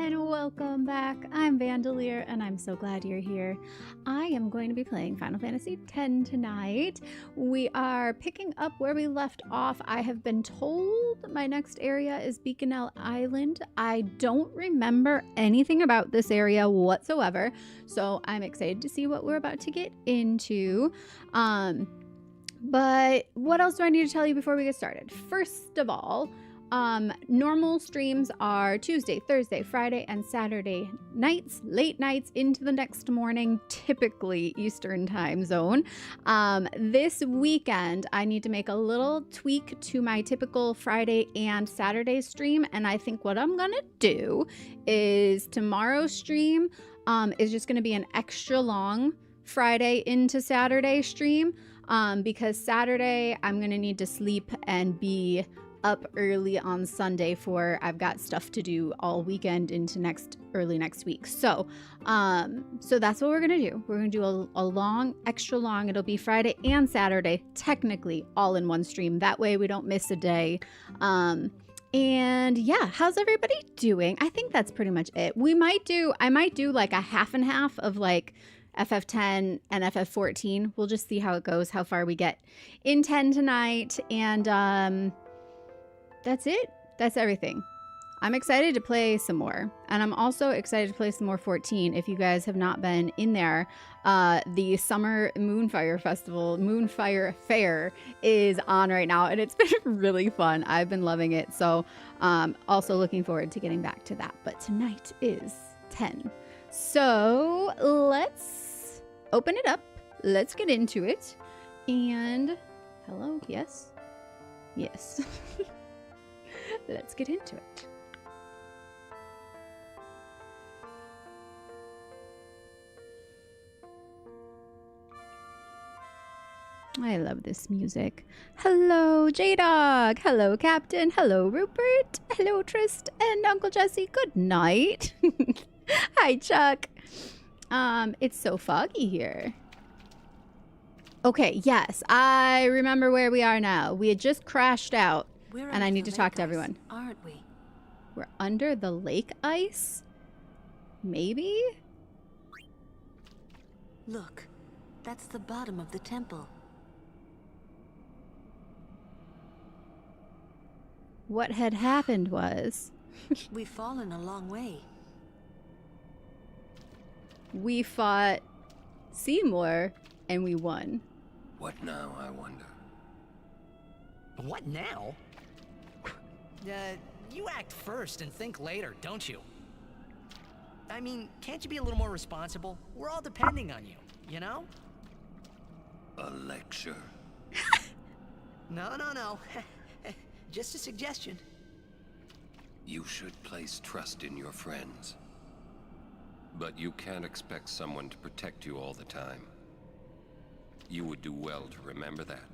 and welcome back. I'm Vandalier and I'm so glad you're here. I am going to be playing Final Fantasy X tonight. We are picking up where we left off. I have been told my next area is Bikanel Island. I don't remember anything about this area whatsoever, so I'm excited to see what we're about to get into. But what else do I need to tell you before we get started? First of all, normal streams are Tuesday, Thursday, Friday, and Saturday nights, late nights into the next morning, typically Eastern time zone. This weekend, I need to make a little tweak to my typical Friday and Saturday stream, and I think what I'm gonna do is tomorrow's stream is just gonna be an extra long Friday into Saturday stream, because Saturday I'm gonna need to sleep and be up early on Sunday for I've got stuff to do all weekend into early next week. So that's what we're gonna do. We're gonna do a long, extra long. It'll be Friday and Saturday, technically all in one stream. That way we don't miss a day. And yeah, how's everybody doing? I think that's pretty much it. I might do like a half and half of like FF10 and FF14. We'll just see how it goes, how far we get in 10 tonight, and that's it. That's everything. I'm excited to play some more, and I'm also excited to play some more 14. If you guys have not been in there, the Summer Moonfire Festival, Moonfire Fair is on right now, and it's been really fun. I've been loving it, so also looking forward to getting back to that. But tonight is 10. So let's open it up. Let's get into it. And hello, yes? Yes. Let's get into it. I love this music. Hello, J-Dog. Hello, Captain. Hello, Rupert. Hello, Trist and Uncle Jesse. Good night. Hi, Chuck. It's so foggy here. Okay, yes, I remember where we are now. We had just crashed out. And I need to talk to everyone. Aren't we? We're under the lake ice? Maybe? Look, that's the bottom of the temple. What had happened was... We've fallen a long way. We fought Seymour, and we won. What now, I wonder? What now? You act first and think later, don't you? I mean, can't you be a little more responsible? We're all depending on you, you know? A lecture? No. Just a suggestion. You should place trust in your friends. But you can't expect someone to protect you all the time. You would do well to remember that.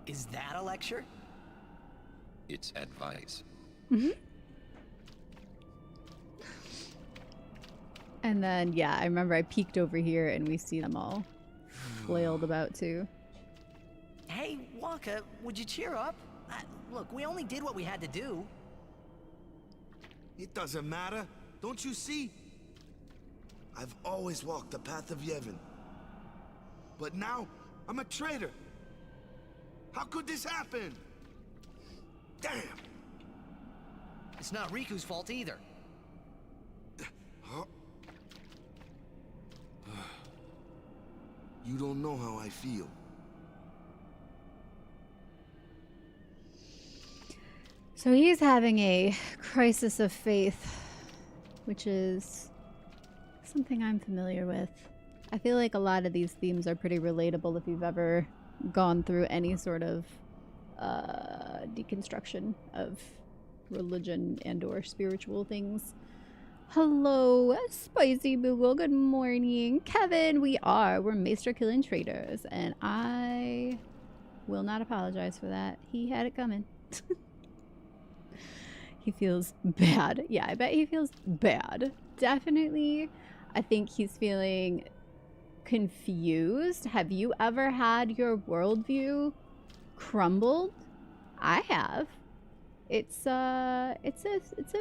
Is that a lecture? It's advice. Mm-hmm. And then, yeah, I remember I peeked over here and we see them all flailed about too. Hey, Wonka, would you cheer up? Look, we only did what we had to do. It doesn't matter. Don't you see? I've always walked the path of Yevon. But now, I'm a traitor. How could this happen? Damn! It's not Riku's fault either. Huh? You don't know how I feel. So he's having a crisis of faith, which is something I'm familiar with. I feel like a lot of these themes are pretty relatable if you've ever gone through any sort of deconstruction of religion and or spiritual things. Hello, Spicy Boogle. Good morning. Kevin, we're Maester Killing Traders, and I will not apologize for that. He had it coming. He feels bad. Yeah, I bet he feels bad. Definitely. I think he's feeling confused. Have you ever had your worldview crumbled? I have. It's a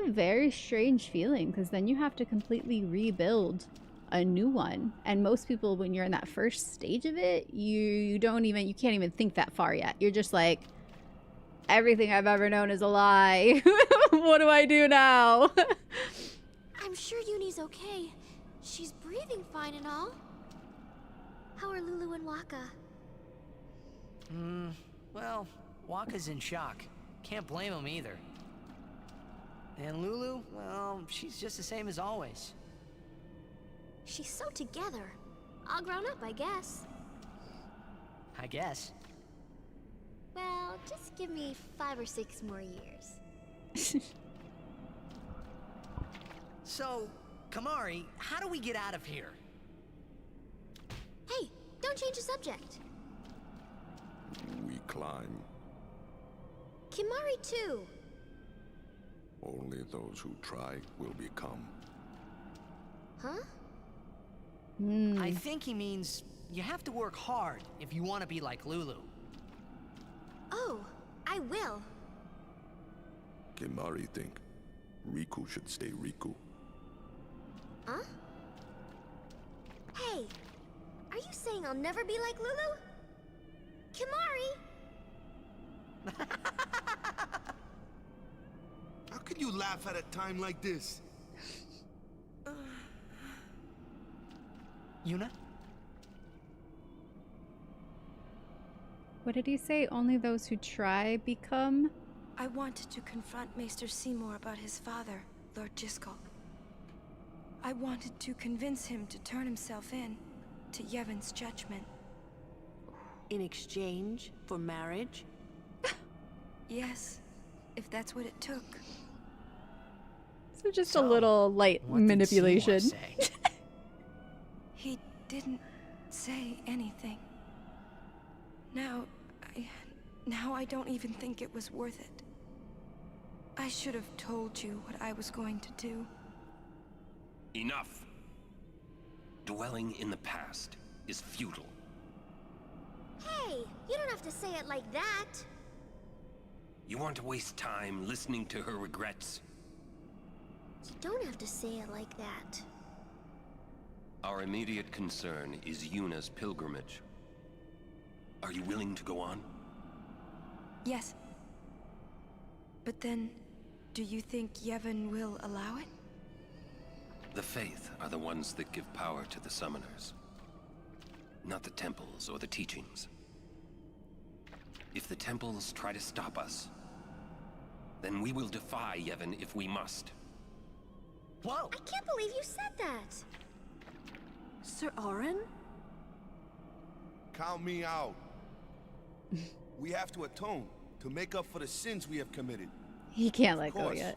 very strange feeling, because then you have to completely rebuild a new one. And most people, when you're in that first stage of it, you can't even think that far yet. You're just like, everything I've ever known is a lie. What do I do now? I'm sure Uni's okay. She's breathing fine and all. How are Lulu and Waka? Well, Waka's in shock. Can't blame him either. And Lulu, well, she's just the same as always. She's so together. All grown up, I guess. I guess. Well, just give me 5 or 6 more years. So, Kamari, how do we get out of here? Hey, don't change the subject. We climb. Kimari too. Only those who try will become. Huh? I think he means you have to work hard if you want to be like Lulu. Oh, I will. Kimari think Riku should stay Riku. Huh? Hey, are you saying I'll never be like Lulu? Kimari! How can you laugh at a time like this? Yuna? What did he say? Only those who try become? I wanted to confront Maester Seymour about his father, Lord Driscoll. I wanted to convince him to turn himself in to Yevon's judgment. In exchange for marriage? Yes, if that's what it took. So just a little light What did manipulation. Seymour say? He didn't say anything. Now I don't even think it was worth it. I should have told you what I was going to do. Enough! Dwelling in the past is futile. Hey, you don't have to say it like that. You want to waste time listening to her regrets? You don't have to say it like that. Our immediate concern is Yuna's pilgrimage. Are you willing to go on? Yes. But then, do you think Yevon will allow it? The Faith are the ones that give power to the summoners, not the temples or the teachings. If the temples try to stop us, then we will defy Yevon if we must. Whoa! I can't believe you said that. Sir Orin? Count me out. We have to atone to make up for the sins we have committed. He can't let Of go course. yet.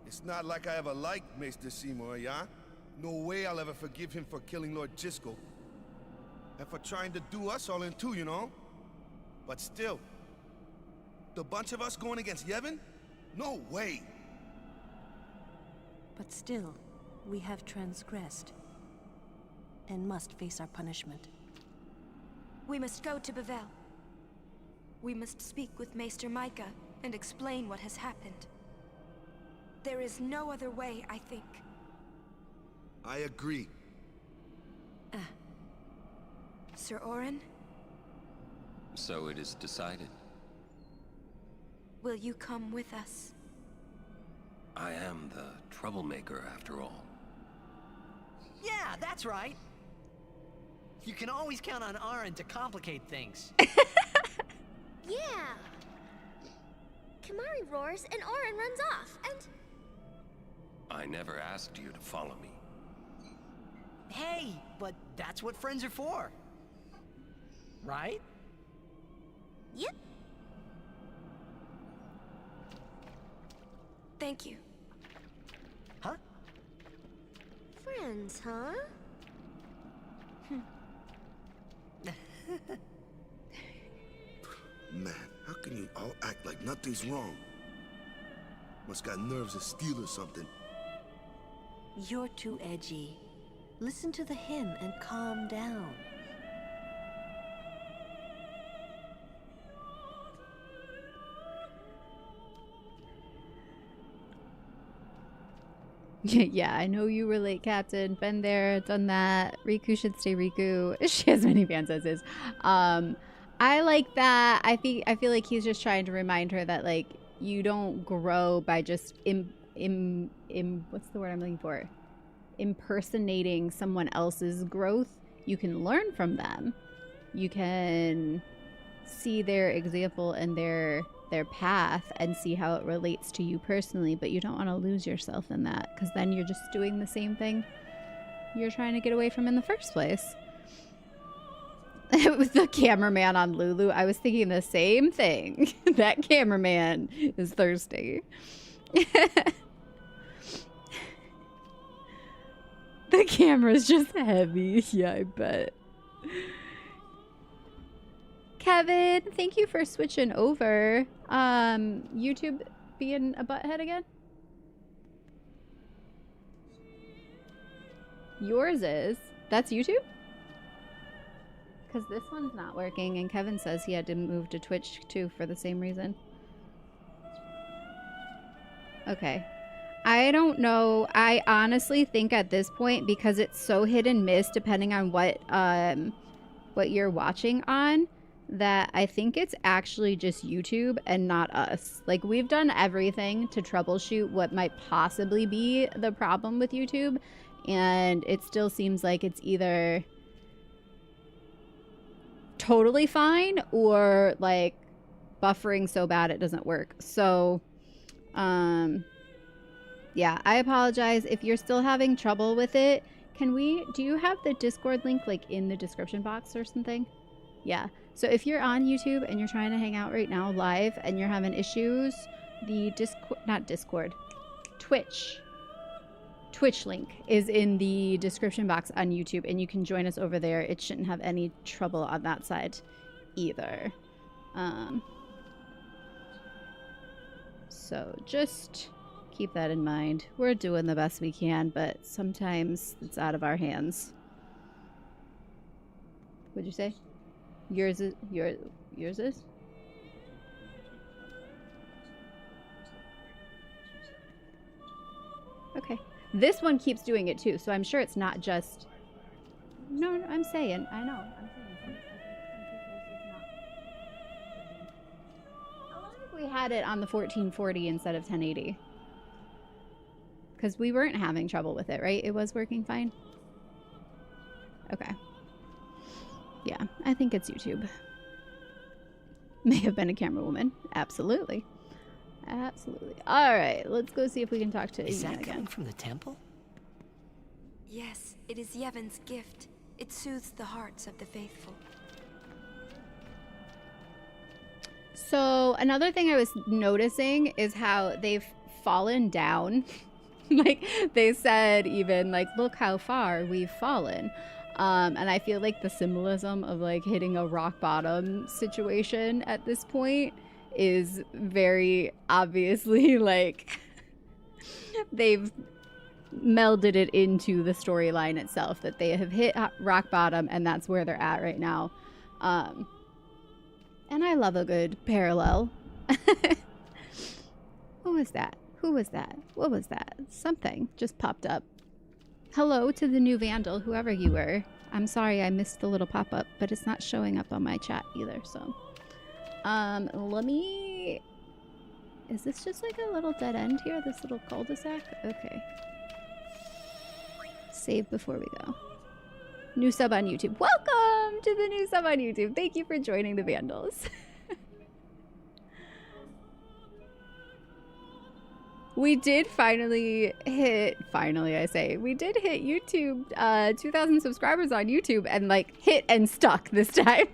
It's not like I ever liked Maester Seymour, yeah? No way I'll ever forgive him for killing Lord Driscoll. And for trying to do us all in two, you know? But still, the bunch of us going against Yevon? No way! But still, we have transgressed. And must face our punishment. We must go to Bevel. We must speak with Maester Micah and explain what has happened. There is no other way, I think. I agree. Sir Orin, So it is decided. will you come with us? I am the troublemaker after all. Yeah, that's right. You can always count on Aaron to complicate things. Yeah. Kimari roars and Orin runs off, and... I never asked you to follow me. Hey, but that's what friends are for. Right? Yep. Thank you. Huh? Friends, huh? Man, how can you all act like nothing's wrong? Must got nerves of steel or something. You're too edgy. Listen to the hymn and calm down. Yeah, I know you were late, Captain. Been there, done that. Riku should stay Riku. She has many fans as is. I like that. I feel like he's just trying to remind her that like you don't grow by just what's the word I'm looking for? Impersonating someone else's growth. You can learn from them. You can see their example and their path and see how it relates to you personally, but you don't want to lose yourself in that, because then you're just doing the same thing you're trying to get away from in the first place. With the cameraman on Lulu, I was thinking the same thing. That cameraman is thirsty. The camera's just heavy. Yeah, I bet. Kevin, thank you for switching over. YouTube being a butthead again? Yours is. That's YouTube? Because this one's not working, and Kevin says he had to move to Twitch too for the same reason. Okay. I don't know. I honestly think at this point, because it's so hit and miss depending on what you're watching on, that I think it's actually just YouTube and not us. Like, we've done everything to troubleshoot what might possibly be the problem with YouTube, and it still seems like it's either totally fine or like buffering so bad it doesn't work. So yeah, I apologize if you're still having trouble with it. Do you have the Discord link like in the description box or something? Yeah. So if you're on YouTube and you're trying to hang out right now live and you're having issues, the Twitch link is in the description box on YouTube, and you can join us over there. It shouldn't have any trouble on that side either. So just keep that in mind. We're doing the best we can, but sometimes it's out of our hands. What'd you say? Yours is? Okay. This one keeps doing it too, so I'm sure it's not just... No, I'm saying. I know. I'm saying. Some people's is not. How long have we had it on the 1440 instead of 1080? Because we weren't having trouble with it, right? It was working fine? Okay. Yeah, I think it's YouTube. May have been a camera woman. Absolutely. Absolutely. All right, let's go see if we can talk to Is Ian that again. coming from the temple? Yes, it is Yevon's gift. It soothes the hearts of the faithful. So another thing I was noticing is how they've fallen down. Like they said, even like, look how far we've fallen. And I feel like the symbolism of like hitting a rock bottom situation at this point is very obviously like they've melded it into the storyline itself, that they have hit rock bottom and that's where they're at right now. And I love a good parallel. Who was that? Who was that? What was that? Something just popped up. Hello to the new Vandal, whoever you were. I'm sorry I missed the little pop-up, but it's not showing up on my chat either, so. Let me... Is this just like a little dead end here? This little cul-de-sac? Okay. Save before we go. New sub on YouTube. Welcome to the new sub on YouTube. Thank you for joining the Vandals. We did finally hit, we did hit YouTube, 2,000 subscribers on YouTube, and like hit and stuck this time.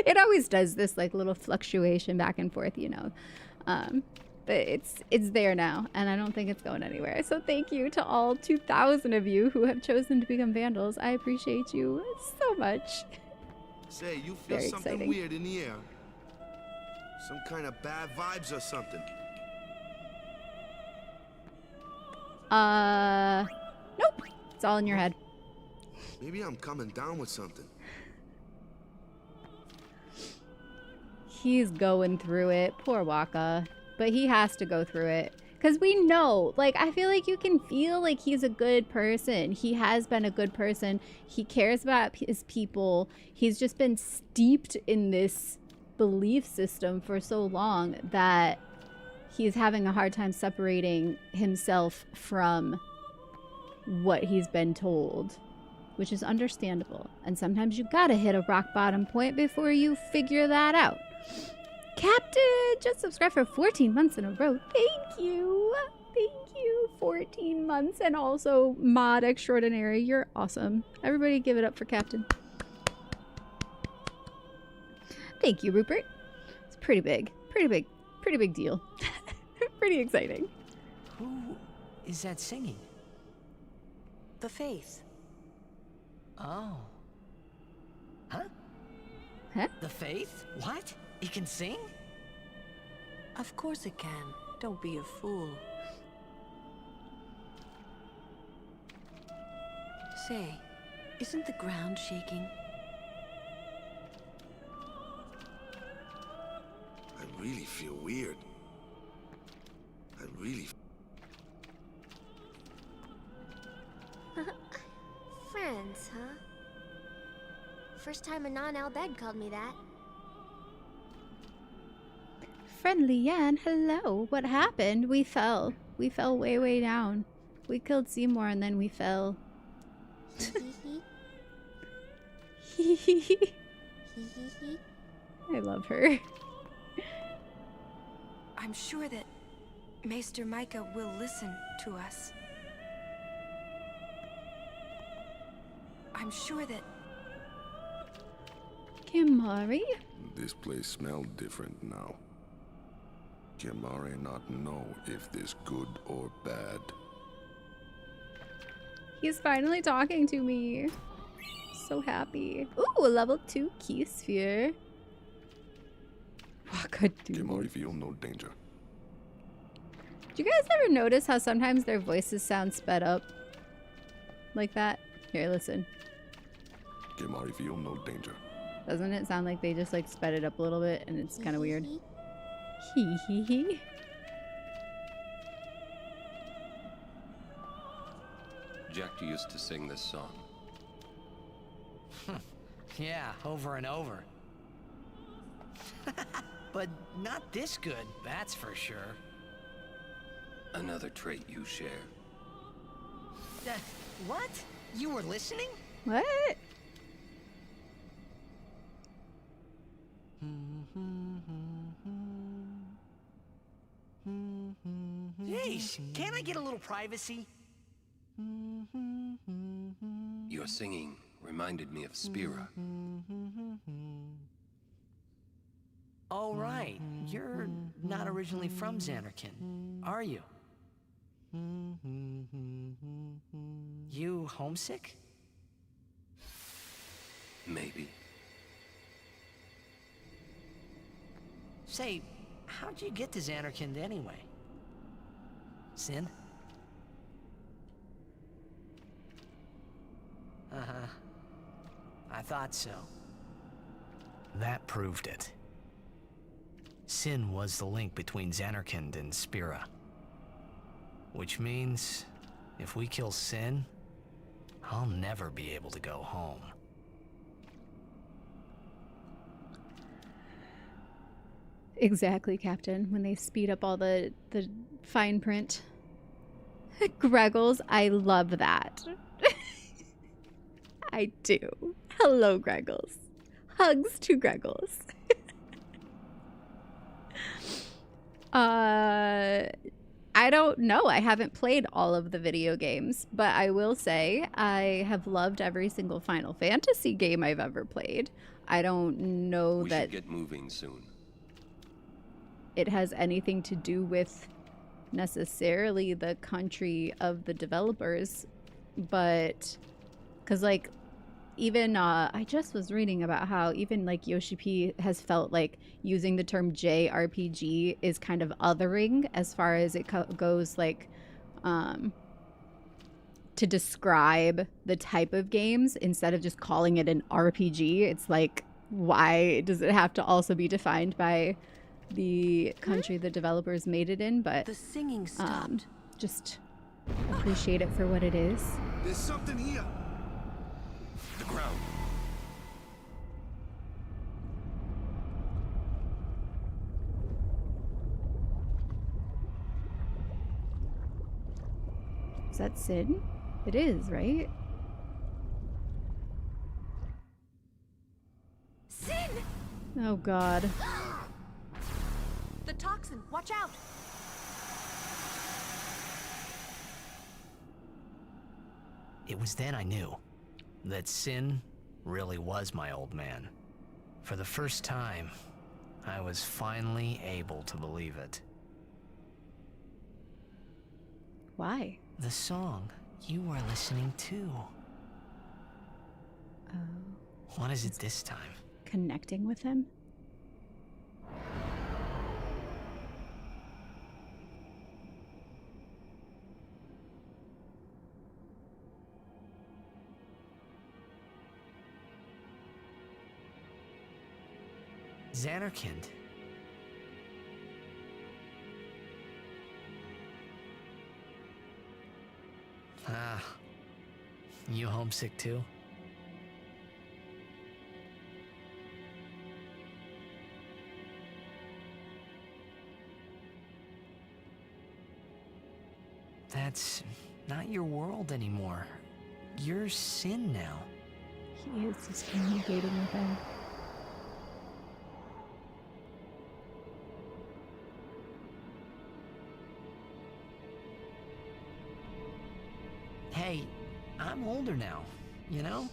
It always does this like little fluctuation back and forth, you know. But it's there now, and I don't think it's going anywhere. So thank you to all 2,000 of you who have chosen to become Vandals. I appreciate you so much. Say, you feel Very something exciting. weird in the air. Some kind of bad vibes or something. Nope. It's all in your head. Maybe I'm coming down with something. He's going through it. Poor Waka. But he has to go through it. Because we know, like, I feel like you can feel like he's a good person. He has been a good person. He cares about his people. He's just been steeped in this belief system for so long that he's having a hard time separating himself from what he's been told, which is understandable. And sometimes you gotta hit a rock bottom point before you figure that out. Captain just subscribed for 14 months in a row. Thank you. Thank you. 14 months. And also mod extraordinary. You're awesome. Everybody give it up for Captain. Thank you, Rupert. It's pretty big. Pretty big deal. Pretty exciting. Who is that singing? The Faith. Oh. Huh? Huh? The Faith? What? It can sing? Of course it can. Don't be a fool. Say, isn't the ground shaking? I really feel weird. I really... Friends, huh? First time a non-Albed called me that. Friendly Yan, hello. What happened? We fell. We fell way, way down. We killed Seymour and then we fell. I love her. I'm sure that Maester Micah will listen to us. I'm sure that... Kimari? This place smells different now. Kimari not know if this good or bad. He's finally talking to me. So happy. Ooh, a level 2 key sphere. What could do? Kimari feel no danger. Do you guys ever notice how sometimes their voices sound sped up? Like that? Here, listen. Kimari feel no danger. Doesn't it sound like they just like sped it up a little bit and it's kind of weird? Hee hee hee. Jack used to sing this song. Yeah, over and over. But not this good, that's for sure. Another trait you share. What? You were listening? What? Jeez, can't I get a little privacy? Your singing reminded me of Spira. Oh, right. You're not originally from Xanarkand, are you? You homesick? Maybe. Say, how'd you get to Xanarkand anyway? Sin? Uh-huh. I thought so. That proved it. Sin was the link between Xanarkand and Spira. Which means, if we kill Sin, I'll never be able to go home. Exactly, Captain. When they speed up all the fine print. Greggles, I love that. I do. Hello, Greggles. Hugs to Greggles. I don't know. I haven't played all of the video games, but I will say I have loved every single Final Fantasy game I've ever played. I don't know We that should get moving soon. it has anything to do with necessarily the country of the developers, but because like even I just was reading about how even like Yoshi P has felt like using the term JRPG is kind of othering as far as it goes, like to describe the type of games instead of just calling it an RPG. It's like, why does it have to also be defined by the country the developers made it in, but The singing stopped. just appreciate it for what it is. There's something here. The ground. Is that Sin? It is, right? Sin! Oh god. The toxin, watch out! It was then I knew that Sin really was my old man. For the first time, I was finally able to believe it. Why? The song you were listening to. Oh. What is it this time? Connecting with him? Xanarkand. Ah, you homesick too? That's not your world anymore. You're Sin now. He is just communicating with him. Hey, I'm older now, you know?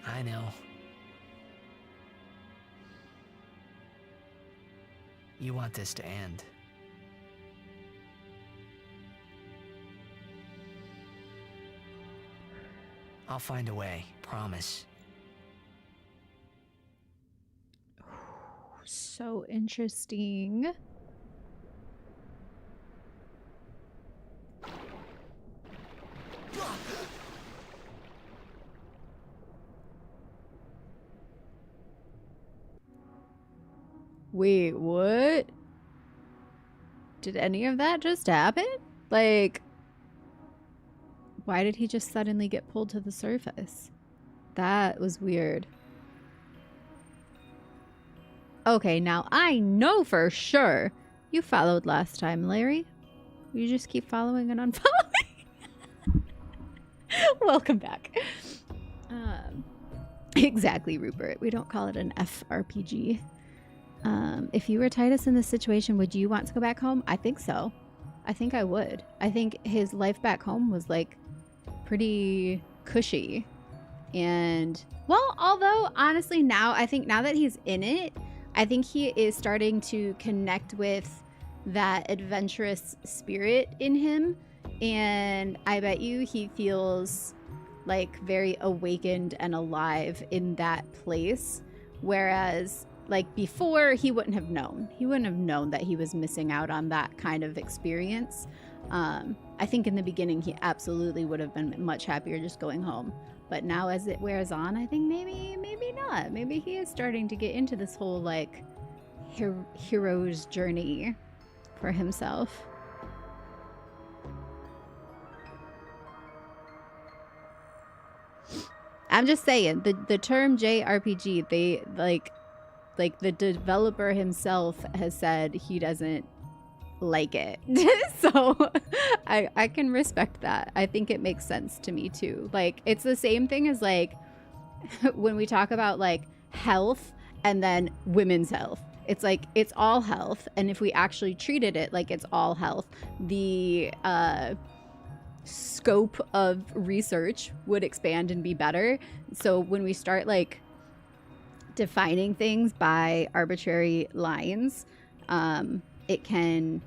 I know. You want this to end. I'll find a way, promise. So interesting. Wait, what? Did any of that just happen? Like, why did he just suddenly get pulled to the surface? That was weird. Okay, now I know for sure you followed last time, Larry. You just keep following and unfollowing. Welcome back. Exactly, Rupert. We don't call it an FRPG. If you were Titus in this situation, would you want to go back home? I think so. I think I would. I think his life back home was like pretty cushy. And well, although honestly now, I think now that he's in it, I think he is starting to connect with that adventurous spirit in him. And I bet you he feels like very awakened and alive in that place. Whereas like before, he wouldn't have known. He wouldn't have known that he was missing out on that kind of experience. I think in the beginning, he absolutely would have been much happier just going home. But now as it wears on, I think maybe not. Maybe he is starting to get into this whole like hero's journey for himself. I'm just saying, the term JRPG, they like the developer himself has said he doesn't like it. So I can respect that. I think it makes sense to me too. Like it's the same thing as like when we talk about like health and then women's health. It's like it's all health, and if we actually treated it like it's all health, the scope of research would expand and be better. So when we start like defining things by arbitrary lines, it can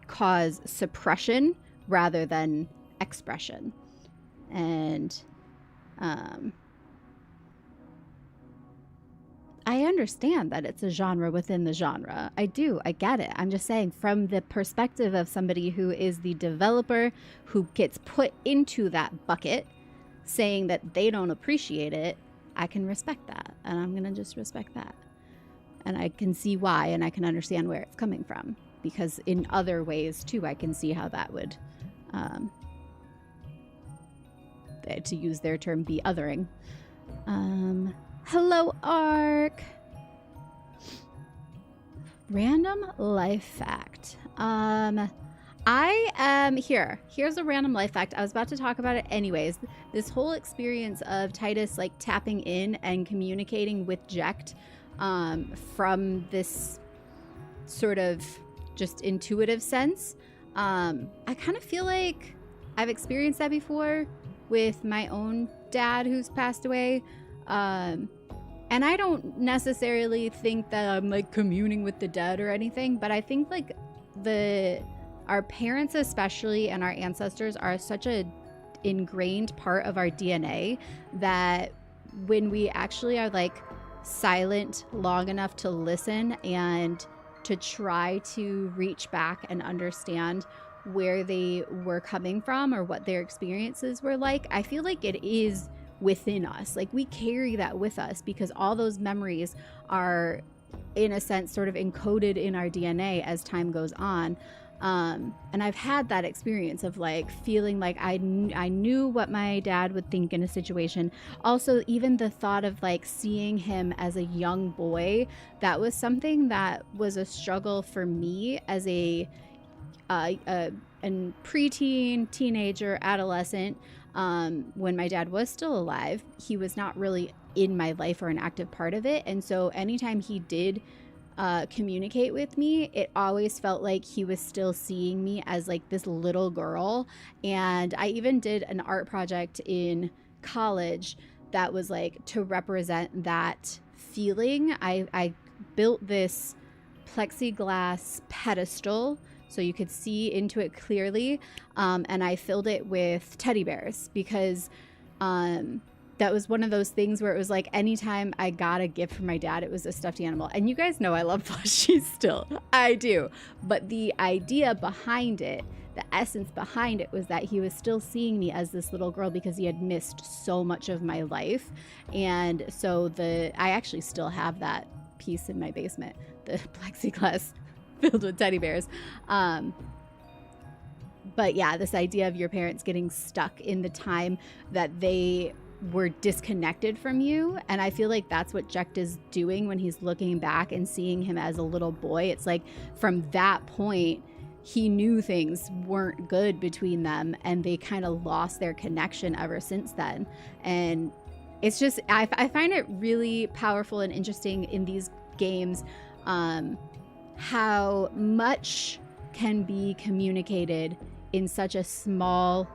cause suppression rather than expression. And I understand that it's a genre within the genre. I do. I get it. I'm just saying, from the perspective of somebody who is the developer who gets put into that bucket, saying that they don't appreciate it, I can respect that. And I'm going to just respect that. And I can see why, and I can understand where it's coming from. Because in other ways, too, I can see how that would, to use their term, be othering. Hello, Ark. Random life fact. I am here. Here's a random life fact. I was about to talk about it anyways. This whole experience of Titus like tapping in and communicating with Jecht from this sort of just intuitive sense. I kind of feel like I've experienced that before with my own dad who's passed away. And I don't necessarily think that I'm like communing with the dead or anything, but I think like our parents especially and our ancestors are such a ingrained part of our DNA that when we actually are like silent long enough to listen and to try to reach back and understand where they were coming from or what their experiences were like, I feel like it is within us. Like we carry that with us because all those memories are in a sense sort of encoded in our DNA as time goes on. And I've had that experience of like feeling like I knew what my dad would think in a situation. Also, even the thought of like seeing him as a young boy, that was something that was a struggle for me as a preteen, teenager, adolescent. When my dad was still alive, he was not really in my life or an active part of it. And so anytime he did communicate with me, it always felt like he was still seeing me as like this little girl. And I even did an art project in college that was like to represent that feeling. I built this plexiglass pedestal so you could see into it clearly, and I filled it with teddy bears because that was one of those things where it was like anytime I got a gift from my dad, it was a stuffed animal. And you guys know I love plushies still. I do. But the idea behind it, the essence behind it, was that he was still seeing me as this little girl because he had missed so much of my life. And so I actually still have that piece in my basement, the plexiglass filled with teddy bears. But yeah, this idea of your parents getting stuck in the time that they were disconnected from you. And I feel like that's what Jecht is doing when he's looking back and seeing him as a little boy. It's like from that point, he knew things weren't good between them and they kind of lost their connection ever since then. And it's just, I find it really powerful and interesting in these games, how much can be communicated in such a small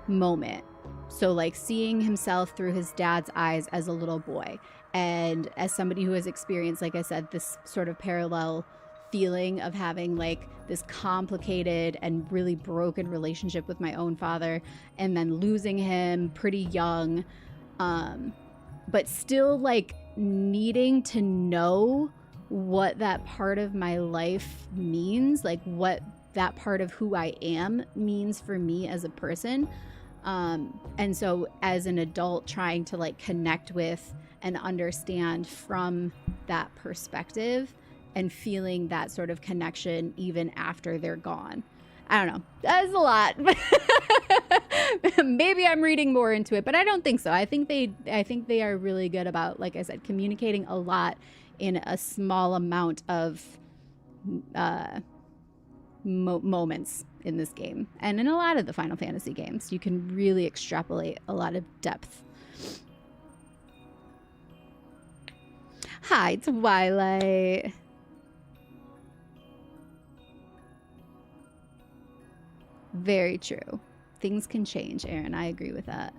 moment. So like seeing himself through his dad's eyes as a little boy, and as somebody who has experienced, like I said, this sort of parallel feeling of having like this complicated and really broken relationship with my own father, and then losing him pretty young, but still like needing to know what that part of my life means, like what that part of who I am means for me as a person. And so as an adult, trying to like connect with and understand from that perspective and feeling that sort of connection even after they're gone. I don't know. That is a lot. Maybe I'm reading more into it, but I don't think so. I think they are really good about, like I said, communicating a lot in a small amount of moments in this game, and in a lot of the Final Fantasy games you can really extrapolate a lot of depth. Hi, Twilight. Very true. Things can change, Aaron. I agree with that.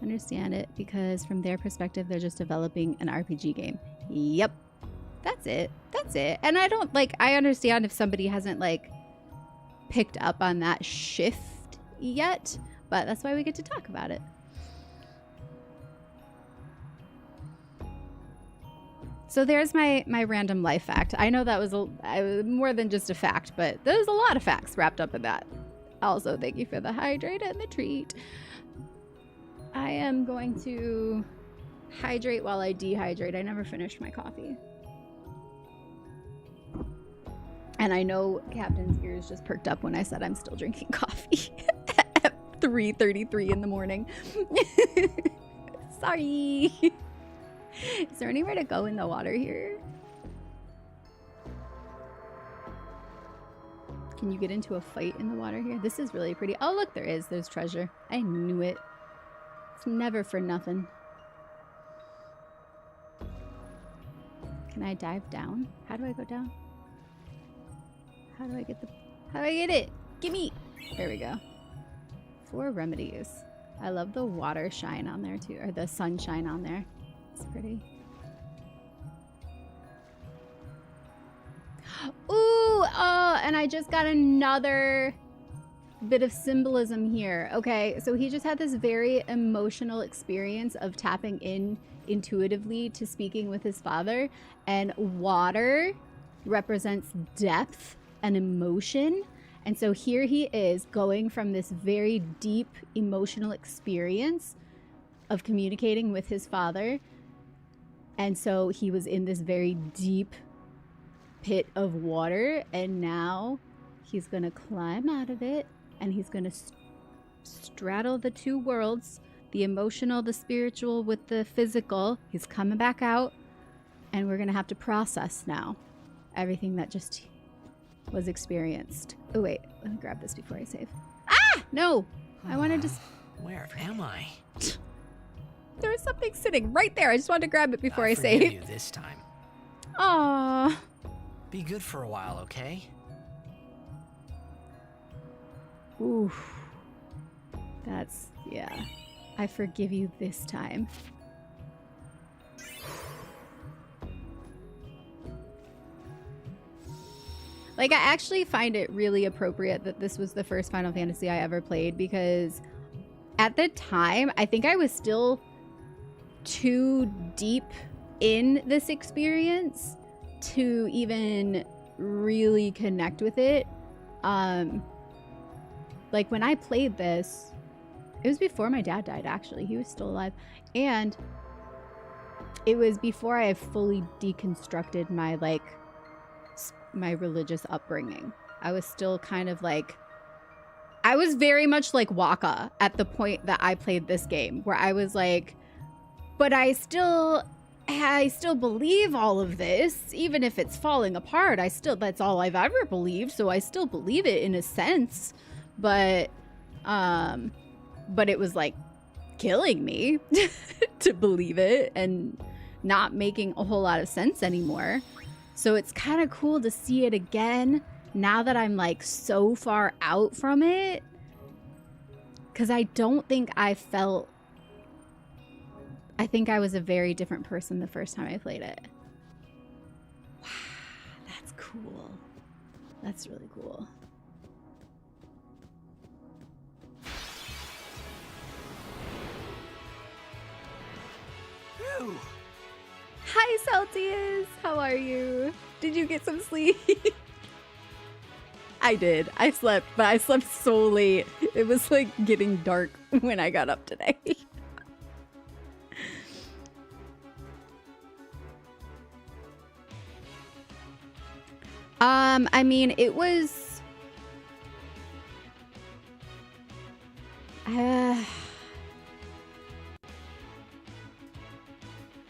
Understand it, because from their perspective they're just developing an RPG game. Yep, that's it. And I understand if somebody hasn't like picked up on that shift yet, but that's why we get to talk about it. So there's my random life fact. I know that was more than just a fact, but there's a lot of facts wrapped up in that. Also, thank you for the hydrate and the treat. I am going to hydrate while I dehydrate. I never finished my coffee. And I know Captain's ears just perked up when I said I'm still drinking coffee at 3:33 in the morning. Sorry. Is there anywhere to go in the water here? Can you get into a fight in the water here? This is really pretty. Oh, look, there is. There's treasure. I knew it. It's never for nothing. Can I dive down? How do I go down? How do I get it? Gimme! There we go. 4 remedies. I love the water shine on there too, or the sunshine on there. It's pretty. Ooh, oh, and I just got another bit of symbolism here. Okay, so he just had this very emotional experience of tapping in intuitively to speaking with his father, and water represents depth and emotion. And so here he is going from this very deep emotional experience of communicating with his father. And so he was in this very deep pit of water, and now he's gonna climb out of it, and he's gonna straddle the two worlds, the emotional, the spiritual with the physical. He's coming back out, and we're gonna have to process now everything that just was experienced. Oh wait, let me grab this before I save. Ah! No! I wanted to... Where am I? There was something sitting right there. I just wanted to grab it before I forgive save. you this time. Aww. Be good for a while, okay? Oof. That's... yeah. I forgive you this time. Like, I actually find it really appropriate that this was the first Final Fantasy I ever played, because at the time, I think I was still too deep in this experience to even really connect with it. Like, when I played this, it was before my dad died, actually. He was still alive. And it was before I had fully deconstructed my, like, my religious upbringing. I was still kind of like, I was very much like Waka at the point that I played this game, where I was like, but I still believe all of this, even if it's falling apart. That's all I've ever believed, so I still believe it in a sense, but it was like killing me to believe it and not making a whole lot of sense anymore. So it's kind of cool to see it again now that I'm like so far out from it. Because I don't think I think I was a very different person the first time I played it. Wow, that's cool. That's really cool. Phew. Hi, Celsius. How are you? Did you get some sleep? I did. I slept, but I slept so late. It was like getting dark when I got up today. I mean, it was...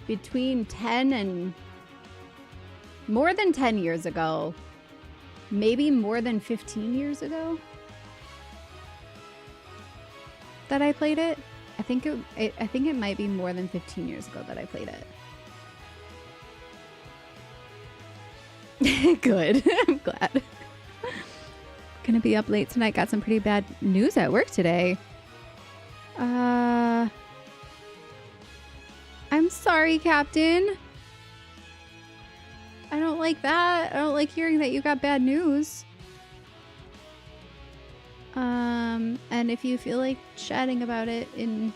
between 10 and more than 10 years ago, maybe more than 15 years ago that I played it. I think it might be more than 15 years ago that I played it. Good. I'm glad. Gonna be up late tonight. Got some pretty bad news at work today. I'm sorry, Captain. I don't like that. I don't like hearing that you got bad news. And if you feel like chatting about it in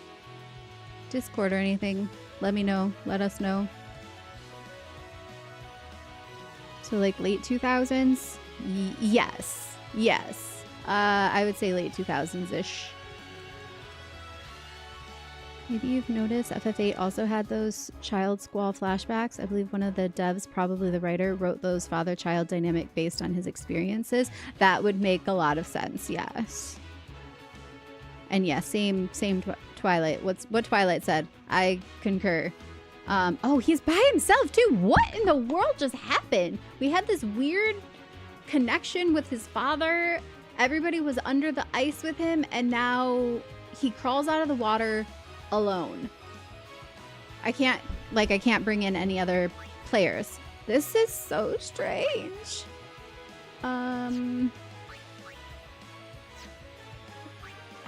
Discord or anything, let me know. Let us know. So like late 2000s? Yes. Yes. I would say late 2000s-ish. Maybe you've noticed FF8 also had those child squall flashbacks. I believe one of the devs, probably the writer, wrote those father-child dynamic based on his experiences. That would make a lot of sense, yes. And yeah, same Twilight. What Twilight said. I concur. Oh, he's by himself too. What in the world just happened? We had this weird connection with his father. Everybody was under the ice with him, and now he crawls out of the water alone. I can't bring in any other players. This is so strange. I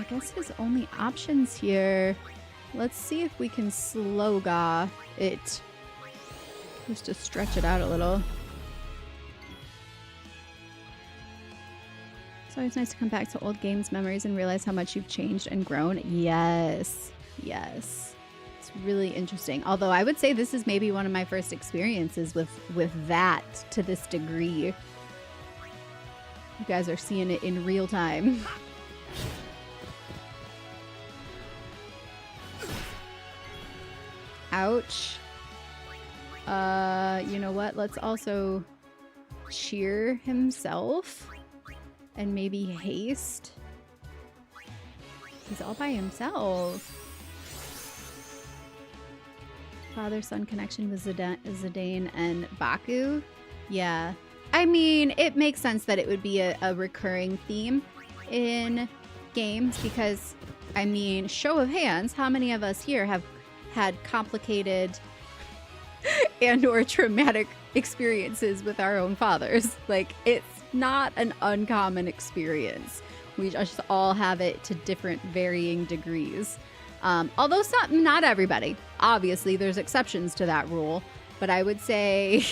guess his only options here. Let's see if we can sloga it. Just to stretch it out a little. It's always nice to come back to old games memories and realize how much you've changed and grown. Yes. Yes. It's really interesting. Although I would say this is maybe one of my first experiences with that to this degree. You guys are seeing it in real time. Ouch. You know what? Let's also cheer himself and maybe haste. He's all by himself. Father-son connection with Zidane and Baku. Yeah. I mean, it makes sense that it would be a recurring theme in games because, I mean, show of hands, how many of us here have had complicated and or traumatic experiences with our own fathers? Like, it's not an uncommon experience. We just all have it to different varying degrees. Although not everybody. Obviously, there's exceptions to that rule. But I would say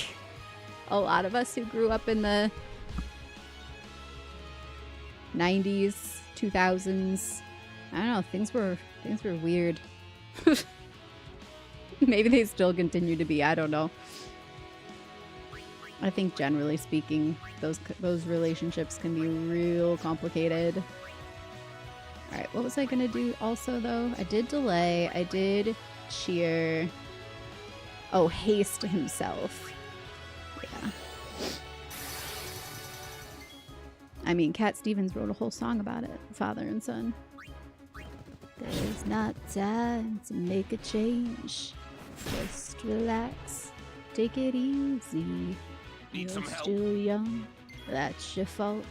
a lot of us who grew up in the 90s, 2000s, I don't know, things were weird. Maybe they still continue to be. I don't know. I think generally speaking, those relationships can be real complicated. All right, what was I gonna do also though? I did delay. I did cheer. Oh, haste himself. Yeah. I mean, Cat Stevens wrote a whole song about it, father and son. There's not time to make a change. Just relax, take it easy. Need some help? Still young, that's your fault.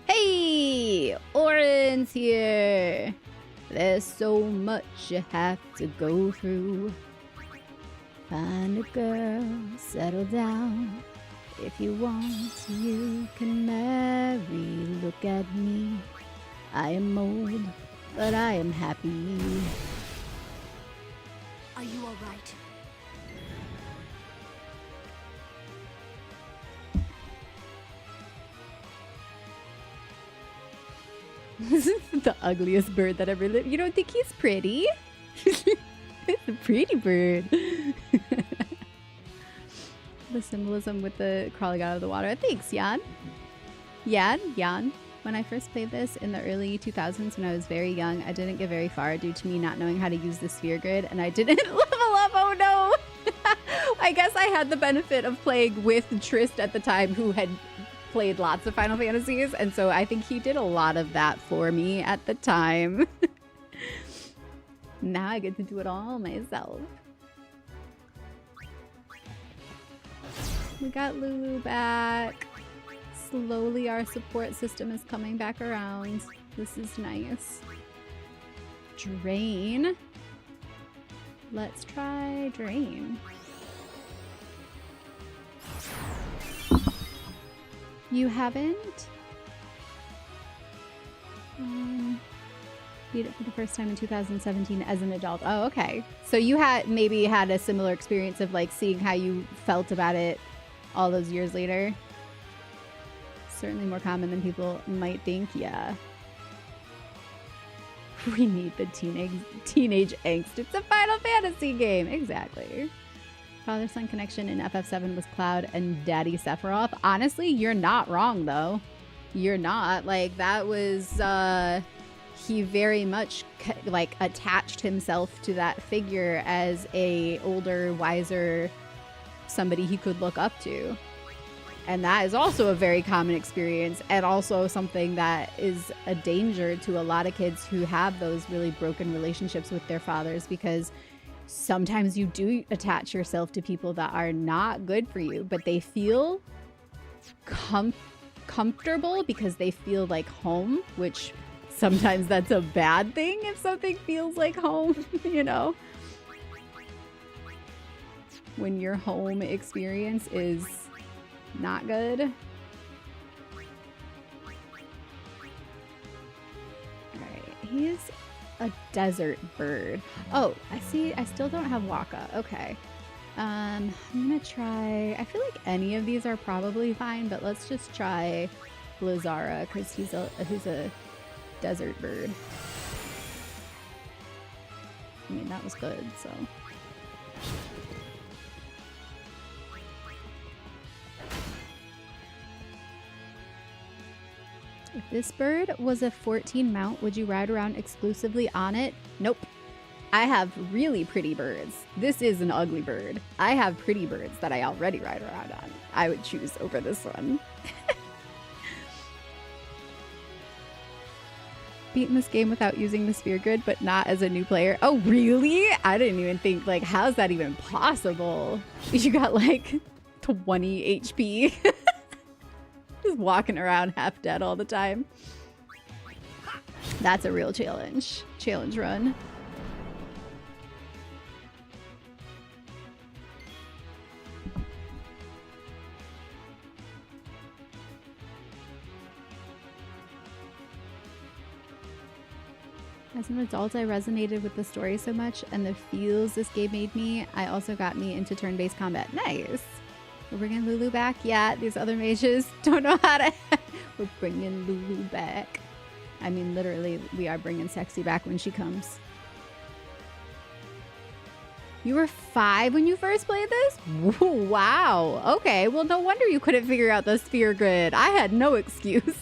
Hey, Oren's here. There's so much you have to go through. Find a girl, settle down. If you want, you can marry. Look at me, I am old, but I am happy. Are you all right? This is the ugliest bird that ever lived. You don't think he's pretty? It's a pretty bird. The symbolism with the crawling out of the water. Thanks, Jan. Jan. When I first played this in the early 2000s when I was very young, I didn't get very far due to me not knowing how to use the sphere grid, and I didn't level up. Oh no! I guess I had the benefit of playing with Trist at the time, who had played lots of Final Fantasies, and so I think he did a lot of that for me at the time. Now I get to do it all myself. We got Lulu back. Slowly our support system is coming back around. This is nice. Drain. Let's try Drain. You haven't? Beat it for the first time in 2017 as an adult. Oh, okay. So you maybe had a similar experience of like seeing how you felt about it all those years later. Certainly more common than people might think. Yeah. We need the teenage angst. It's a Final Fantasy game. Exactly. father-son connection in FF7 was Cloud and Daddy Sephiroth. Honestly, you're not wrong, though. You're not. Like, that was, he very much, like, attached himself to that figure as a older, wiser, somebody he could look up to. And that is also a very common experience, and also something that is a danger to a lot of kids who have those really broken relationships with their fathers, because sometimes you do attach yourself to people that are not good for you, but they feel comfortable because they feel like home, which sometimes that's a bad thing if something feels like home, you know? When your home experience is not good. Alright, he's a desert bird. Oh, I see. I still don't have Waka. Okay. I'm gonna try. I feel like any of these are probably fine, but let's just try Blizzara because he's a desert bird. I mean, that was good, so. If this bird was a 14 mount, would you ride around exclusively on it? Nope. I have really pretty birds. This is an ugly bird. I have pretty birds that I already ride around on. I would choose over this one. Beaten this game without using the sphere grid, but not as a new player. Oh, really? I didn't even think, like, how's that even possible? You got like 20 HP. Just walking around half dead all the time. That's a real challenge. Challenge run. As an adult, I resonated with the story so much and the feels this game made me. I also got me into turn-based combat. Nice. We're bringing Lulu back. Yeah, these other mages don't know how to... We're bringing Lulu back. I mean, literally, we are bringing Sexy back when she comes. You were 5 when you first played this? Wow. Okay, well, no wonder you couldn't figure out the sphere grid. I had no excuse.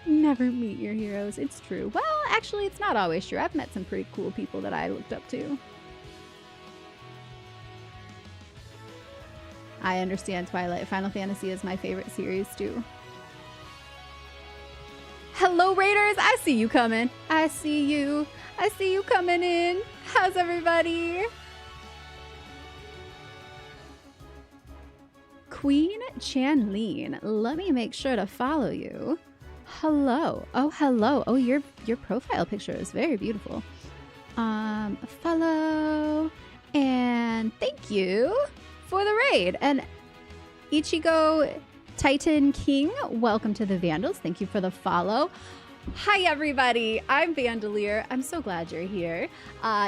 Never meet your heroes. It's true. Well, actually, it's not always true. I've met some pretty cool people that I looked up to. I understand Twilight. Final Fantasy is my favorite series too. Hello, Raiders. I see you coming. I see you. I see you coming in. How's everybody? Queen Chanlene. Let me make sure to follow you. Hello. Oh, hello. Oh, your profile picture is very beautiful. Follow. And thank you for the raid. And Ichigo Titan King, welcome to the Vandals. Thank you for the follow. Hi everybody, I'm Vandalier. I'm so glad you're here.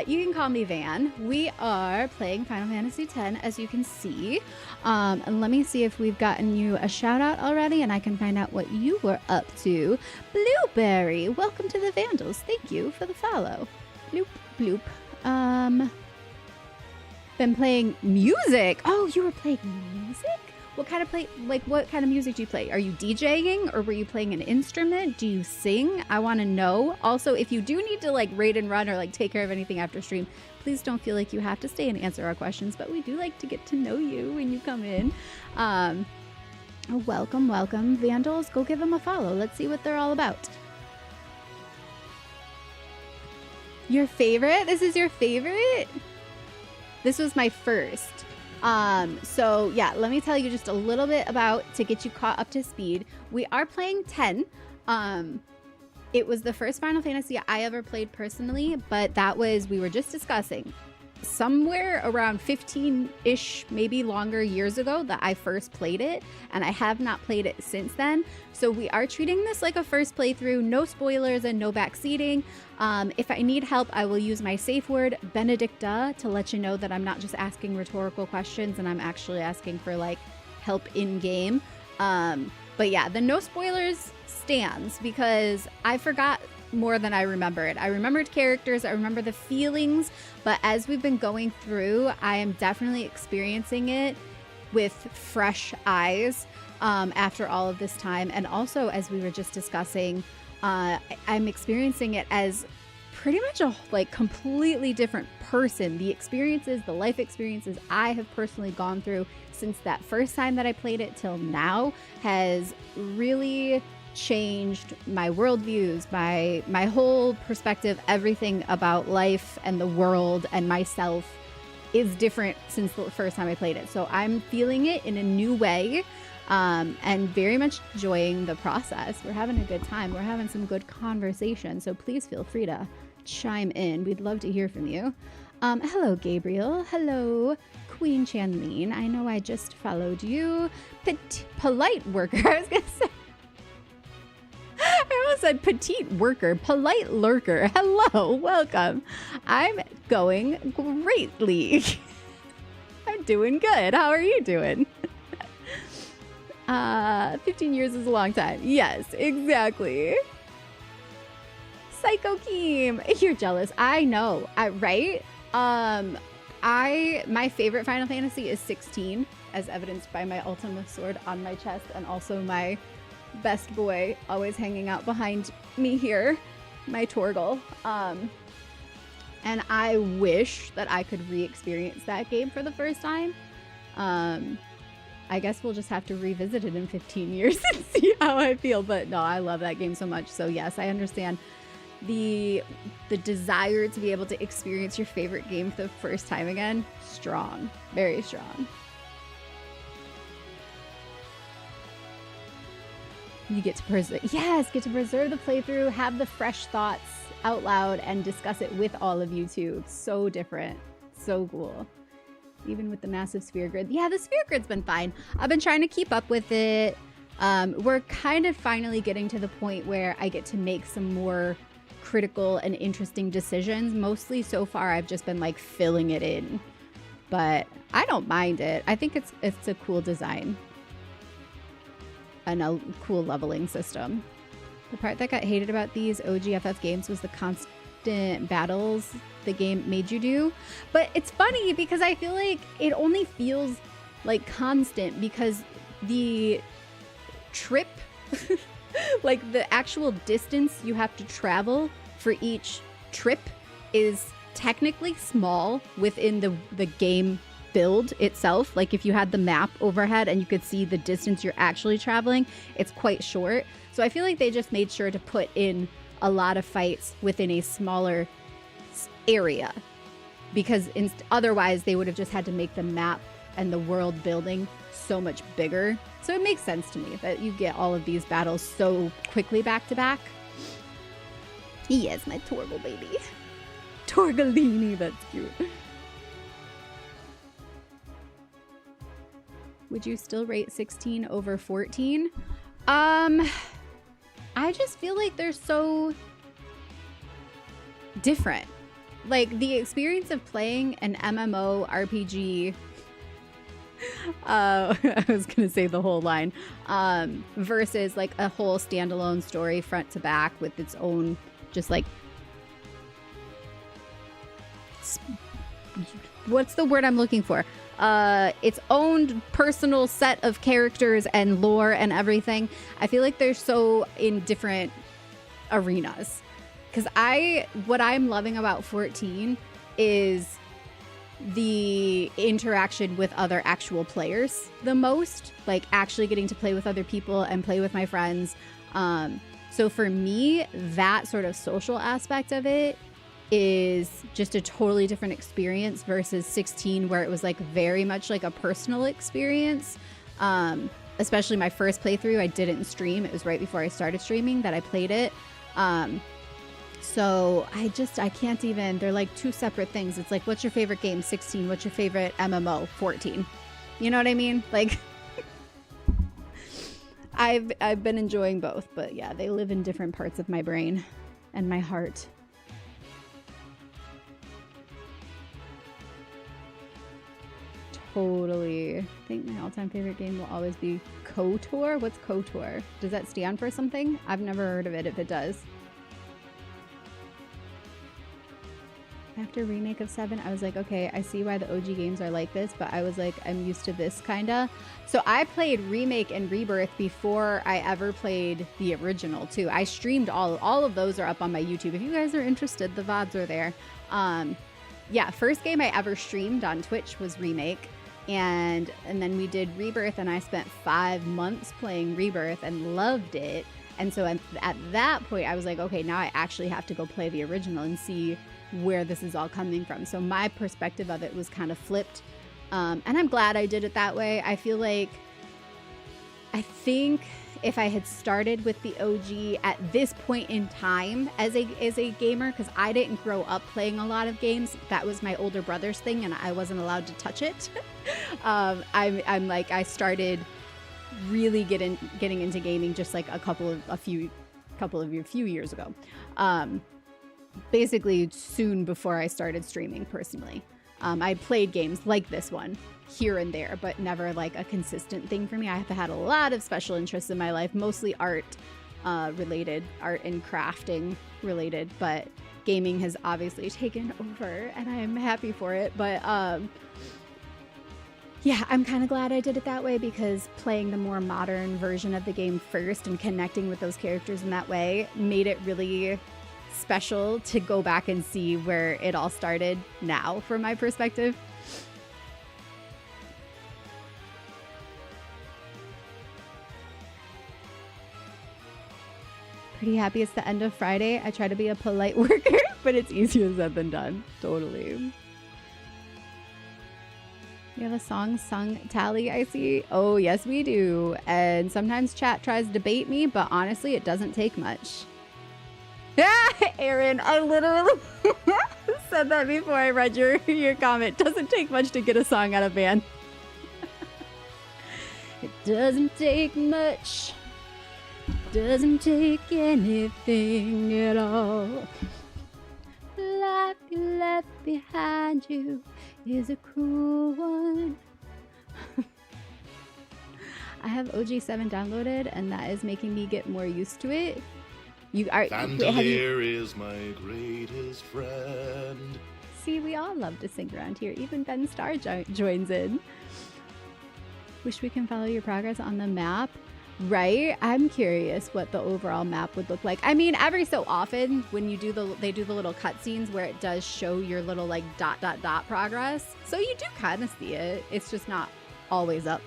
You can call me Van. We are playing Final Fantasy X, as you can see. And let me see if we've gotten you a shout out already and I can find out what you were up to. Blueberry, welcome to the Vandals. Thank you for the follow. Bloop, bloop. Been playing music. Oh, you were playing music? What kind of music do you play? Are you DJing or were you playing an instrument? Do you sing? I want to know. Also, if you do need to like raid and run or like take care of anything after stream, please don't feel like you have to stay and answer our questions, but we do like to get to know you when you come in. Welcome, welcome. Vandals, go give them a follow. Let's see what they're all about. Your favorite? This is your favorite? This was my first. So yeah, let me tell you just a little bit about to get you caught up to speed. We are playing 10. It was the first Final Fantasy I ever played personally, but that was, we were just discussing somewhere around 15-ish, maybe longer years ago that I first played it, and I have not played it since then. So we are treating this like a first playthrough, no spoilers and no backseating. If I need help, I will use my safe word, Benedicta, to let you know that I'm not just asking rhetorical questions and I'm actually asking for like help in game. But yeah, the no spoilers stands because I forgot more than I remember it. I remembered characters, I remember the feelings, but as we've been going through, I am definitely experiencing it with fresh eyes after all of this time. And also, as we were just discussing, I'm experiencing it as pretty much a like completely different person. The experiences, the life experiences I have personally gone through since that first time that I played it till now has really changed my worldviews, my whole perspective. Everything about life and the world and myself is different since the first time I played it. So I'm feeling it in a new way, and very much enjoying the process. We're having a good time. We're having some good conversation. So please feel free to chime in. We'd love to hear from you. Hello, Gabriel. Hello, Queen Chanlene. I know I just followed you. Polite worker. I was going to say. I almost said petite worker. Polite lurker. Hello. Welcome. I'm going greatly. I'm doing good. How are you doing? 15 years is a long time. Yes, exactly. Psycho Keem, you're jealous. I know. Right? My favorite Final Fantasy is 16, as evidenced by my Ultima sword on my chest, and also my best boy always hanging out behind me here, my Torgal. And I wish that I could re-experience that game for the first time. I guess we'll just have to revisit it in 15 years and see how I feel. But no, I love that game so much. So yes, I understand the desire to be able to experience your favorite game for the first time again. Strong, very strong. You get to preserve, yes, get to preserve the playthrough, have the fresh thoughts out loud, and discuss it with all of you too. It's so different, so cool. Even with the massive sphere grid. Yeah, the sphere grid's been fine. I've been trying to keep up with it. We're kind of finally getting to the point where I get to make some more critical and interesting decisions. Mostly so far, I've just been like filling it in, but I don't mind it. I think it's a cool design and a cool leveling system. The part that got hated about these OGFF games was the constant battles the game made you do. But it's funny because I feel like it only feels like constant because the trip, like the actual distance you have to travel for each trip is technically small within the game build itself. Like if you had the map overhead and you could see the distance you're actually traveling, it's quite short. So I feel like they just made sure to put in a lot of fights within a smaller area, because otherwise they would have just had to make the map and the world building so much bigger. So it makes sense to me that you get all of these battles so quickly back to back. He is my Torgal baby. Torgalini, that's cute. Would you still rate 16 over 14? I just feel like they're so different. Like the experience of playing an MMO RPG, I was gonna say the whole line, versus like a whole standalone story front to back with its own just like, what's the word I'm looking for? Its own personal set of characters and lore and everything. I feel like they're so in different arenas. Because what I'm loving about 14 is the interaction with other actual players the most. Like actually getting to play with other people and play with my friends. So for me, that sort of social aspect of it is just a totally different experience versus 16, where it was like very much like a personal experience. Especially my first playthrough, I didn't stream. It was right before I started streaming that I played it. So I can't even, they're like two separate things. It's like, what's your favorite game? 16. What's your favorite MMO? 14. You know what I mean? Like, I've been enjoying both, but yeah, they live in different parts of my brain and my heart. Totally. I think my all-time favorite game will always be KOTOR. What's KOTOR? Does that stand for something? I've never heard of it if it does. After remake of 7, I was like, okay, I see why the OG games are like this, but I was like, I'm used to this kinda. So I played remake and rebirth before I ever played the original too. I streamed all of those are up on my YouTube. If you guys are interested, the VODs are there. Yeah, first game I ever streamed on Twitch was remake. And then we did rebirth, and I spent 5 months playing rebirth and loved it. And so at that point, I was like, okay, now I actually have to go play the original and see where this is all coming from. So my perspective of it was kind of flipped. And I'm glad I did it that way. I think if I had started with the OG at this point in time as a gamer, because I didn't grow up playing a lot of games, that was my older brother's thing and I wasn't allowed to touch it. I'm like, I started really getting into gaming just like a few years ago. Basically soon before I started streaming personally. I played games like this one here and there, but never like a consistent thing for me. I have had a lot of special interests in my life, mostly art related, art and crafting related, but gaming has obviously taken over and I am happy for it. But yeah, I'm kind of glad I did it that way, because playing the more modern version of the game first and connecting with those characters in that way made it really special to go back and see where it all started now from my perspective. Pretty happy it's the end of Friday. I try to be a polite worker, but it's easier said than done. Totally. We have a song sung tally, I see. Oh, yes, we do. And sometimes chat tries to bait me, but honestly, it doesn't take much. Aaron, I literally said that before I read your comment. Doesn't take much to get a song out of band. It doesn't take much. Doesn't take anything at all. Life you left behind you is a cruel one. I have OG7 downloaded, and that is making me get more used to it. Bandolier is my greatest friend. See, we all love to sing around here. Even Ben Starr joins in. Wish we can follow your progress on the map. Right? I'm curious what the overall map would look like. I mean, every so often when you do they do the little cutscenes where it does show your little like ... progress. So you do kind of see it. It's just not always up.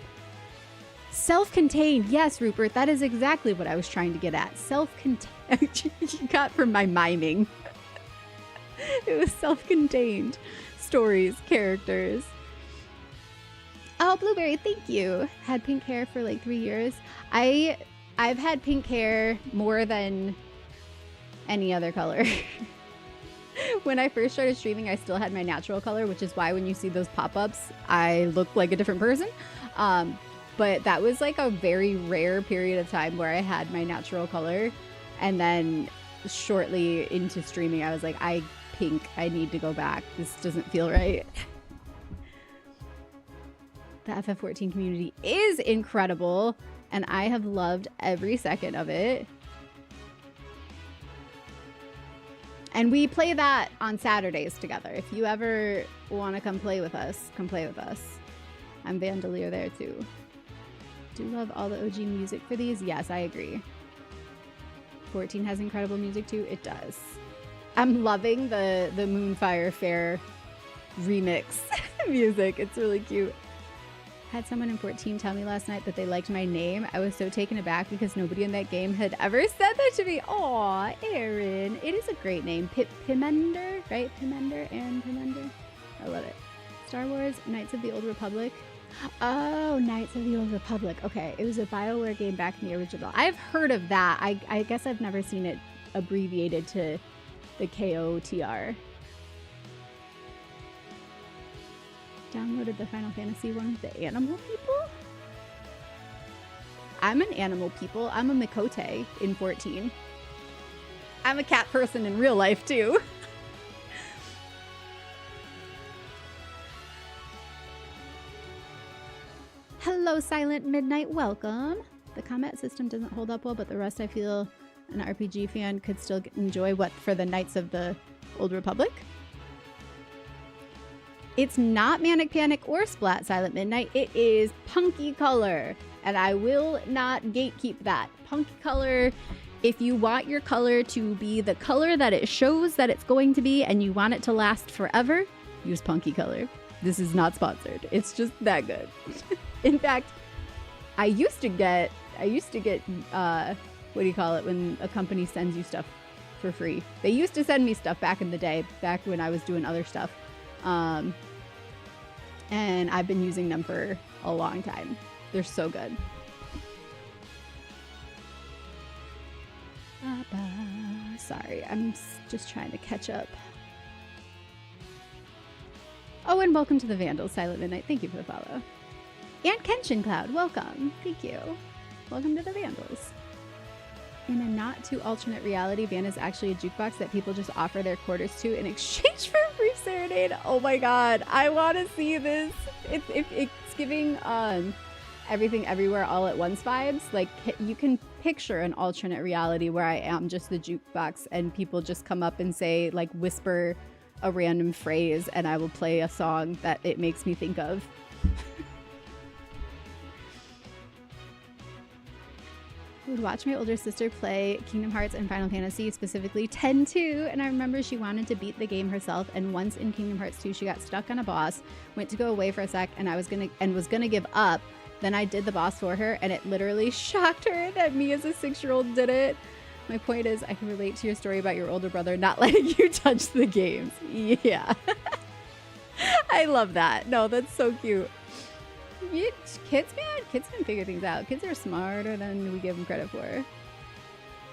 Self-contained. Yes, Rupert, that is exactly what I was trying to get at. Self-contained. You got from my miming. It was self-contained. Stories, characters. Oh, Blueberry, thank you. Had pink hair for like 3 years. I've had pink hair more than any other color. When I first started streaming, I still had my natural color, which is why when you see those pop-ups, I look like a different person. But that was like a very rare period of time where I had my natural color. And then shortly into streaming, I was like, I need to go back. This doesn't feel right. The FF14 community is incredible, and I have loved every second of it. And we play that on Saturdays together. If you ever want to come play with us, come play with us. I'm Bandolier there too. Do love all the OG music for these? Yes, I agree. 14 has incredible music too. It does. I'm loving the Moonfire Fair remix music. It's really cute. Had someone in 14 tell me last night that they liked my name. I was so taken aback because nobody in that game had ever said that to me. Aw, Aaron. It is a great name. Pimender, right? Pimender, Aaron Pimender. I love it. Star Wars, Knights of the Old Republic. Oh, Knights of the Old Republic. Okay, it was a BioWare game back in the original. I've heard of that. I guess I've never seen it abbreviated to the KOTR. Downloaded the Final Fantasy one with the animal people? I'm an animal people. I'm a Mikote in 14. I'm a cat person in real life too. Hello, Silent Midnight. Welcome. The combat system doesn't hold up well, but the rest I feel an RPG fan could still enjoy. What, for the Knights of the Old Republic? It's not Manic Panic or Splat Silent Midnight. It is Punky Color. And I will not gatekeep that. Punky Color, if you want your color to be the color that it shows that it's going to be and you want it to last forever, use Punky Color. This is not sponsored. It's just that good. In fact, I used to get, what do you call it, when a company sends you stuff for free. They used to send me stuff back in the day, back when I was doing other stuff. And I've been using them for a long time. They're so good. Sorry, I'm just trying to catch up. Oh, and welcome to the Vandals, Silent Midnight. Thank you for the follow. And Kenshin Cloud, welcome. Thank you. Welcome to the Vandals. In a not too alternate reality, Van is actually a jukebox that people just offer their quarters to in exchange for a free serenade. Oh my god, I want to see this. It's giving Everything Everywhere All at Once vibes. Like, you can picture an alternate reality where I am just the jukebox and people just come up and say, like, whisper a random phrase and I will play a song that it makes me think of. I would watch my older sister play Kingdom Hearts and Final Fantasy, specifically 10-2, and I remember she wanted to beat the game herself, and once in Kingdom Hearts 2 she got stuck on a boss, went to go away for a sec, and was gonna give up. Then I did the boss for her, and it literally shocked her that me as a 6-year-old did it. My point is, I can relate to your story about your older brother not letting you touch the games. Yeah. I love that. No, that's so cute. Kids, man, kids can figure things out. Kids are smarter than we give them credit for.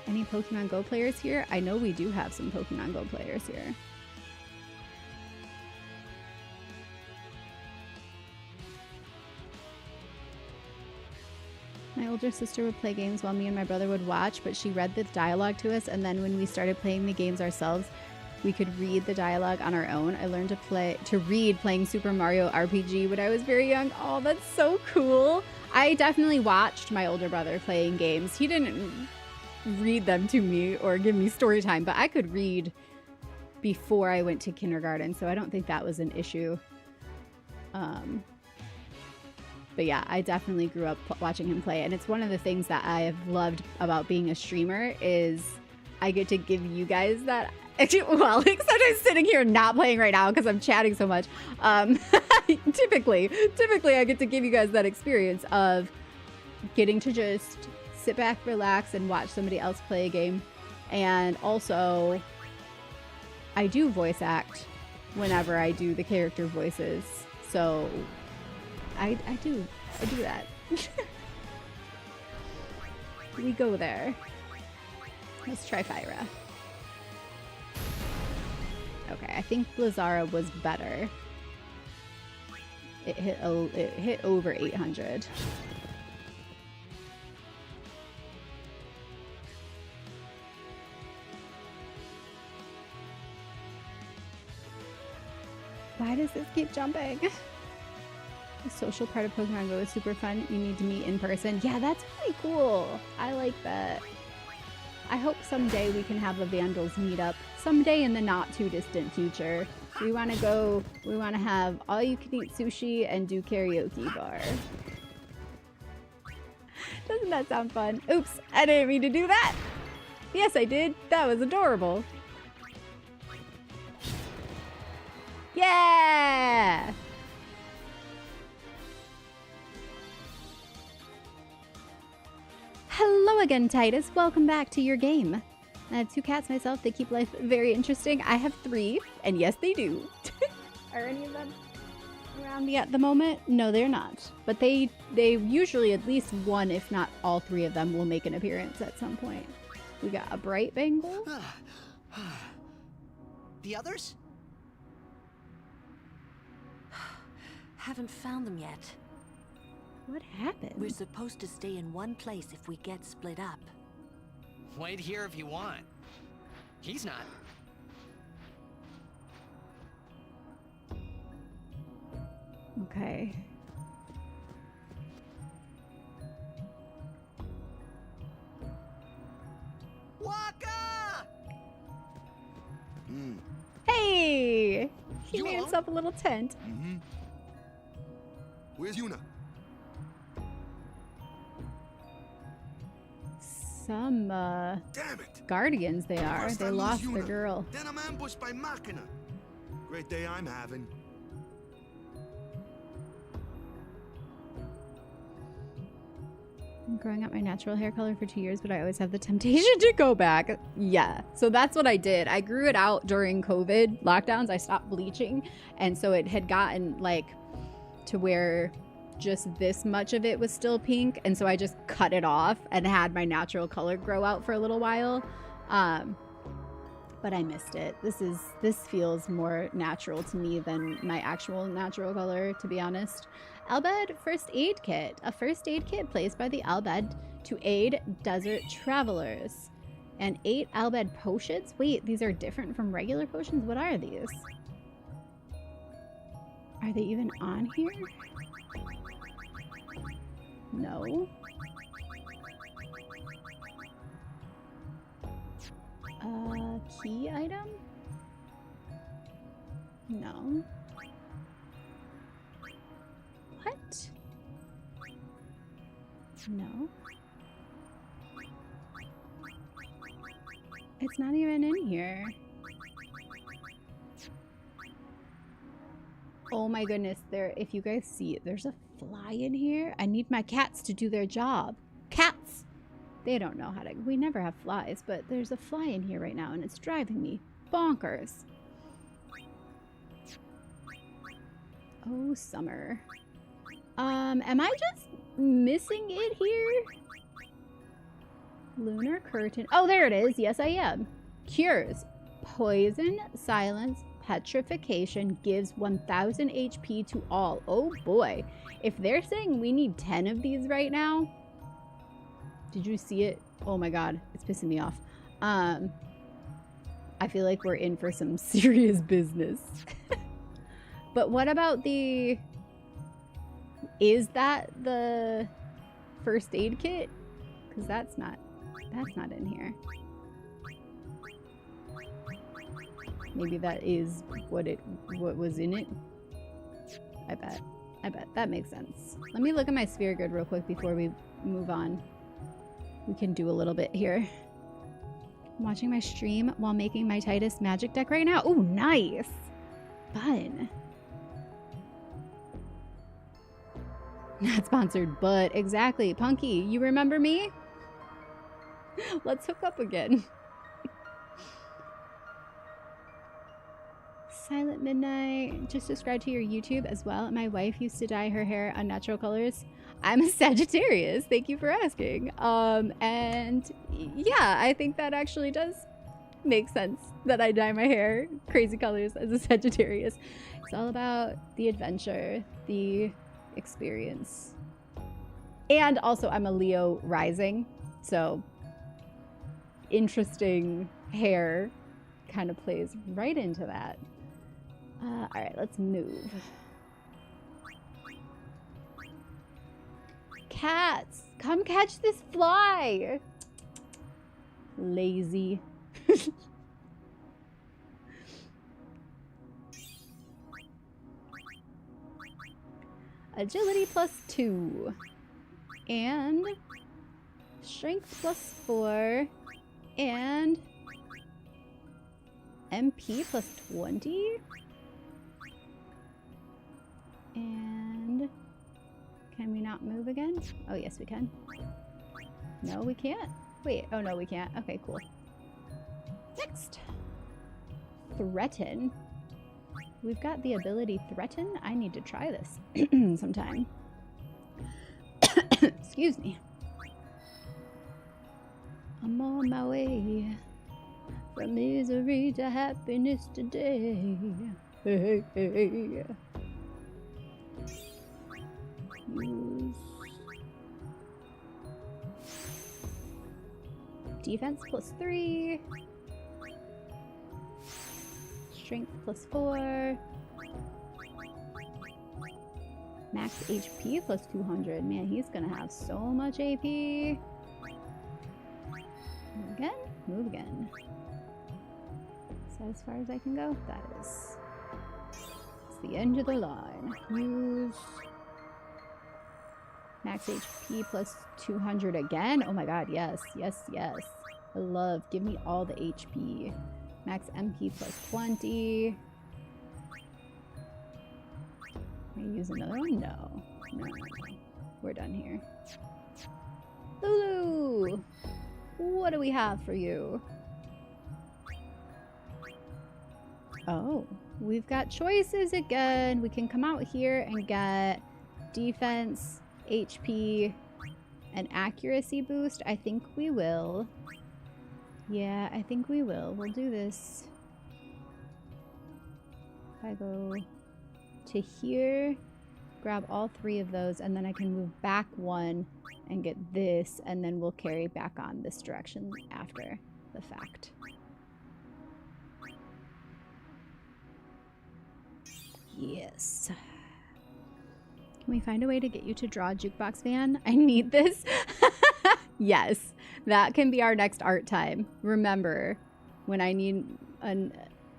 Any Pokemon Go players here? I know we do have some Pokemon Go players here. My older sister would play games while me and my brother would watch, but she read the dialogue to us, and then when we started playing the games ourselves, we could read the dialogue on our own. I learned to read playing Super Mario RPG when I was very young. Oh, that's so cool. I definitely watched my older brother playing games. He didn't read them to me or give me story time, but I could read before I went to kindergarten, so I don't think that was an issue. But yeah, I definitely grew up watching him play, and it's one of the things that I have loved about being a streamer is I get to give you guys that. Well, except I'm sitting here not playing right now because I'm chatting so much. Typically, I get to give you guys that experience of getting to just sit back, relax, and watch somebody else play a game. And also, I do voice act whenever I do the character voices. So, I do that. We go there. Let's try Fyra. Okay, I think Blizzara was better. It hit over 800. Why does this keep jumping? The social part of Pokemon Go is super fun. You need to meet in person. Yeah, that's really cool. I like that. I hope someday we can have a Vandals meetup. Someday in the not too distant future. We want to have all you can eat sushi and do karaoke bar. Doesn't that sound fun? Oops, I didn't mean to do that. Yes, I did. That was adorable. Yeah! Hello again, Titus. Welcome back to your game. I have 2 cats myself. They keep life very interesting. I have 3, and yes, they do. Are any of them around me at the moment? No, they're not. But they usually, at least one, if not all 3 of them, will make an appearance at some point. We got a bright Bengal. The others? Haven't found them yet. What happened? We're supposed to stay in one place if we get split up. Wait here if you want. He's not. Okay. Waka! Hey! He made himself a little tent. Mm-hmm. Where's Yuna? Some, Damn it! guardians they are. First They I lose lost their Yuna, girl. Then I'm ambushed by Machina. Great day I'm having. I'm growing out my natural hair color for 2 years, but I always have the temptation to go back. Yeah, so that's what I did. I grew it out during COVID lockdowns. I stopped bleaching, and so it had gotten like to where just this much of it was still pink, and so I just cut it off and had my natural color grow out for a little while. But I missed it. This feels more natural to me than my actual natural color, to be honest. Albed first aid kit. A first aid kit placed by the Albed to aid desert travelers. And 8 Albed potions? Wait, these are different from regular potions? What are these? Are they even on here? No. Key item? No. What? No. It's not even in here. Oh my goodness, if you guys see it, there's a fly in here. I need my cats to do their job. Cats! They don't know how to, we never have flies, but there's a fly in here right now and it's driving me bonkers. Oh, summer. Am I just missing it here? Lunar curtain. Oh, there it is. Yes, I am. Cures. Poison, silence, petrification, gives 1000 HP to all. Oh boy. If they're saying we need 10 of these right now. Did you see it? Oh my god. It's pissing me off. I feel like we're in for some serious business. But what about the... Is that the first aid kit? Because that's not in here. Maybe that is what was in it. I bet that makes sense. Let me look at my sphere grid real quick before we move on. We can do a little bit here. I'm watching my stream while making my Titus magic deck right now. Oh, nice. Fun. Not sponsored, but exactly. Punky, you remember me? Let's hook up again. Silent Midnight. Just subscribe to your YouTube as well. My wife used to dye her hair unnatural colors. I'm a Sagittarius. Thank you for asking. And yeah, I think that actually does make sense that I dye my hair crazy colors as a Sagittarius. It's all about the adventure, the experience. And also I'm a Leo rising, so interesting hair kind of plays right into that. All right, let's move. Cats, come catch this fly. Lazy. Agility +2 and strength +4 and MP +20 and can we not move again? Oh yes we can. No we can't. Wait, oh no we can't. Okay, cool. Next. Threaten. We've got the ability Threaten. I need to try this sometime. Excuse me. I'm on my way from misery to happiness today. Hey, hey. Use defense +3. Strength +4. Max HP +200. Man, he's gonna have so much AP. Move again? Move again. Is that as far as I can go? That is. the end of the line. Use max HP plus 200 again. Oh my god, yes, yes, yes. I love. Give me all the HP. Max MP plus 20. Can I use another one? No. No. We're done here. Lulu! What do we have for you? Oh, we've got choices again. We can come out here and get defense, HP, and accuracy boost. I think we will. Yeah, I think we will. We'll do this. If I go to here, grab all 3 of those, and then I can move back 1 and get this, and then we'll carry back on this direction after the fact. Yes. Can we find a way to get you to draw a jukebox van? I need this. Yes, that can be our next art time. Remember, when I need an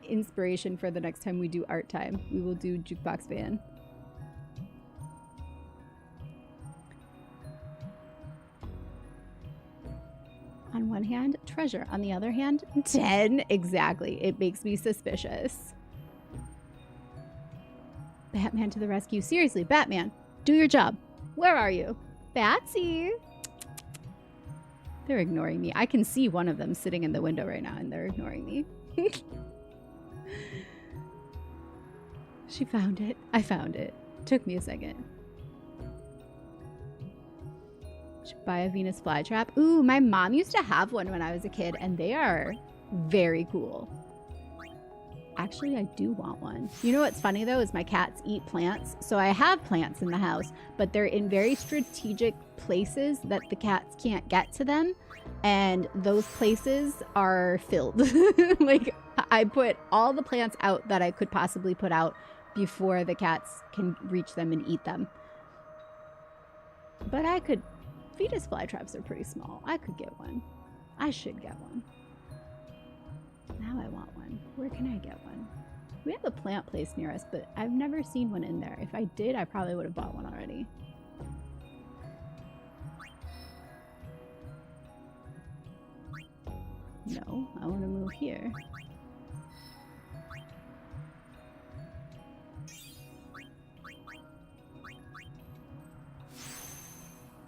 inspiration for the next time we do art time, we will do jukebox van. On one hand, treasure. On the other hand, 10. Exactly. It makes me suspicious. Batman to the rescue. Seriously, Batman, do your job. Where are you? Batsy. They're ignoring me. I can see one of them sitting in the window right now, and they're ignoring me. She found it. I found it. Took me a second. Should buy a Venus flytrap. Ooh, my mom used to have one when I was a kid, and they are very cool. Actually, I do want one. You know what's funny though is my cats eat plants. So I have plants in the house, but they're in very strategic places that the cats can't get to them. And those places are filled. Like, I put all the plants out that I could possibly put out before the cats can reach them and eat them. But I could... Venus flytraps are pretty small. I could get one. I should get one. Now I want one. Where can I get one? We have a plant place near us, but I've never seen one in there. If I did, I probably would have bought one already. No, I want to move here.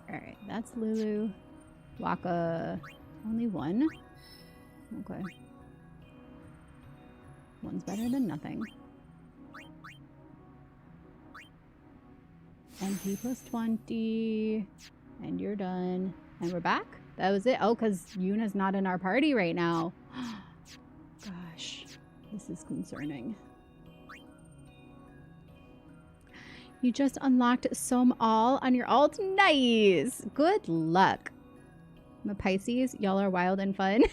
Alright, that's Lulu. Waka, only one? Okay. One's better than nothing. MP plus 20. And you're done. And we're back? That was it? Oh, because Yuna's not in our party right now. Gosh, this is concerning. You just unlocked some all on your alt. Nice! Good luck. I'm a Pisces. Y'all are wild and fun.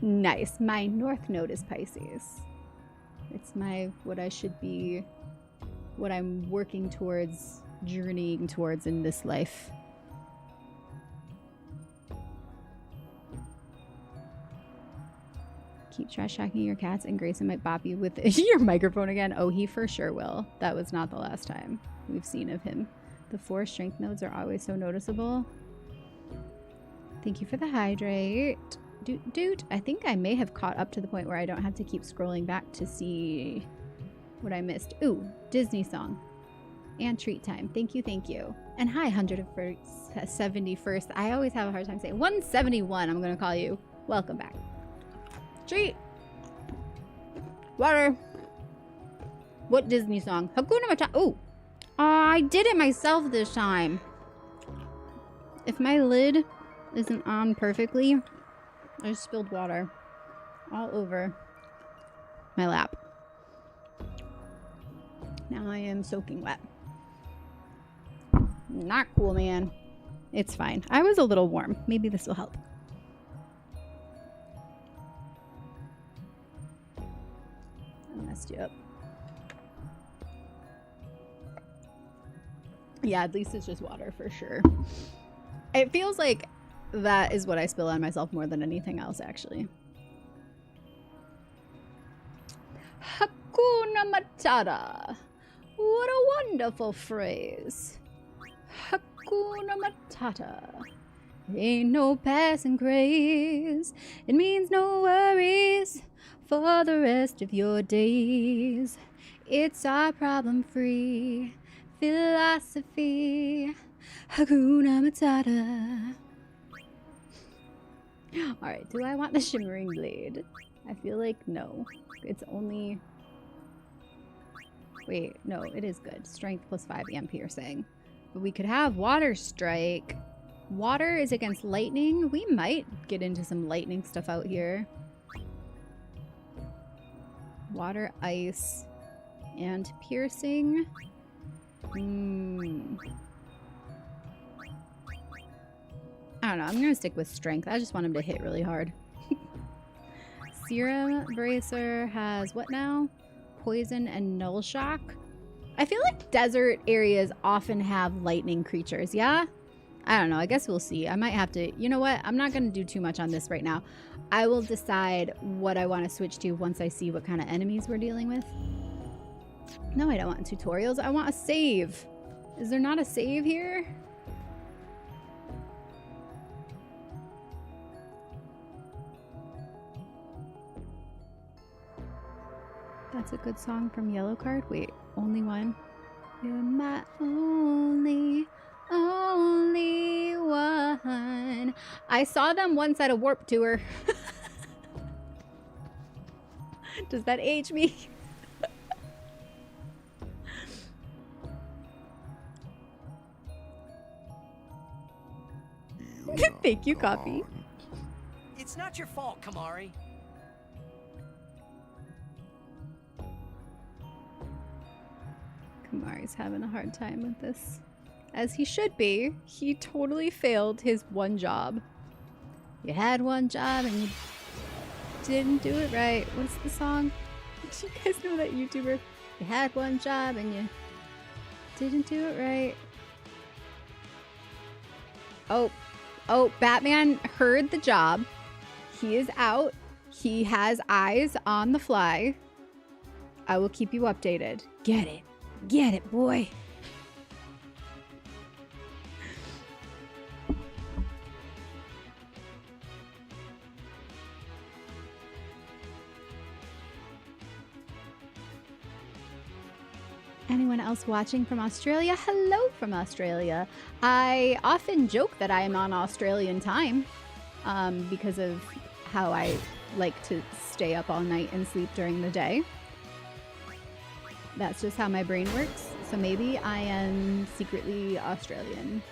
Nice. My North Node is Pisces. It's my, what I should be, what I'm working towards, journeying towards in this life. Keep trash talking your cats, and Grayson might bop you with your microphone again. Oh, he for sure will. That was not the last time we've seen of him. The 4 strength nodes are always so noticeable. Thank you for the hydrate. Dude, I think I may have caught up to the point where I don't have to keep scrolling back to see what I missed. Ooh, Disney song. And treat time. Thank you, thank you. And hi, 171st. I always have a hard time saying 171. I'm going to call you. Welcome back. Treat. Water. What Disney song? Hakuna Matata. Oh, I did it myself this time. If my lid isn't on perfectly, I just spilled water all over my lap. Now I am soaking wet. Not cool, man. It's fine. I was a little warm. Maybe this will help. I messed you up. Yeah, at least it's just water for sure. It feels like that is what I spill on myself more than anything else, actually. Hakuna Matata. What a wonderful phrase. Hakuna Matata. Ain't no passing craze. It means no worries for the rest of your days. It's our problem-free philosophy. Hakuna Matata. Alright, do I want the shimmering blade? I feel like no. It's only... Wait, no, it is good. Strength plus 5 and piercing. But we could have water strike. Water is against lightning. We might get into some lightning stuff out here. Water, ice, and piercing. I don't know. I'm gonna stick with strength. I just want him to hit really hard. Serum Bracer has what now? Poison and Null Shock. I feel like desert areas often have lightning creatures, yeah? I don't know. I guess we'll see. I might have to... You know what? I'm not going to do too much on this right now. I will decide what I want to switch to once I see what kind of enemies we're dealing with. No, I don't want tutorials. I want a save. Is there not a save here? That's a good song from Yellow Card. Wait, only one. You're my only one. I saw them once at a Warp Tour. Does that age me? Thank you, Coffee. It's not your fault, Kamari. Kamari's having a hard time with this. As he should be. He totally failed his one job. You had one job and you didn't do it right. What's the song? You guys know that YouTuber? You had one job and you didn't do it right. Oh, Batman heard the job. He is out. He has eyes on the fly. I will keep you updated. Get it. Get it, boy. Anyone else watching from Australia? Hello from Australia. I often joke that I am on Australian time because of how I like to stay up all night and sleep during the day. That's just how my brain works. So maybe I am secretly Australian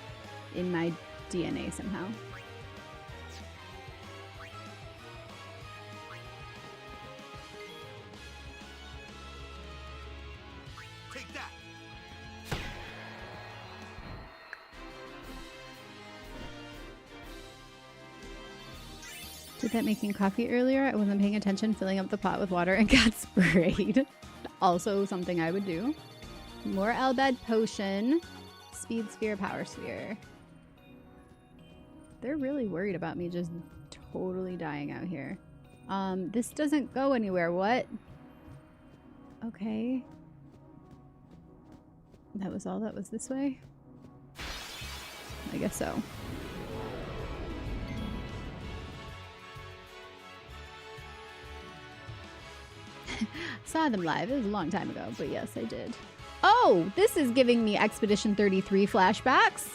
in my DNA somehow. Take that. Did that making coffee earlier? I wasn't paying attention, filling up the pot with water and got sprayed. Also something I would do. More Elbad Potion. Speed Sphere, Power Sphere. They're really worried about me just totally dying out here. This doesn't go anywhere. What? Okay. That was all that was this way? I guess so. Saw them live. It was a long time ago, but yes, I did. Oh, this is giving me Expedition 33 flashbacks.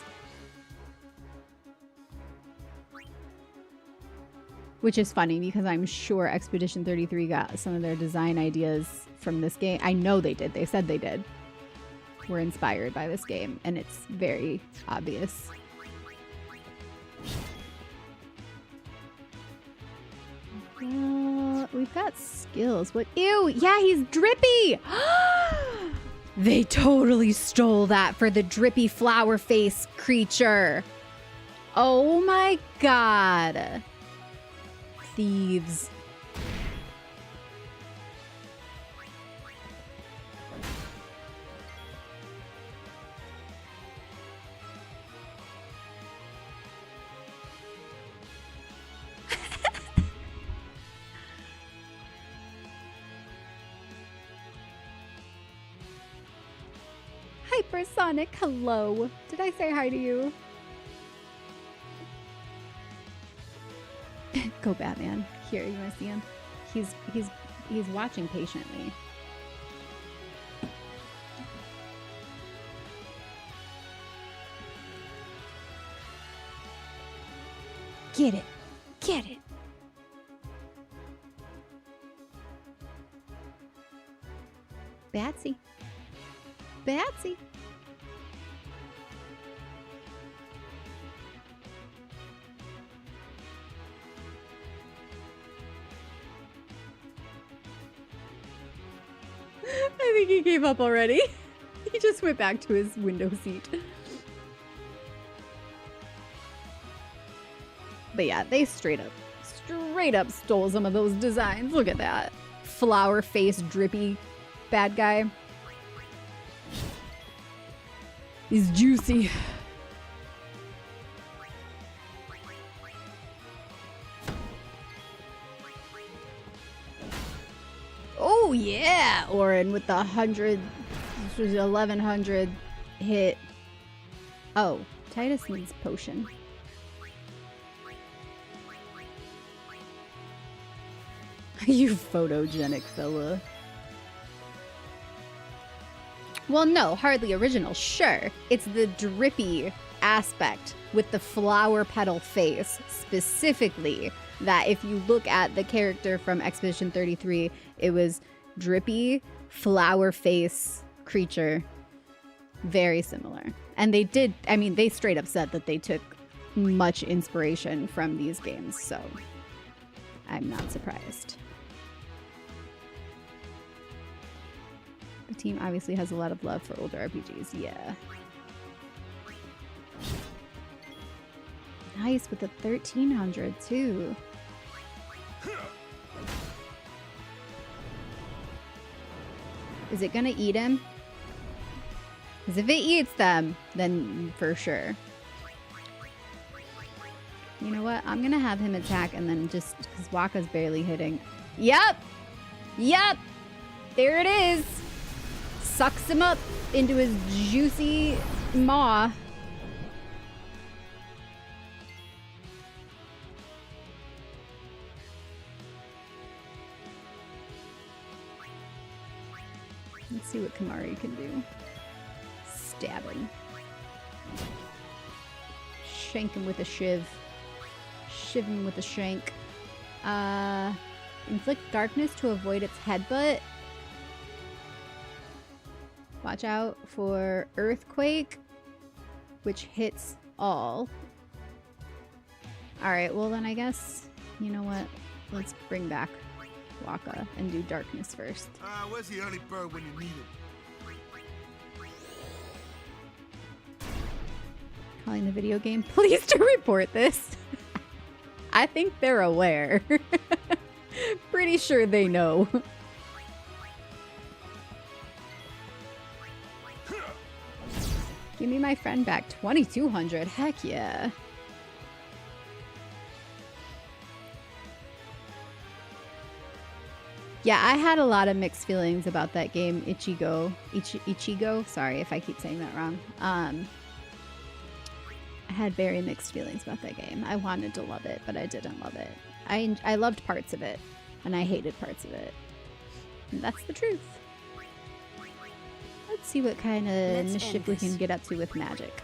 Which is funny because I'm sure Expedition 33 got some of their design ideas from this game. I know they did. They said they did. Were inspired by this game, and it's very obvious. We've got skills. What? Ew! Yeah, he's drippy! They totally stole that for the drippy flower face creature. Oh my god. Thieves. Supersonic, hello. Did I say hi to you? Go Batman. Here, you wanna see him? He's watching patiently. Get it. Get it. Batsy. Batsy. I think he gave up already. He just went back to his window seat. But yeah, they straight up stole some of those designs. Look at that. Flower face, drippy bad guy. He's juicy. Oh yeah, Orin with the 1100 hit. Oh, Titus needs potion. You photogenic fella. Well, no, hardly original. Sure, it's the drippy aspect with the flower petal face specifically that if you look at the character from Expedition 33, it was drippy, flower face creature. Very similar. And they did, I mean, they straight up said that they took much inspiration from these games, so I'm not surprised. The team obviously has a lot of love for older RPGs, yeah. Nice with the 1300 too. Is it gonna eat him? Because if it eats them, then for sure. You know what? I'm gonna have him attack and then just, because Waka's barely hitting. Yep! Yep! There it is! Sucks him up into his juicy maw. Let's see what Kamari can do. Stab him. Shank him with a shiv. Shiv him with a shank. Inflict darkness to avoid its headbutt. Watch out for Earthquake, which hits all. Alright, well then I guess, you know what? Let's bring back Waka and do darkness first. Where's the early bird when you need it? Calling the video game. Please to report this. I think they're aware. Pretty sure they know. Give me my friend back. 2200. Heck yeah. Yeah, I had a lot of mixed feelings about that game, Ichigo. Sorry if I keep saying that wrong. I had very mixed feelings about that game. I wanted to love it, but I didn't love it. I loved parts of it, and I hated parts of it. And that's the truth. Let's see what kind of mischief we can get up to with magic.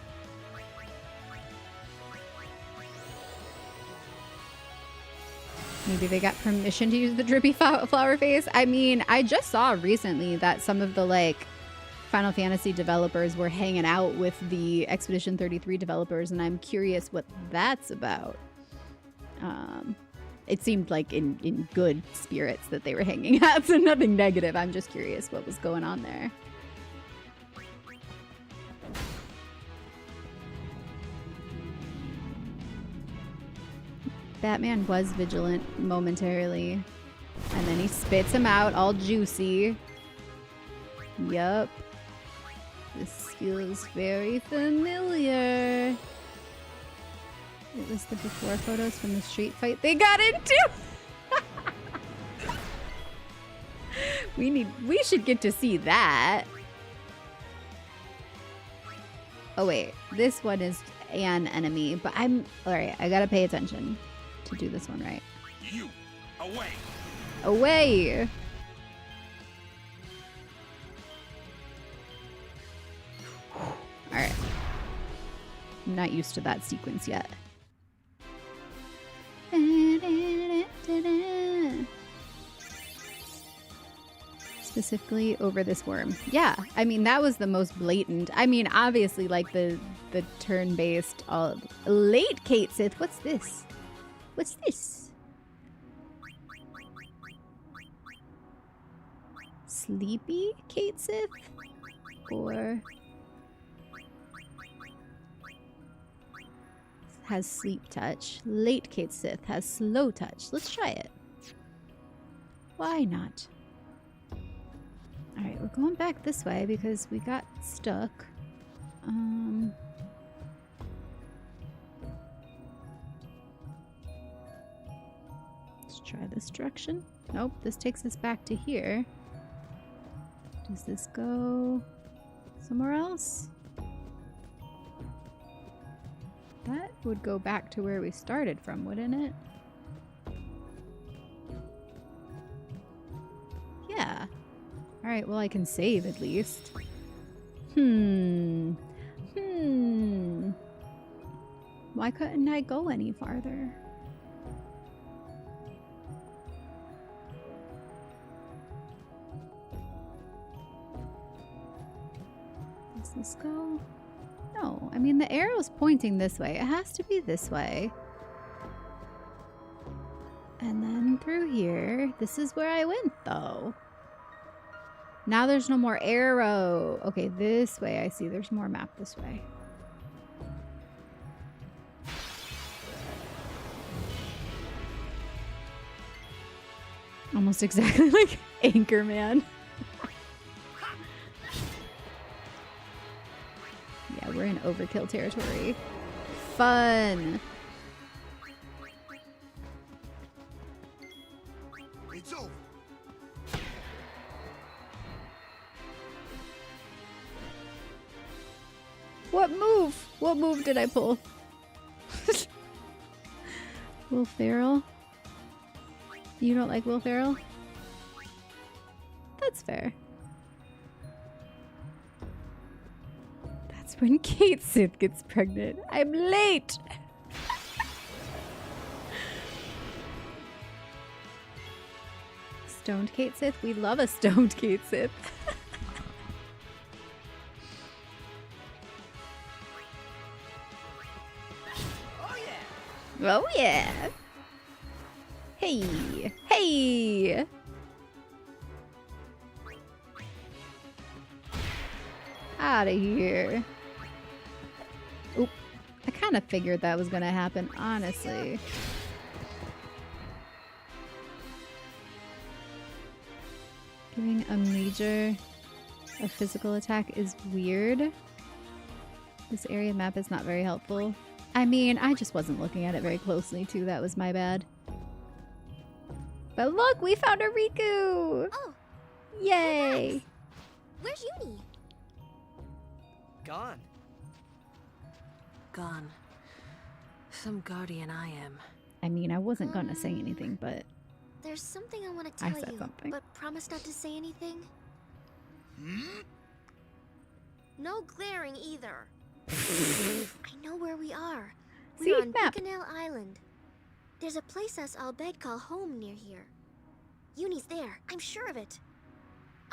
Maybe they got permission to use the drippy flower face. I mean, I just saw recently that some of the like Final Fantasy developers were hanging out with the Expedition 33 developers, and I'm curious what that's about. It seemed like in good spirits that they were hanging out, so nothing negative. I'm just curious what was going on there. Batman was vigilant momentarily. And then he spits him out all juicy. Yup. This feels very familiar. It was the before photos from the street fight they got into. We should get to see that. Oh wait, this one is an enemy, but I'm alright. I gotta pay attention to do this one right. You, away! Away! Alright. I'm not used to that sequence yet. Specifically over this worm. Yeah, I mean, that was the most blatant. I mean, obviously, like the turn-based, late Kate Sith. What's this? What's this? Sleepy Kate Sith? Or has sleep touch. Late Kate Sith has slow touch. Let's try it. Why not? Alright, we're going back this way because we got stuck. Let's try this direction. Nope, this takes us back to here. Does this go somewhere else? That would go back to where we started from, wouldn't it? Yeah. Alright, well I can save at least. Why couldn't I go any farther? Does this go? No, I mean the arrow's pointing this way. It has to be this way. And then through here. This is where I went though. Now there's no more arrow. Okay, this way I see there's more map this way. Almost exactly like Anchorman. Yeah, we're in overkill territory. Fun. It's over. What move? What move did I pull? Will Ferrell? You don't like Will Ferrell? That's fair. That's when Kate Sith gets pregnant. I'm late! Stoned Kate Sith? We love a stoned Kate Sith. Oh yeah! Hey! Hey! Out of here. Oop. I kind of figured that was gonna happen, honestly. Giving a major a physical attack is weird. This area map is not very helpful. I mean, I just wasn't looking at it very closely, too. That was my bad. But look, we found a Riku! Oh! Yay! Where's Uni? Gone. Gone. Some guardian I am. I mean, I wasn't gonna say anything, but There's something I want to I tell said you, something. but promise not to say anything. Hmm? No glaring either. I know where we are. See, We're on map. Bikanel Island. There's a place us Al Bhed call home near here. Uni's there, I'm sure of it.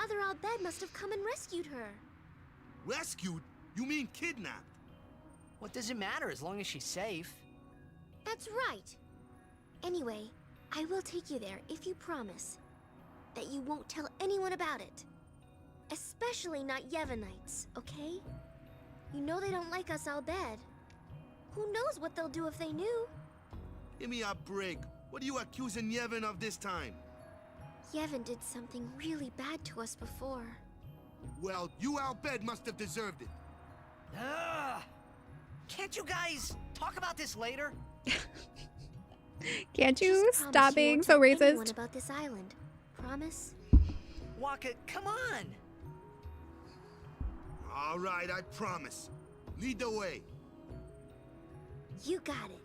Other Al Bhed must have come and rescued her. Rescued? You mean kidnapped? What does it matter as long as she's safe? That's right. Anyway, I will take you there if you promise that you won't tell anyone about it. Especially not Yevonites, okay? You know they don't like us Al Bhed. Who knows what they'll do if they knew? Give me a break. What are you accusing Yevon of this time? Yevon did something really bad to us before. Well, you Al Bhed must have deserved it. Ugh. Can't you guys talk about this later? Can't you Just promise stop you being won't so tell anyone racist? about this island. Promise? Waka, come on! All right, I promise. Lead the way. You got it.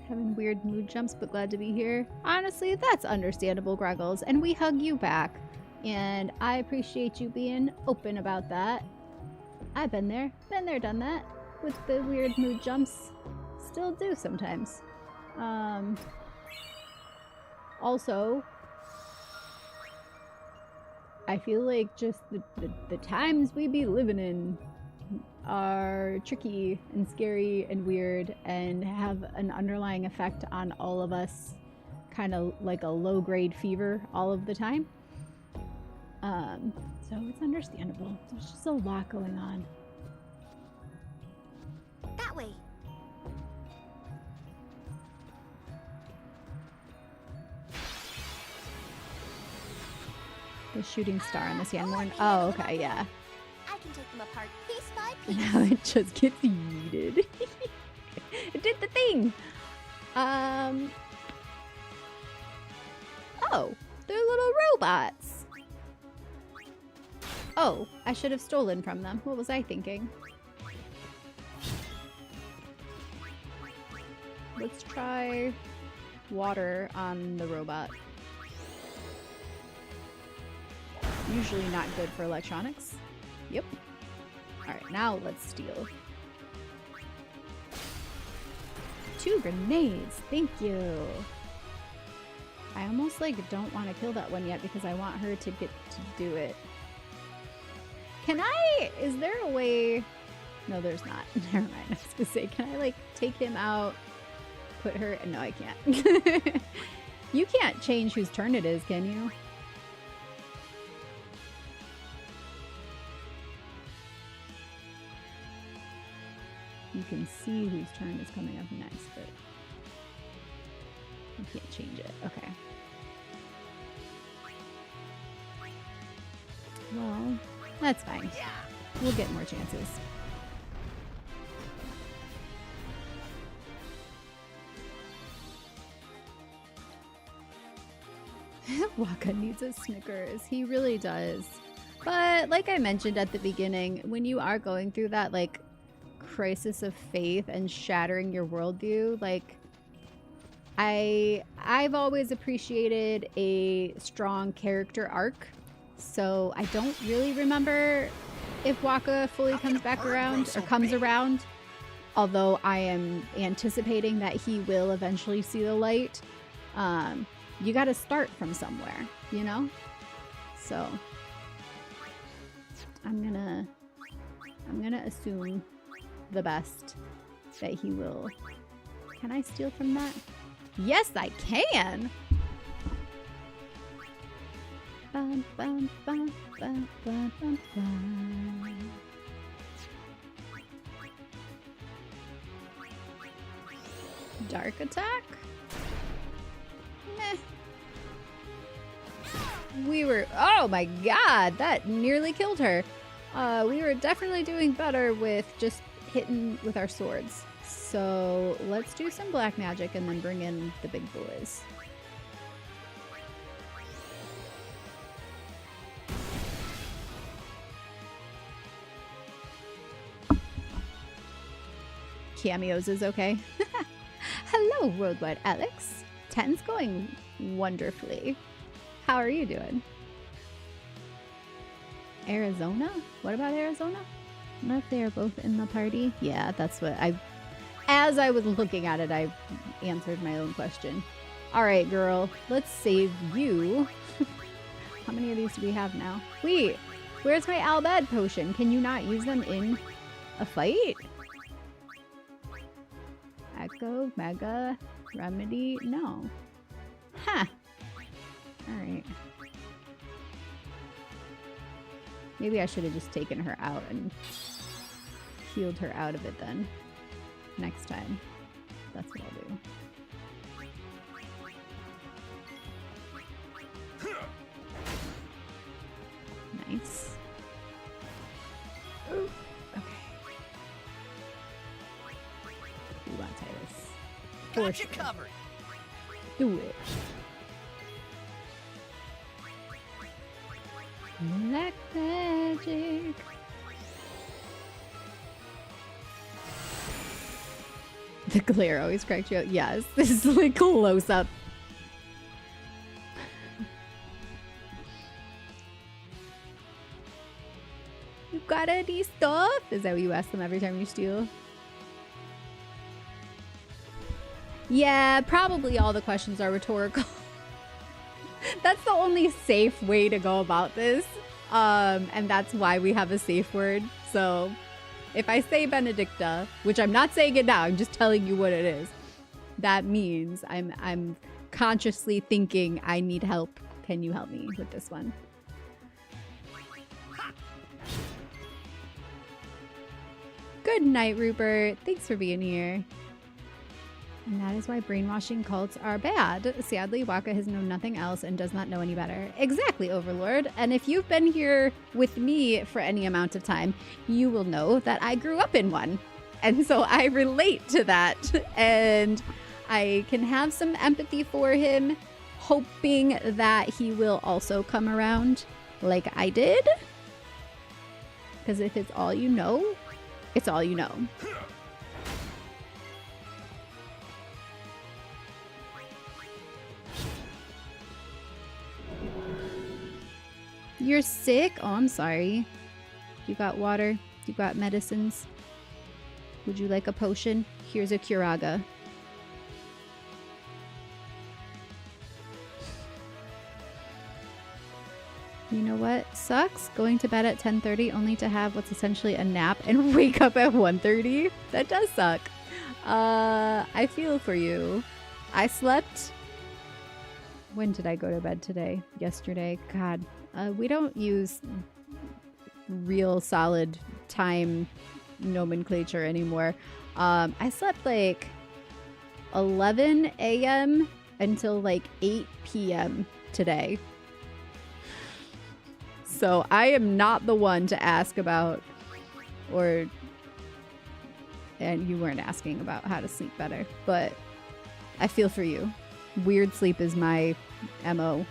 Having weird mood jumps, but glad to be here. Honestly, that's understandable, Gruggles, and we hug you back. And I appreciate you being open about that. I've been there, done that with the weird mood jumps. Still do sometimes. Also, I feel like just the times we be living in are tricky and scary and weird and have an underlying effect on all of us, kind of like a low-grade fever all of the time. So it's understandable. There's just a lot going on. That way. The shooting star on the Sandworn. Oh, okay, yeah. I can take them apart piece by piece. Now it just gets yeeted. It did the thing. Oh, they're little robots. Oh, I should have stolen from them. What was I thinking? Let's try water on the robot. Usually not good for electronics. Yep. Alright, now let's steal. 2 grenades. Thank you. I almost like don't want to kill that one yet because I want her to get to do it. Can I? Is there a way? No, there's not. Never mind. I was gonna say, can I like take him out? Put her? No, I can't. You can't change whose turn it is, can you? You can see whose turn is coming up next, but you can't change it. Okay. Well, that's fine. We'll get more chances. Waka needs a Snickers. He really does. But like I mentioned at the beginning, when you are going through that like crisis of faith and shattering your worldview, like I've always appreciated a strong character arc. So I don't really remember if Waka fully comes back around or comes around, although I am anticipating that he will eventually see the light. You got to start from somewhere, you know? So I'm gonna assume the best that he will. Can I steal from that? Yes, I can. Bum, bum, bum, bum, bum, bum, bum. Dark attack? Meh. We were, oh my god, that nearly killed her. We were definitely doing better with just hitting with our swords. So let's do some black magic and then bring in the big boys. Cameos is okay. Hello, Worldwide Alex. 10's going wonderfully. How are you doing? Arizona? What about Arizona? Not if they are both in the party. Yeah, that's what as I was looking at it, I answered my own question. All right, girl, let's save you. How many of these do we have now? Wait, where's my Albad potion? Can you not use them in a fight? Echo, Mega, Remedy? No. Huh. Alright. Maybe I should have just taken her out and healed her out of it then. Next time. That's what I'll do. Nice. Ooh. Okay. We want Titus. Got you covered. Do it. Black magic. The glare always cracks you out. Yes, this is like close up. You got any stuff? Is that what you ask them every time you steal? Yeah, probably all the questions are rhetorical. That's the only safe way to go about this. And that's why we have a safe word. So if I say Benedicta, which I'm not saying it now, I'm just telling you what it is. That means I'm consciously thinking I need help. Can you help me with this one? Good night, Rupert. Thanks for being here. And that is why brainwashing cults are bad. Sadly, Waka has known nothing else and does not know any better. Exactly, Overlord. And if you've been here with me for any amount of time, you will know that I grew up in one. And so I relate to that. And I can have some empathy for him, hoping that he will also come around like I did. Because if it's all you know, it's all you know. You're sick? Oh, I'm sorry. You got water? You got medicines? Would you like a potion? Here's a Curaga. You know what sucks? Going to bed at 10:30 only to have what's essentially a nap and wake up at 1:30? That does suck. I feel for you. I slept... When did I go to bed today? Yesterday. God. We don't use real solid time nomenclature anymore. I slept like 11 a.m. until like 8 p.m. today. So I am not the one to ask about, and you weren't asking about how to sleep better, but I feel for you. Weird sleep is my MO.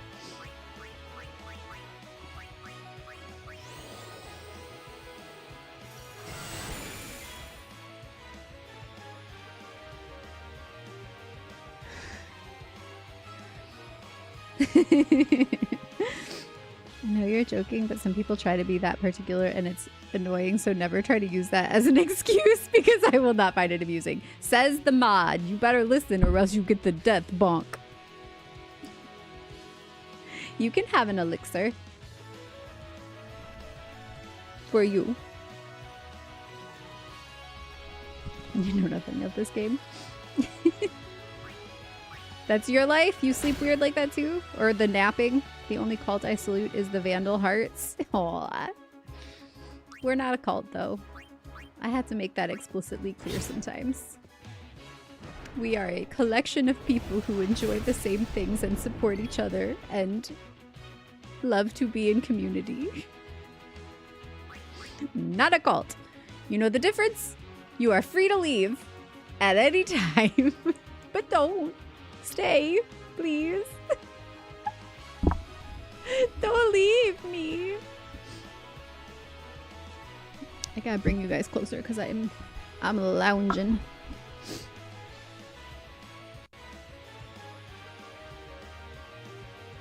I know you're joking, but some people try to be that particular and it's annoying, so never try to use that as an excuse because I will not find it amusing. Says the mod. You better listen or else you get the death bonk. You can have an elixir. For you. You know nothing of this game. That's your life? You sleep weird like that too? Or the napping? The only cult I salute is the Vandal Hearts. Aww. We're not a cult though. I had to make that explicitly clear sometimes. We are a collection of people who enjoy the same things and support each other and love to be in community. Not a cult. You know the difference? You are free to leave at any time, but don't. Stay, please. Don't leave me. I gotta bring you guys closer because I'm lounging.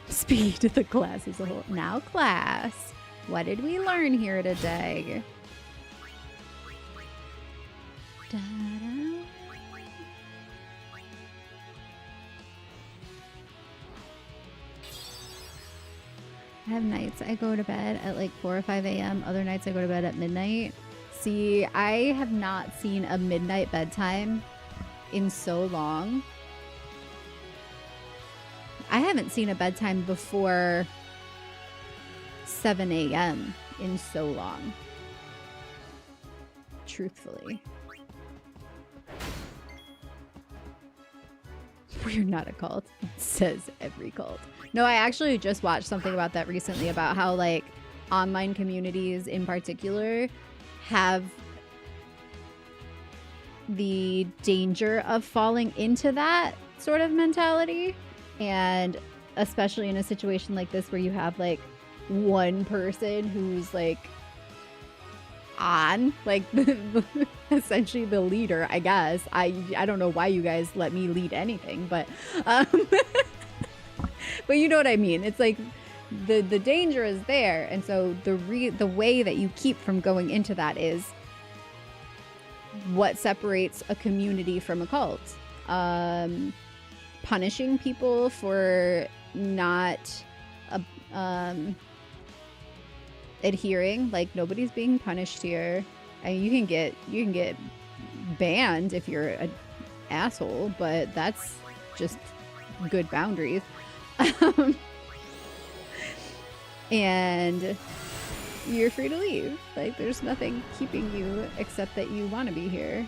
Speed to the class as a whole. Now class, what did we learn here today? Da-da. I have nights I go to bed at like 4 or 5 a.m. Other nights I go to bed at midnight. See, I have not seen a midnight bedtime in so long. I haven't seen a bedtime before 7 a.m. in so long. Truthfully. We're not a cult, says every cult. No, I actually just watched something about that recently, about how like online communities in particular have the danger of falling into that sort of mentality. And especially in a situation like this where you have like one person who's like on, like essentially the leader, I guess. I don't know why you guys let me lead anything, but but you know what I mean. It's like the danger is there, and so the way that you keep from going into that is what separates a community from a cult. Punishing people for not adhering, like nobody's being punished here. And you can get banned if you're an asshole, but that's just good boundaries. And you're free to leave. Like there's nothing keeping you except that you want to be here.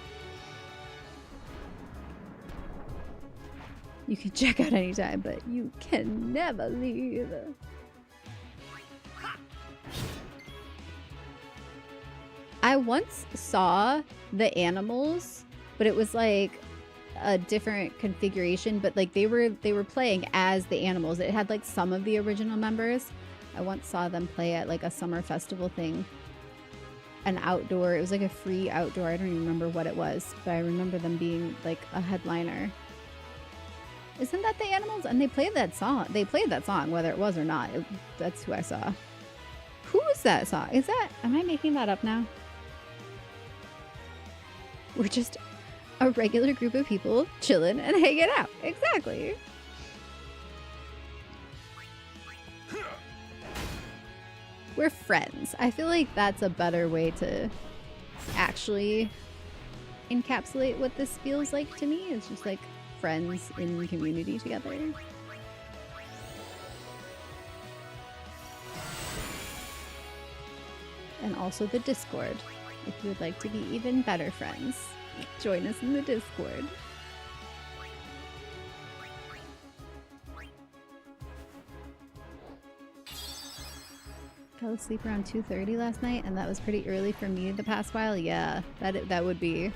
You can check out anytime, but you can never leave. I once saw the animals, but it was like a different configuration, but like they were playing as the animals. It had like some of the original members. I once saw them play at like a summer festival thing. An outdoor, it was like a free outdoor. I don't even remember what it was, but I remember them being like a headliner. Isn't that the animals? And they played that song. They played that song, whether it was or not. That's who I saw. Who is that song? Is that, am I making that up now? We're just a regular group of people chilling and hanging out. Exactly. We're friends. I feel like that's a better way to actually encapsulate what this feels like to me. It's just like friends in community together. And also the Discord. If you would like to be even better friends, join us in the Discord. Fell asleep around 2:30 last night, and that was pretty early for me the past while. Yeah, that would be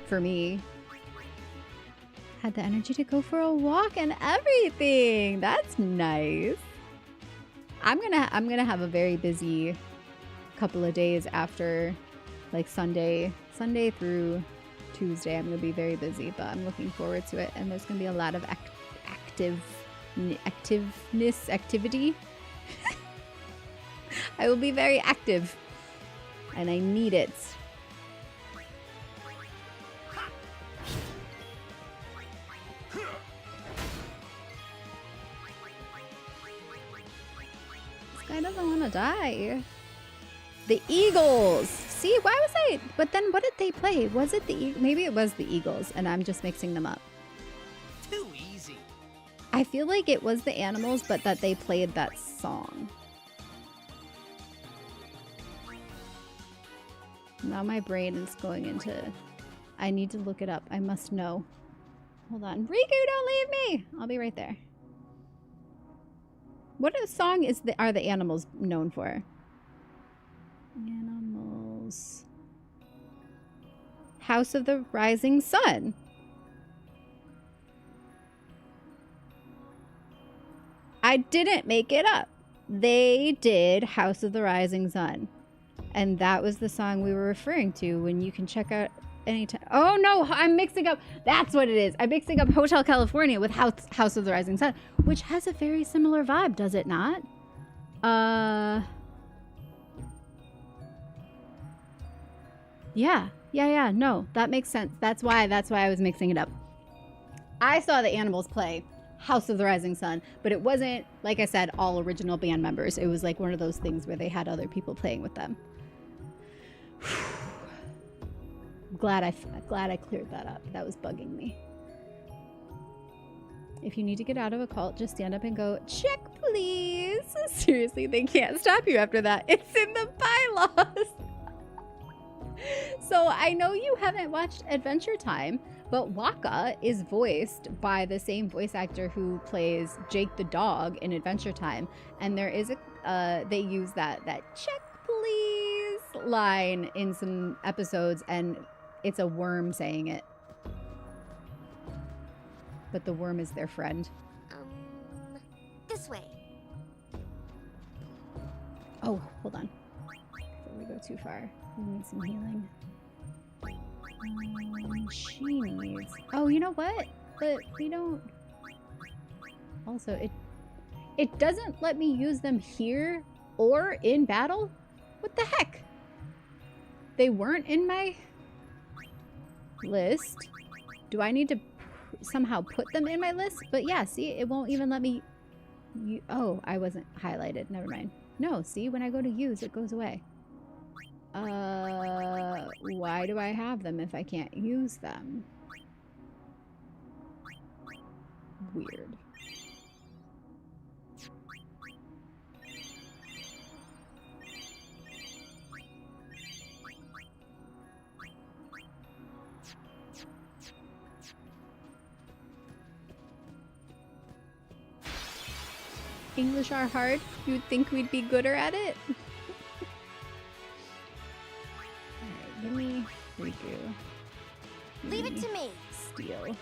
for me. Had the energy to go for a walk and everything. That's nice. I'm gonna have a very busy couple of days after, like Sunday through Tuesday. I'm gonna be very busy, but I'm looking forward to it. And there's gonna be a lot of activity. I will be very active, and I need it. This guy doesn't want to die. The Eagles. See, why was I? But then what did they play? Was it the maybe it was the Eagles, and I'm just mixing them up. Too easy. I feel like it was the Animals, but that they played that song. Now my brain is going into... I need to look it up. I must know. Hold on. Riku, don't leave me! I'll be right there. What song are the Animals known for? Animals... House of the Rising Sun. I didn't make it up. They did House of the Rising Sun. And that was the song we were referring to when you can check out anytime. Oh no, I'm mixing up. That's what it is. I'm mixing up Hotel California with House of the Rising Sun, which has a very similar vibe, does it not? Yeah, no, that makes sense. That's why I was mixing it up. I saw the Animals play House of the Rising Sun, but it wasn't, like I said, all original band members. It was like one of those things where they had other people playing with them. Glad I cleared that up. That was bugging me. If you need to get out of a cult, just stand up and go, check please. Seriously, they can't stop you after that. It's in the bylaws. So I know you haven't watched Adventure Time, but Waka is voiced by the same voice actor who plays Jake the dog in Adventure Time. And there is they use that check please line in some episodes, and it's a worm saying it. But the worm is their friend. This way. Oh, hold on. Before we go too far, we need some healing. She needs... Oh, you know what? But we don't... Also, it doesn't let me use them here or in battle? What the heck? They weren't in my list. Do I need to somehow put them in my list? But yeah, see, it won't even let me... Oh, I wasn't highlighted. Never mind. No, see, when I go to use, it goes away. Why do I have them if I can't use them? Weird. English are hard. You'd think we'd be gooder at it. Alright, give me Riku. Leave it to me. Steal.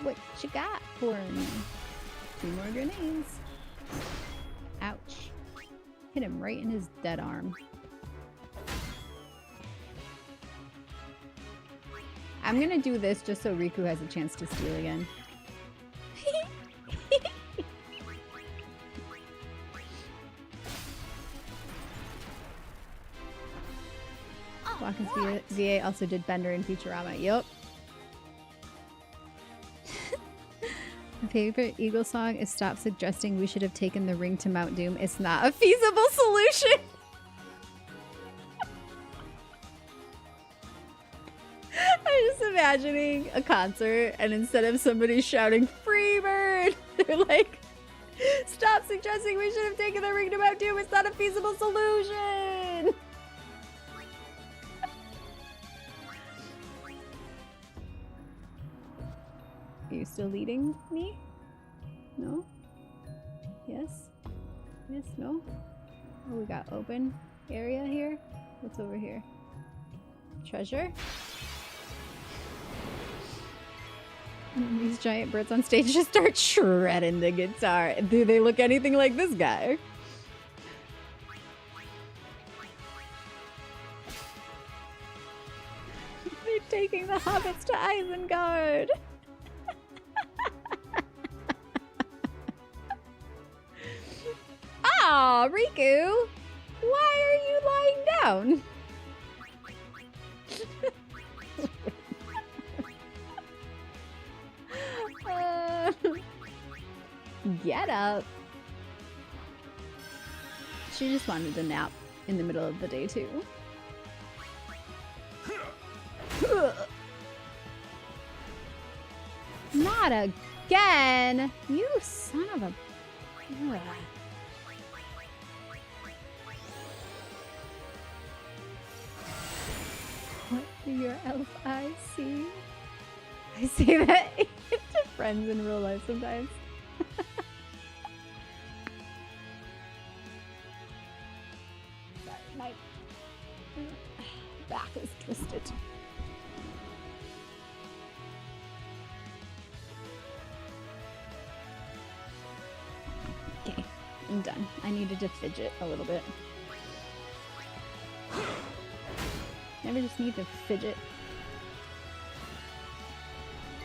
What you got for me? 2 more grenades. Ouch. Hit him right in his dead arm. I'm gonna do this just so Riku has a chance to steal again. Watkins VA also did Bender in Futurama. Yup. My favorite Eagle song is Stop Suggesting We Should Have Taken the Ring to Mount Doom. It's not a feasible solution. I'm just imagining a concert and instead of somebody shouting Freebird, they're like, stop suggesting we should have taken the ring to Mount Doom. It's not a feasible solution. Are you still leading me? No? Yes? Yes? No? Oh, we got open area here? What's over here? Treasure? And these giant birds on stage just start shredding the guitar. Do they look anything like this guy? They're taking the hobbits to Isengard. Aw, Riku! Why are you lying down? Get up. She just wanted a nap in the middle of the day, too. Not again! You son of a... What do your elf eyes see? I say that to friends in real life sometimes. Sorry, my back is twisted. Okay, I'm done. I needed to fidget a little bit. Never just need to fidget.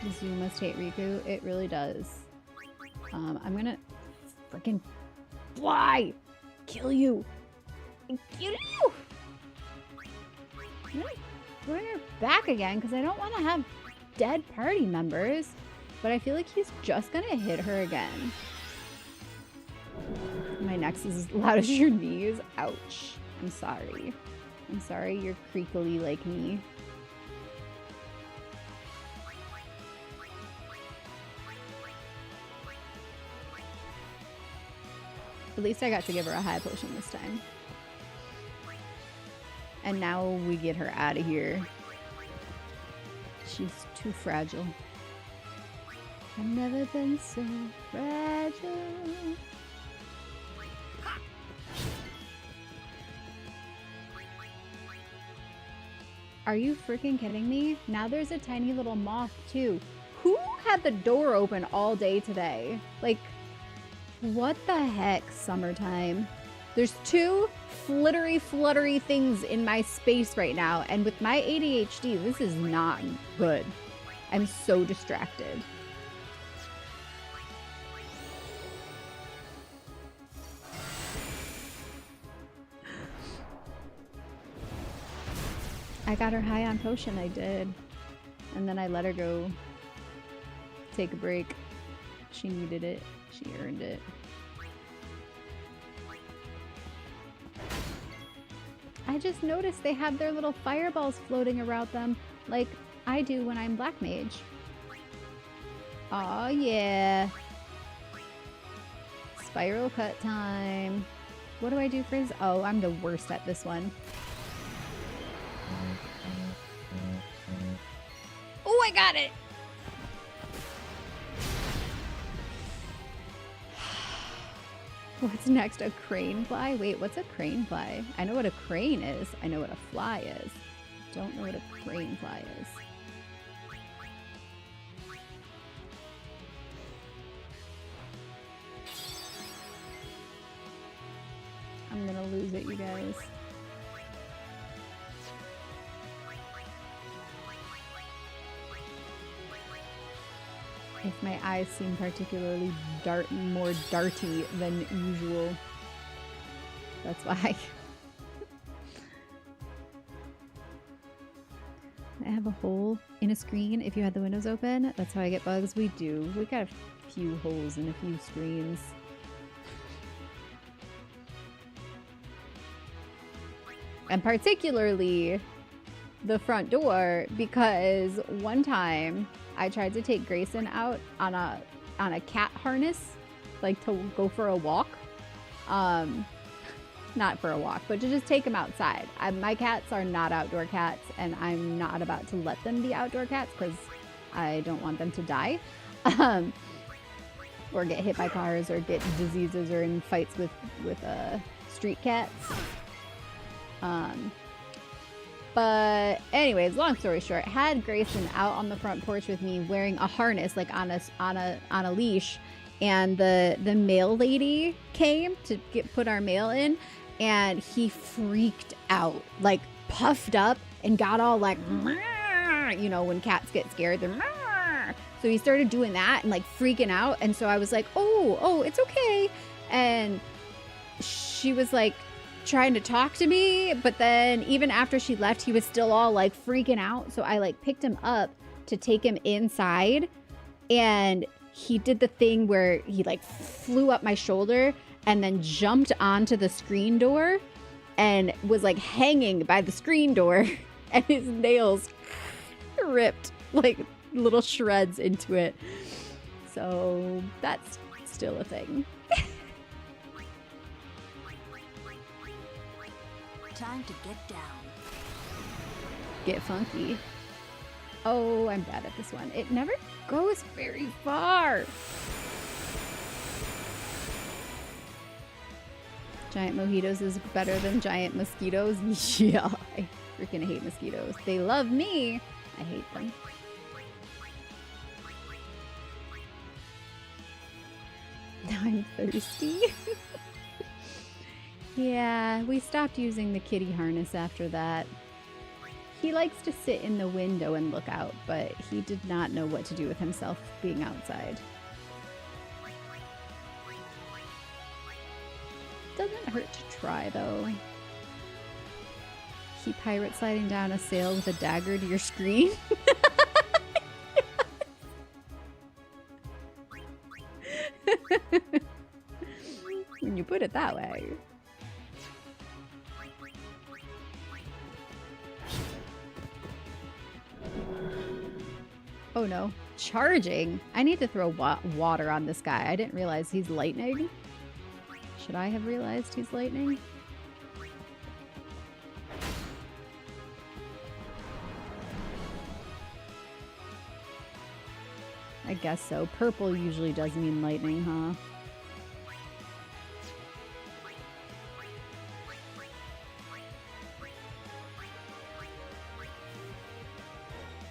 The zoo must hate Riku. It really does. I'm gonna freaking fly! Kill you! Kill you! I'm gonna bring her back again because I don't want to have dead party members. But I feel like he's just gonna hit her again. My neck's is as loud as your knees. Ouch. I'm sorry. I'm sorry you're creakily like me. At least I got to give her a high potion this time. And now we get her out of here. She's too fragile. I've never been so fragile. Are you freaking kidding me? Now there's a tiny little moth too. Who had the door open all day today? Like, what the heck, summertime? There's two fluttery things in my space right now, and with my ADHD, this is not good. I'm so distracted. I got her high on potion, I did. And then I let her go take a break. She needed it. She earned it. I just noticed they have their little fireballs floating around them like I do when I'm Black Mage. Aw, yeah. Spiral cut time. What do I do for his? Oh, I'm the worst at this one. Oh, I got it! What's next? A crane fly? Wait, what's a crane fly? I know what a crane is. I know what a fly is. Don't know what a crane fly is. I'm gonna lose it, you guys. If my eyes seem particularly more darty than usual, that's why. I have a hole in a screen if you had the windows open. That's how I get bugs. We do. We got a few holes in a few screens. And particularly the front door, because one time I tried to take Grayson out on a cat harness, like to go for a walk. Not for a walk, but to just take him outside. My cats are not outdoor cats, and I'm not about to let them be outdoor cats because I don't want them to die. Or get hit by cars or get diseases or in fights with street cats. But anyways, long story short, had Grayson out on the front porch with me wearing a harness, like on a leash, and the mail lady came to put our mail in, and he freaked out, like puffed up and got all like, you know, when cats get scared, they're so he started doing that and like freaking out, and so I was like, oh, it's okay, and she was like trying to talk to me, but then even after she left, he was still all like freaking out. So I like picked him up to take him inside, and he did the thing where he like flew up my shoulder and then jumped onto the screen door and was like hanging by the screen door, and his nails ripped like little shreds into it. So that's still a thing. Time to get down. Get funky. Oh, I'm bad at this one. It never goes very far. Giant mojitos is better than giant mosquitoes. Yeah, I freaking hate mosquitoes. They love me. I hate them. Now I'm thirsty. Yeah, we stopped using the kitty harness after that. He likes to sit in the window and look out, but he did not know what to do with himself being outside. Doesn't hurt to try, though. Keep pirate sliding down a sail with a dagger to your screen. When you put it that way. Oh no, charging. I need to throw water on this guy. I didn't realize he's lightning. Should I have realized he's lightning? I guess so. Purple usually does mean lightning, huh?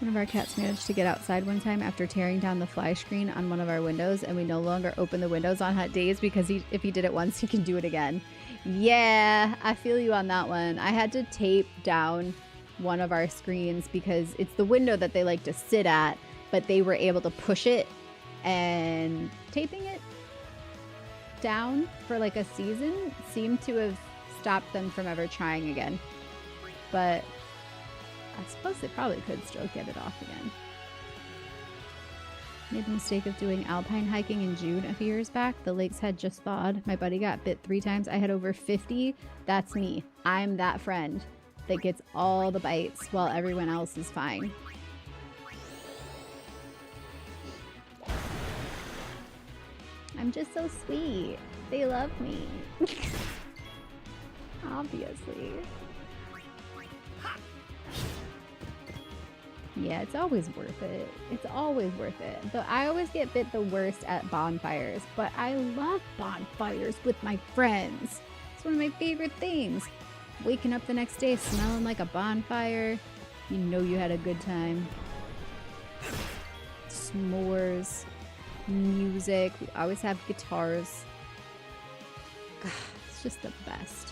One of our cats managed to get outside one time after tearing down the fly screen on one of our windows, and we no longer open the windows on hot days because if he did it once, he can do it again. Yeah, I feel you on that one. I had to tape down one of our screens because it's the window that they like to sit at, but they were able to push it, and taping it down for like a season seemed to have stopped them from ever trying again. But I suppose they probably could still get it off again. Made the mistake of doing alpine hiking in June a few years back. The lakes had just thawed. My buddy got bit 3 times. I had over 50. That's me. I'm that friend that gets all the bites while everyone else is fine. I'm just so sweet. They love me. Obviously. Yeah, it's always worth it. It's always worth it. Though I always get bit the worst at bonfires, but I love bonfires with my friends. It's one of my favorite things. Waking up the next day smelling like a bonfire, you know you had a good time. S'mores, music, we always have guitars. It's just the best.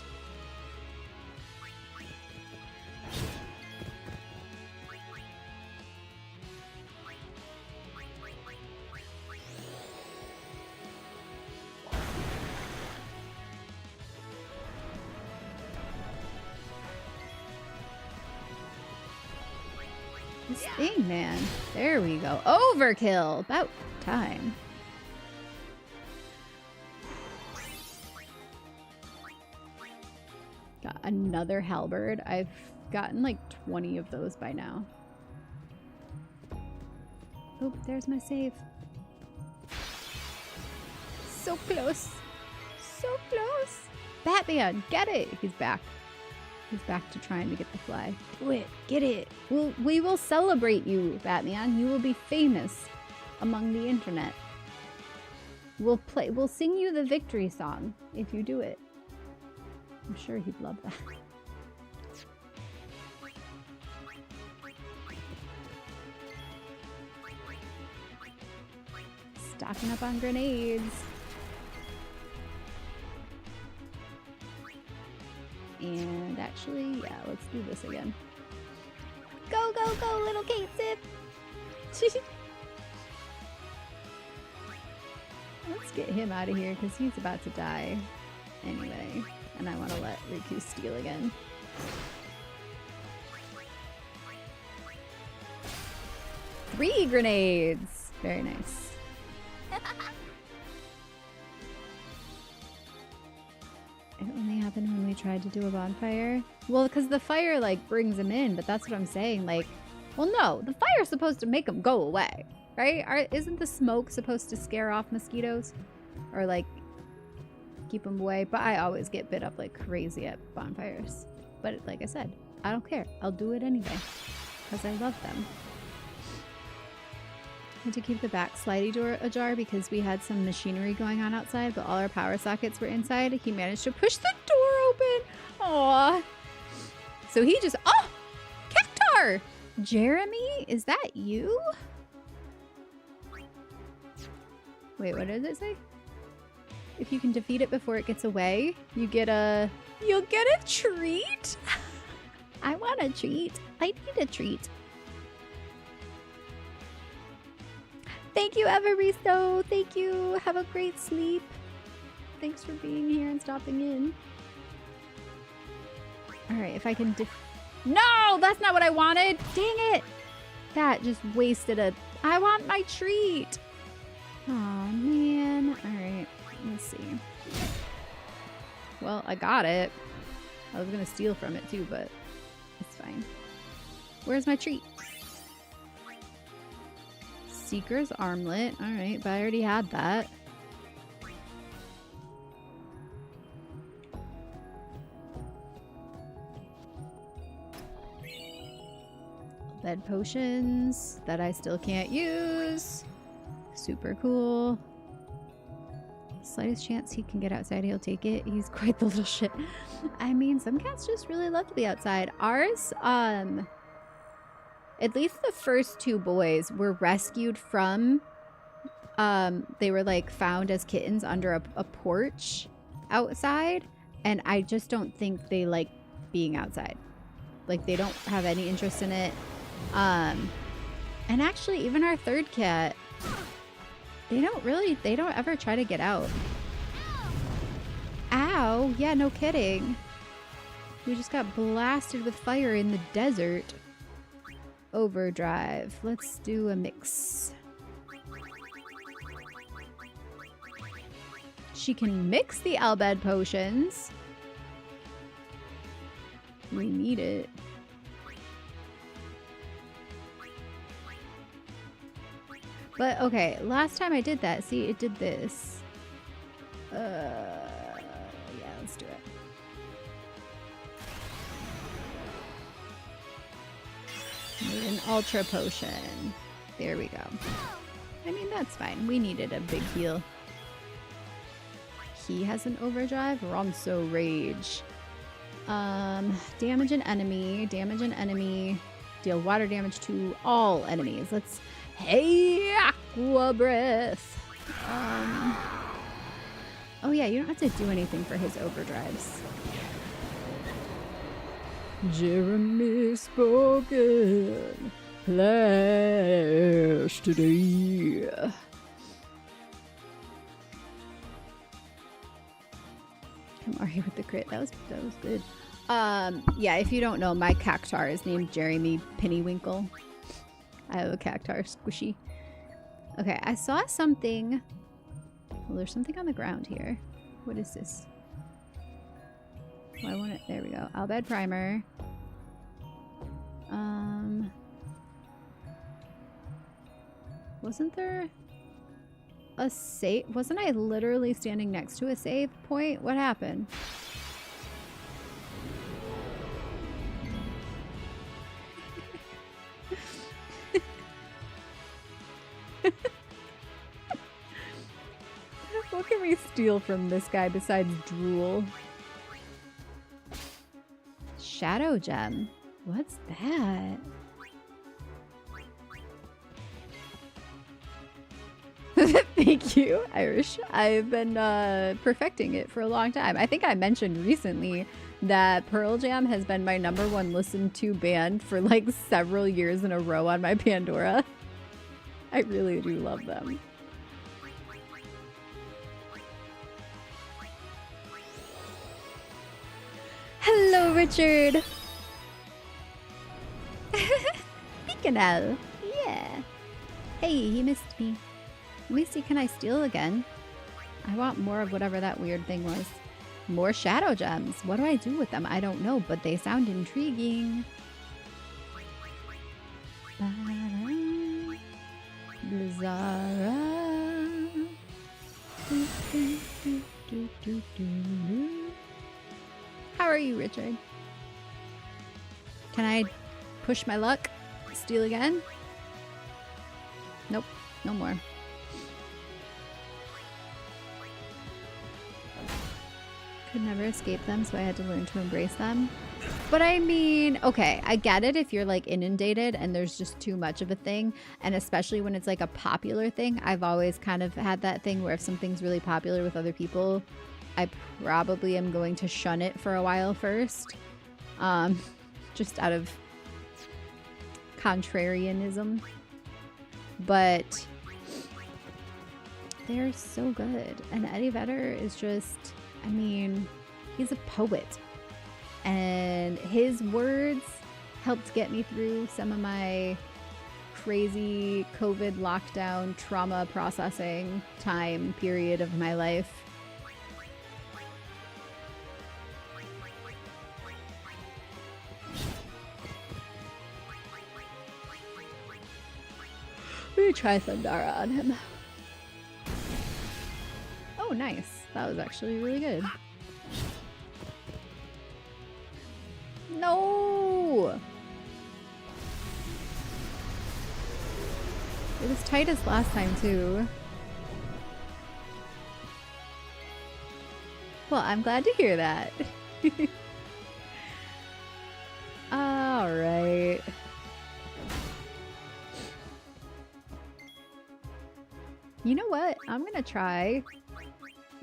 This thing, man. There we go. Overkill! About time. Got another halberd. I've gotten like 20 of those by now. Oh, there's my save. So close. So close. Batman, get it! He's back. He's back to trying to get the fly. Do it. Get it. We will celebrate you, Batman. You will be famous among the internet. We'll sing you the victory song if you do it. I'm sure he'd love that. Stocking up on grenades. And actually, yeah, let's do this again. Go, go, go, little Kate Zip! Let's get him out of here because he's about to die anyway. And I want to let Riku steal again. Three grenades! Very nice. It only happened when we tried to do a bonfire. Well, because the fire, like, brings them in, but that's what I'm saying. Like, well, no, the fire's supposed to make them go away, right? Isn't the smoke supposed to scare off mosquitoes? Or, like, keep them away? But I always get bit up like crazy at bonfires. But like I said, I don't care. I'll do it anyway. Because I love them. Had to keep the back slidey door ajar because we had some machinery going on outside, but all our power sockets were inside. He managed to push the door open. Aww. So he just... Oh! Cactar! Jeremy? Is that you? Wait, what does it say? If you can defeat it before it gets away, you get a... You'll get a treat? I want a treat. I need a treat. Thank you, Evaristo. Thank you. Have a great sleep. Thanks for being here and stopping in. Alright, if I can No! That's not what I wanted! Dang it! That just wasted a... I want my treat! Aw, man. Alright, let's see. Well, I got it. I was gonna steal from it too, but it's fine. Where's my treat? Seeker's armlet. Alright, but I already had that. Bed potions that I still can't use. Super cool. Slightest chance he can get outside, he'll take it. He's quite the little shit. I mean, some cats just really love to be outside. Ours, At least the first two boys were rescued from, they were like found as kittens under a porch outside. And I just don't think they like being outside. Like they don't have any interest in it. And actually even our third cat, they don't ever try to get out. Ow, yeah, no kidding. We just got blasted with fire in the desert. Overdrive. Let's do a mix. She can mix the Albed potions. We need it. But okay, last time I did that, see, it did this. Yeah, let's do it. Need an ultra potion. There we go. I mean, that's fine. We needed a big heal. He has an overdrive. Romso Rage. Damage an enemy. Damage an enemy. Deal water damage to all enemies. Let's... Hey, Aqua Breath. Oh yeah, you don't have to do anything for his overdrives. Jeremy spoken. Flash today. Kamari with the crit. That was good. Yeah, if you don't know, my cactar is named Jeremy Pennywinkle. I have a cactar squishy. Okay, I saw something. Well, there's something on the ground here. What is this? Why won't it? There we go. Albed primer. Wasn't there a save? Wasn't I literally standing next to a save point? What happened? What can we steal from this guy besides drool? Shadow gem. What's that? Thank you, Irish. I've been perfecting it for a long time. I think I mentioned recently that Pearl Jam has been my #1 listened to band for like several years in a row on my Pandora. I really do love them. Hello, Richard. Bikanel. Yeah. Hey, he missed me. Let me see, can I steal again? I want more of whatever that weird thing was. More shadow gems. What do I do with them? I don't know, but they sound intriguing. Blizzara. How are you, Richard? Can I push my luck? Steal again? Nope, no more. Could never escape them, so I had to learn to embrace them. But I mean, okay, I get it if you're like inundated and there's just too much of a thing. And especially when it's like a popular thing. I've always kind of had that thing where if something's really popular with other people, I probably am going to shun it for a while first. Just out of contrarianism. But they're so good. And Eddie Vedder is just... I mean, he's a poet, and his words helped get me through some of my crazy COVID lockdown trauma processing time period of my life. Let me try Thundara on him. Oh, nice. That was actually really good. No! It was tight as last time, too. Well, I'm glad to hear that. Alright. You know what? I'm gonna try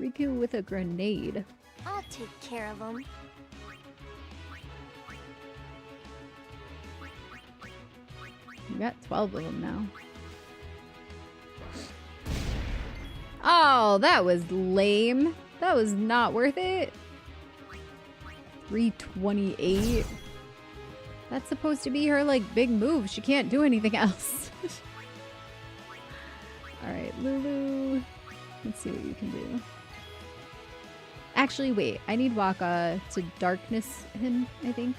Riku with a grenade. I'll take care of him. We got 12 of them now. Oh, that was lame. That was not worth it. 328. That's supposed to be her, like, big move. She can't do anything else. Alright, Lulu. Let's see what you can do. Actually, wait. I need Waka to darkness him, I think.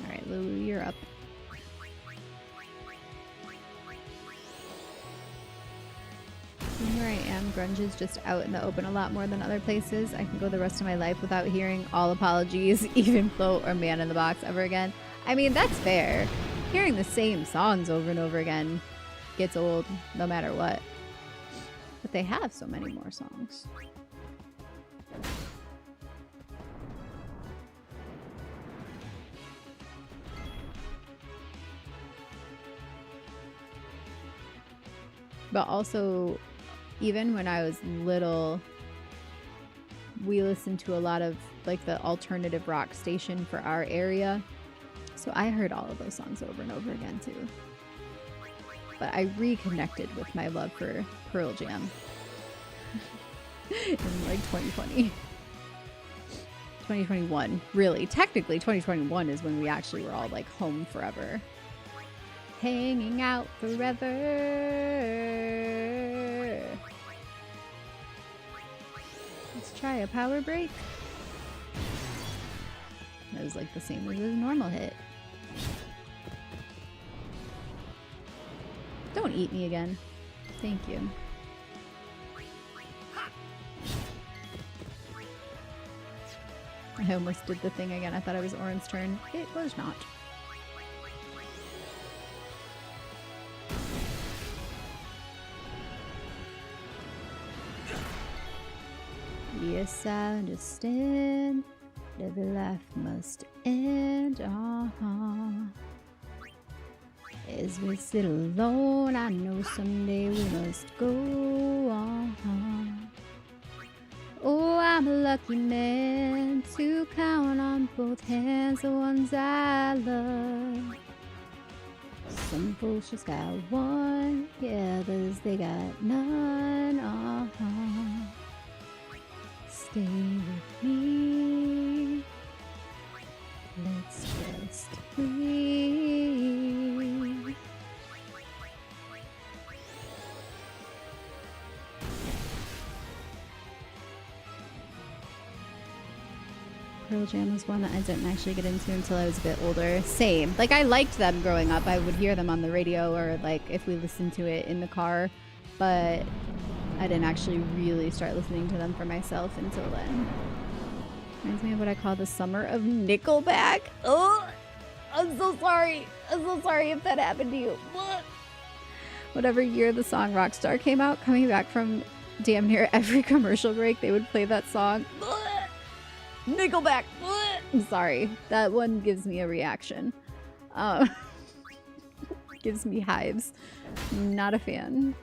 Alright, Lulu, you're up. And here I am. Grunge is just out in the open a lot more than other places. I can go the rest of my life without hearing All Apologies, Even Float, or Man in the Box ever again. I mean, that's fair. Hearing the same songs over and over again gets old no matter what. But they have so many more songs. But also, even when I was little, we listened to a lot of like the alternative rock station for our area. So I heard all of those songs over and over again too. But I reconnected with my love for Pearl Jam in like 2020. 2021, really. Technically 2021 is when we actually were all like home forever. Hanging out forever. Let's try a power break. That was like the same as a normal hit. Don't eat me again. Thank you. I almost did the thing again. I thought it was Oren's turn. It was not. Yes, I understand that the life must end. As we sit alone, I know someday we must go on. Oh, I'm a lucky man to count on both hands the ones I love. Some folks just got one, yeah, others they got none. Stay with me. Let's just breathe. Pearl Jam was one that I didn't actually get into until I was a bit older. Same. Like, I liked them growing up. I would hear them on the radio or, like, if we listened to it in the car. But I didn't actually really start listening to them for myself until then. Reminds me of what I call the summer of Nickelback. Oh, I'm so sorry. I'm so sorry if that happened to you. Whatever year the song Rockstar came out, coming back from damn near every commercial break, they would play that song. Nickelback. I'm sorry. That one gives me a reaction. Gives me hives. Not a fan.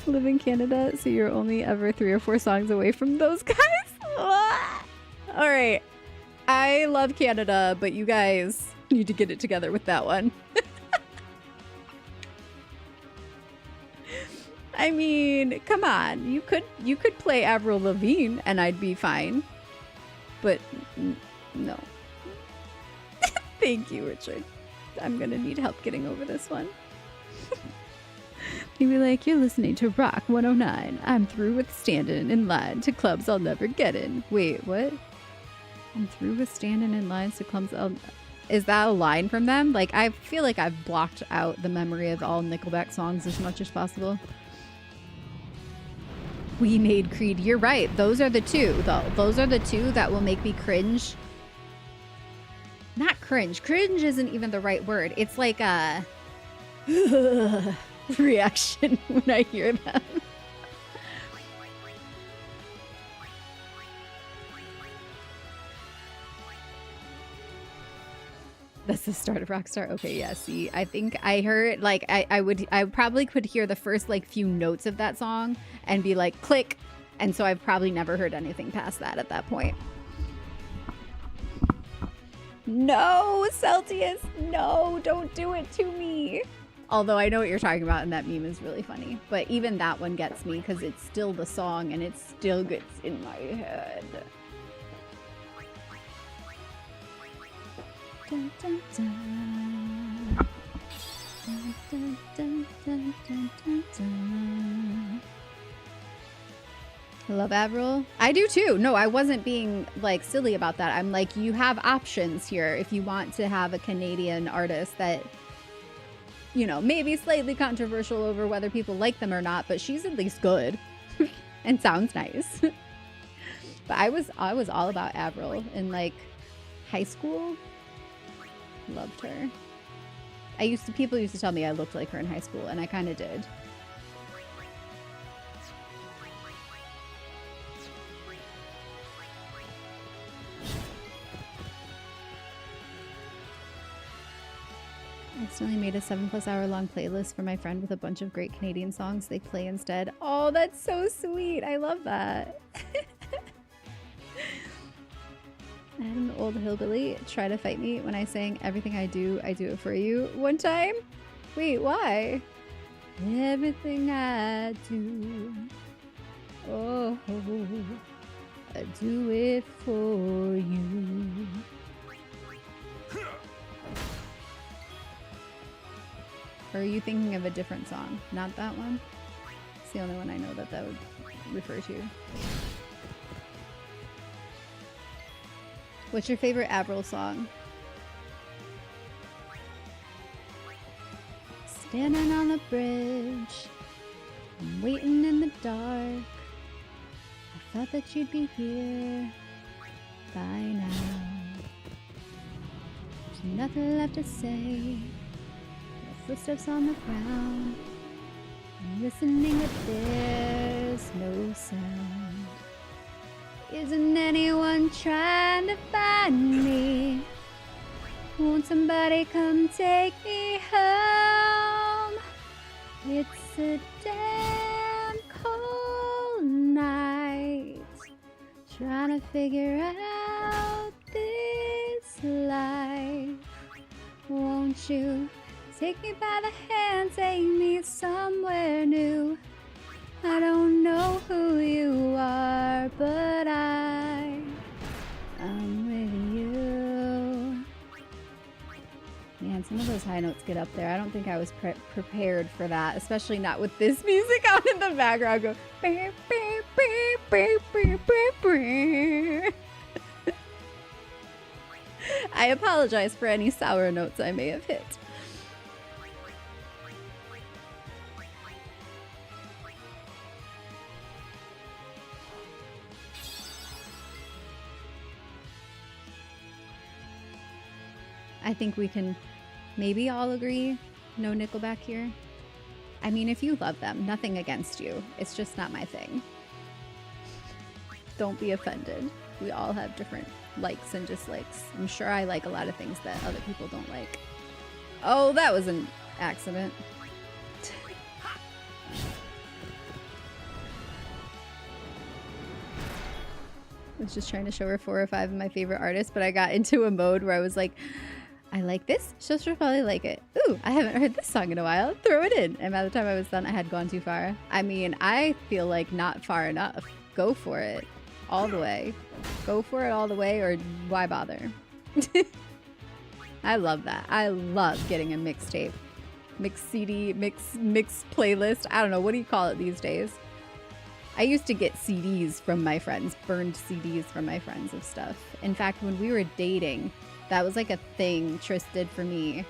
Live in Canada, so you're only ever 3 or 4 songs away from those guys. All right. I love Canada, but you guys need to get it together with that one. I mean, come on. You could play Avril Lavigne and I'd be fine. But no. Thank you, Richard. I'm gonna need help getting over this one. He'd be like, you're listening to Rock 109. I'm through with standing in line to clubs I'll never get in. Wait, what? I'm through with standing in lines to clubs I'll... Is that a line from them? Like, I feel like I've blocked out the memory of all Nickelback songs as much as possible. We Made Creed. You're right. Those are the two, though. Those are the two that will make me cringe. Not cringe. Cringe isn't even the right word. It's like reaction when I hear them. That's the start of Rockstar. Okay, yeah, see, I think I heard, like, I probably could hear the first, like, few notes of that song and be like, click. And so I've probably never heard anything past that at that point. No, Celsius, no, don't do it to me. Although I know what you're talking about, and that meme is really funny. But even that one gets me because it's still the song and it still gets in my head. Dun, dun, dun. Dun, dun, dun, dun, dun, dun, dun. I love Avril. I do too. No, I wasn't being like silly about that. I'm like, you have options here if you want to have a Canadian artist that, you know, maybe slightly controversial over whether people like them or not, but she's at least good and sounds nice. But I was all about Avril in like high school. Loved her. People used to tell me I looked like her in high school, and I kind of did. I accidentally made a 7+ hour long playlist for my friend with a bunch of great Canadian songs they play instead. Oh, that's so sweet. I love that. I had an old hillbilly try to fight me when I sang Everything I Do It For You one time. Wait, why? Everything I do, oh, I do it for you. Or are you thinking of a different song? Not that one? It's the only one I know that would refer to. What's your favorite Avril song? Standing on the bridge, I'm waiting in the dark. I thought that you'd be here by now. There's nothing left to say. No footsteps on the ground. I'm listening, but there's no sound. Isn't anyone trying to find me? Won't somebody come take me home? It's a damn cold night, trying to figure out this life. Won't you take me by the hand, take me somewhere new? I don't know who you are, but I'm with you. Man, some of those high notes get up there. I don't think I was prepared for that, especially not with this music on in the background. Go. I apologize for any sour notes I may have hit. I think we can maybe all agree, no Nickelback here. I mean, if you love them, nothing against you. It's just not my thing. Don't be offended. We all have different likes and dislikes. I'm sure I like a lot of things that other people don't like. Oh, that was an accident. I was just trying to show her 4 or 5 of my favorite artists, but I got into a mode where I was like, I like this, she'll probably like it. Ooh, I haven't heard this song in a while. Throw it in. And by the time I was done, I had gone too far. I mean, I feel like not far enough. Go for it. All the way. Go for it all the way, or why bother? I love that. I love getting a mixtape. Mix CD, mix playlist. I don't know. What do you call it these days? I used to get CDs from my friends, burned CDs from my friends of stuff. In fact, when we were dating, that was like a thing Tris did for me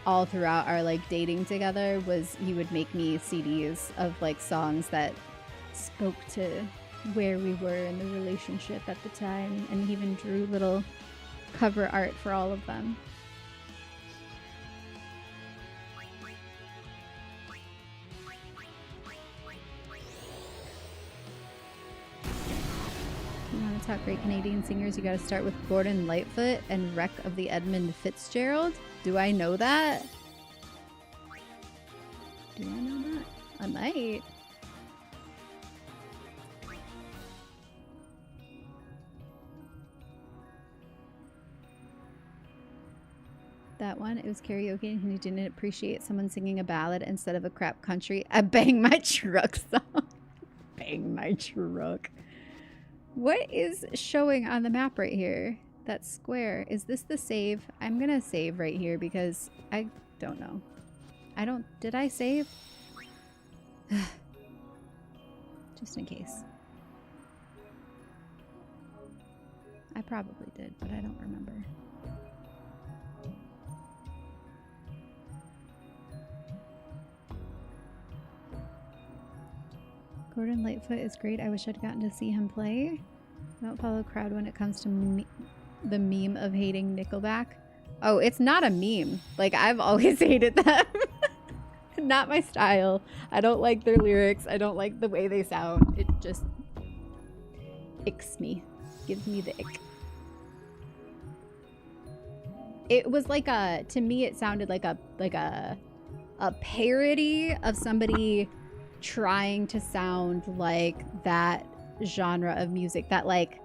all throughout our like dating together, was he would make me CDs of like songs that spoke to where we were in the relationship at the time, and he even drew little cover art for all of them. top great Canadian singers, you gotta start with Gordon Lightfoot and Wreck of the Edmund Fitzgerald. Do I know that? Do I know that? I might. That one, it was karaoke and he didn't appreciate someone singing a ballad instead of a crap country. I bang my truck song. Bang my truck. What is showing on the map right here? That square. Is this the save? I'm gonna save right here because I don't know. Did I save? Just in case. I probably did, but I don't remember. Gordon Lightfoot is great. I wish I'd gotten to see him play. I don't follow crowd when it comes to the meme of hating Nickelback. Oh, it's not a meme. Like, I've always hated them. Not my style. I don't like their lyrics. I don't like the way they sound. It just icks me. Gives me the ick. It was like to me it sounded like a parody of somebody trying to sound like that genre of music, that like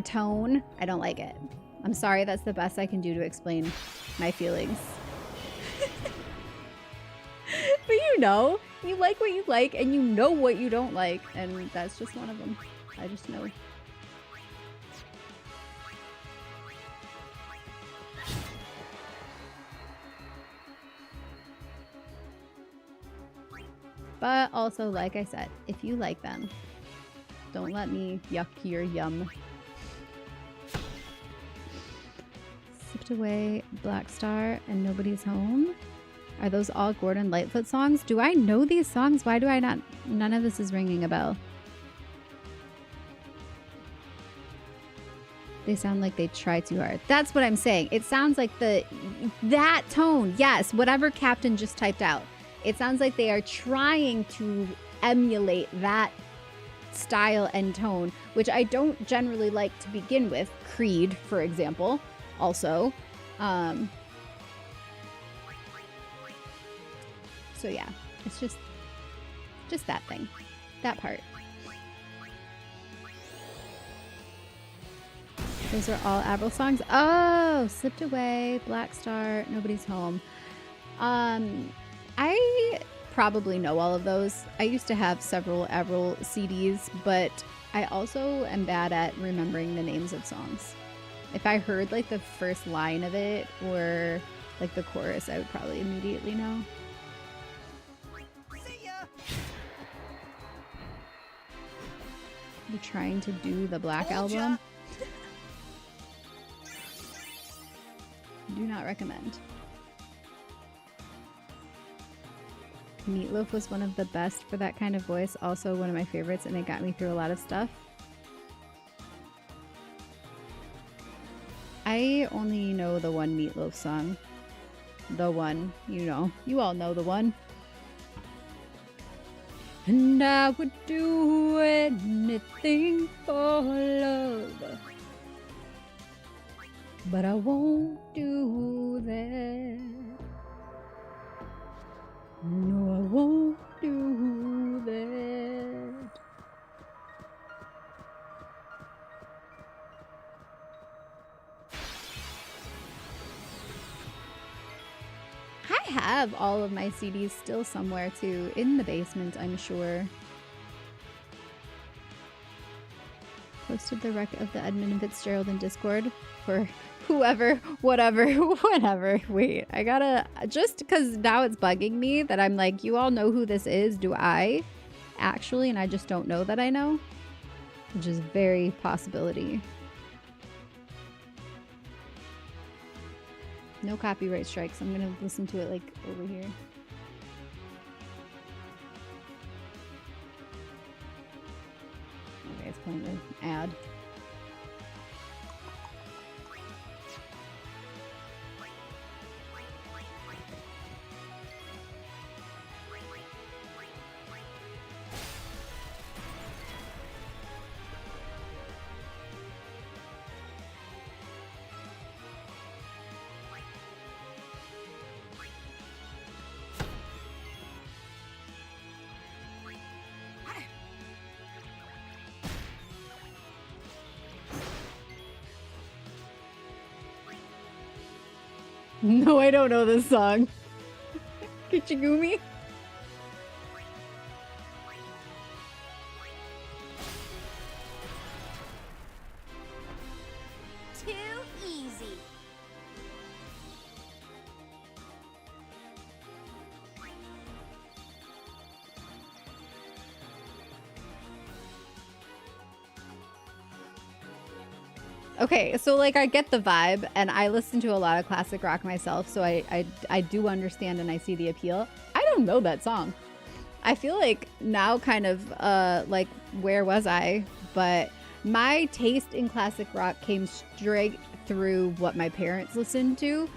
tone. I don't like it. I'm sorry, that's the best I can do to explain my feelings. But you know, you like what you like and you know what you don't like, and that's just one of them. I just know. But also, like I said, if you like them, don't let me yuck your yum. Sipped Away, Black Star, and Nobody's Home. Are those all Gordon Lightfoot songs? Do I know these songs? Why do I not? None of this is ringing a bell. They sound like they try too hard. That's what I'm saying. It sounds like that tone. Yes, whatever Captain just typed out. It sounds like they are trying to emulate that style and tone, which I don't generally like to begin with. Creed, for example, also. So yeah, it's just that thing, that part. Those are all Avril songs. Oh, Slipped Away, Black Star, Nobody's Home. I probably know all of those. I used to have several Avril CDs, but I also am bad at remembering the names of songs. If I heard like the first line of it or like the chorus, I would probably immediately know. See ya. You're trying to do the Black Album. Do not recommend. Meatloaf was one of the best for that kind of voice. Also one of my favorites, and it got me through a lot of stuff. I only know the one Meatloaf song. The one, you know. You all know the one. And I would do anything for love, but I won't do that. No, I won't do that. I have all of my CDs still somewhere too, in the basement, I'm sure. Posted the wreck of the Edmund Fitzgerald in Discord for whoever, whatever, whatever. Wait, I gotta, just because now it's bugging me that I'm like, you all know who this is. Do I actually? And I just don't know that I know, which is very possibility. No copyright strikes. I'm gonna listen to it like over here. Okay, it's playing the ad. No, I don't know this song. Kichigumi? Too easy. Okay, so like I get the vibe, and I listen to a lot of classic rock myself, so I do understand and I see the appeal. I don't know that song. I feel like now kind of like where was I? But my taste in classic rock came straight through what my parents listened to.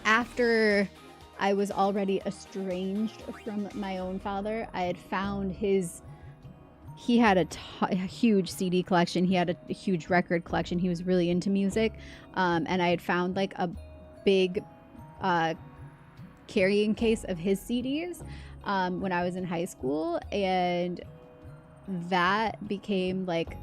After I was already estranged from my own father, I had found he had a huge CD collection. He had a huge record collection. He was really into music. And I had found like a big carrying case of his CDs when I was in high school. And that became like,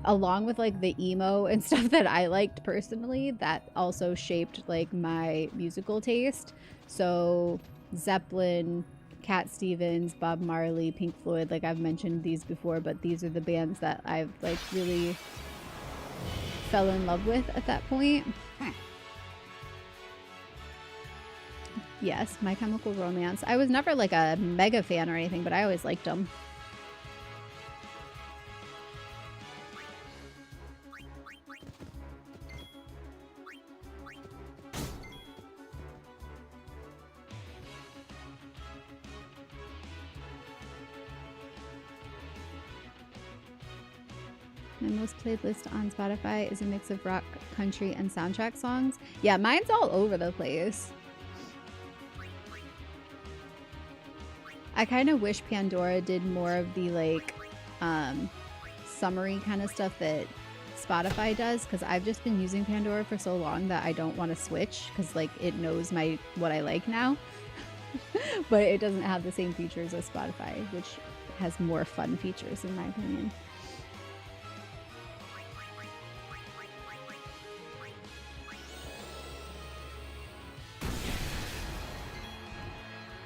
along with like the emo and stuff that I liked personally, that also shaped like my musical taste. So Zeppelin, Cat Stevens, Bob Marley, Pink Floyd, like I've mentioned these before, but these are the bands that I've like really fell in love with at that point. Yes, My Chemical Romance. I was never like a mega fan or anything, but I always liked them. My most played list on Spotify is a mix of rock, country, and soundtrack songs. Yeah, mine's all over the place. I kind of wish Pandora did more of the like summary kind of stuff that Spotify does, because I've just been using Pandora for so long that I don't want to switch, because like it knows what I like now. But it doesn't have the same features as Spotify, which has more fun features in my opinion.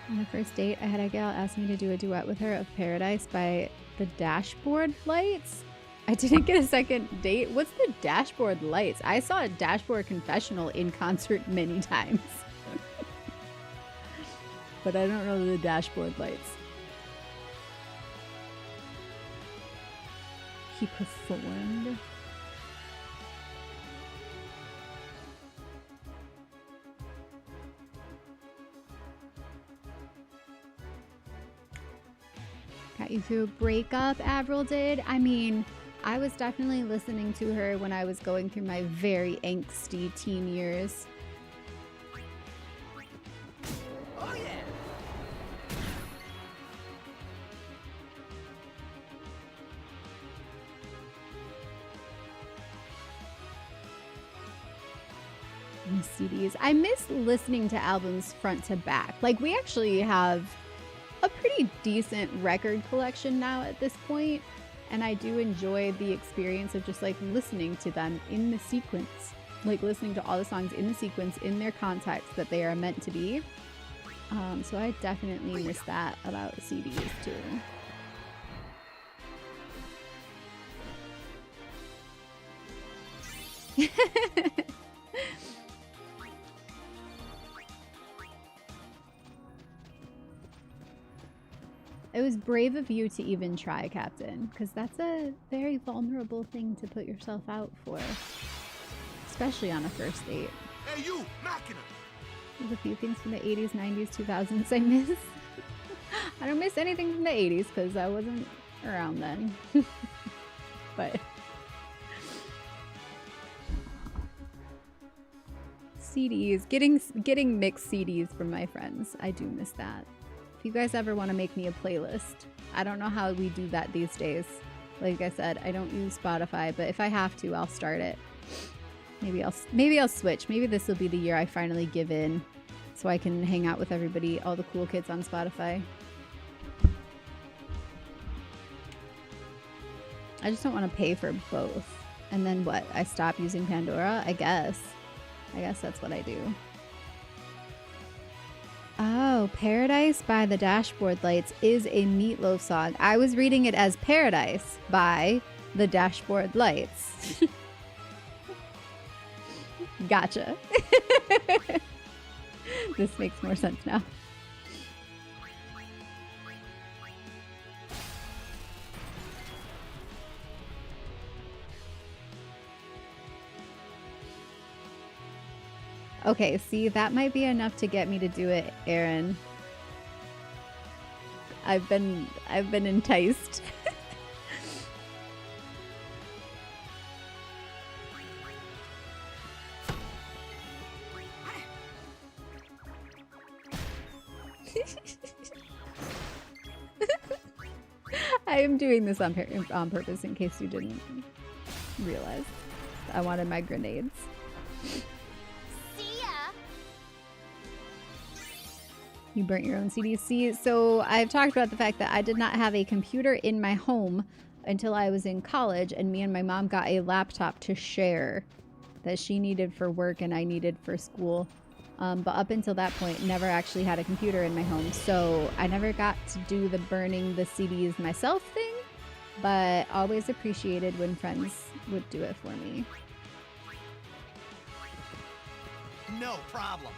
On the first date, I had a gal ask me to do a duet with her of Paradise by the Dashboard Lights. I didn't get a second date. What's the Dashboard Lights? I saw a Dashboard Confessional in concert many times. But I don't know the Dashboard Lights. He performed. Got you through a breakup, Avril did. I mean, I was definitely listening to her when I was going through my very angsty teen years. Oh yeah. Miss CDs. I miss listening to albums front to back. Like, we actually have a pretty decent record collection now at this point, and I do enjoy the experience of just like listening to them in the sequence, like listening to all the songs in the sequence in their context that they are meant to be. So I definitely miss that about CDs too. It was brave of you to even try, Captain, because that's a very vulnerable thing to put yourself out for, especially on a first date. Hey, you, Machina! There's a few things from the 80s, 90s, 2000s I miss. I don't miss anything from the 80s because I wasn't around then. But CDs, getting mixed CDs from my friends, I do miss that. If you guys ever want to make me a playlist, I don't know how we do that these days. Like I said, I don't use Spotify, but if I have to, I'll start it. Maybe I'll switch. Maybe this will be the year I finally give in, so I can hang out with everybody, all the cool kids on Spotify. I just don't want to pay for both. And then what? I stop using Pandora, I guess. I guess that's what I do. Oh, Paradise by the Dashboard Lights is a Meatloaf song. I was reading it as Paradise by the Dashboard Lights. Gotcha. This makes more sense now. Okay, see, that might be enough to get me to do it, Aaron. I've been enticed. I am doing this on purpose in case you didn't realize. I wanted my grenades. You burnt your own CDs. See, so I've talked about the fact that I did not have a computer in my home until I was in college, and me and my mom got a laptop to share that she needed for work and I needed for school. But up until that point, never actually had a computer in my home, so I never got to do the burning the CDs myself thing, but always appreciated when friends would do it for me. No problem.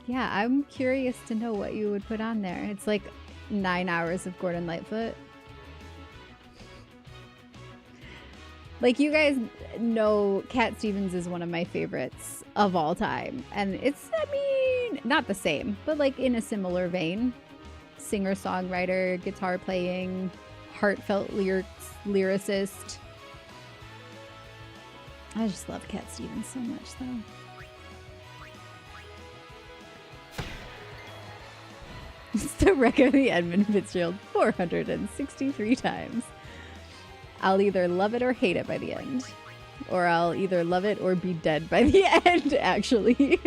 Yeah, I'm curious to know what you would put on there. It's like 9 hours of Gordon Lightfoot. Like, you guys know Cat Stevens is one of my favorites of all time. And it's, I mean, not the same, but like in a similar vein. Singer-songwriter, guitar playing, heartfelt lyricist. I just love Cat Stevens so much, though. It's the wreck of the Edmund Fitzgerald 463 times. I'll either love it or hate it by the end. Or I'll either love it or be dead by the end, actually.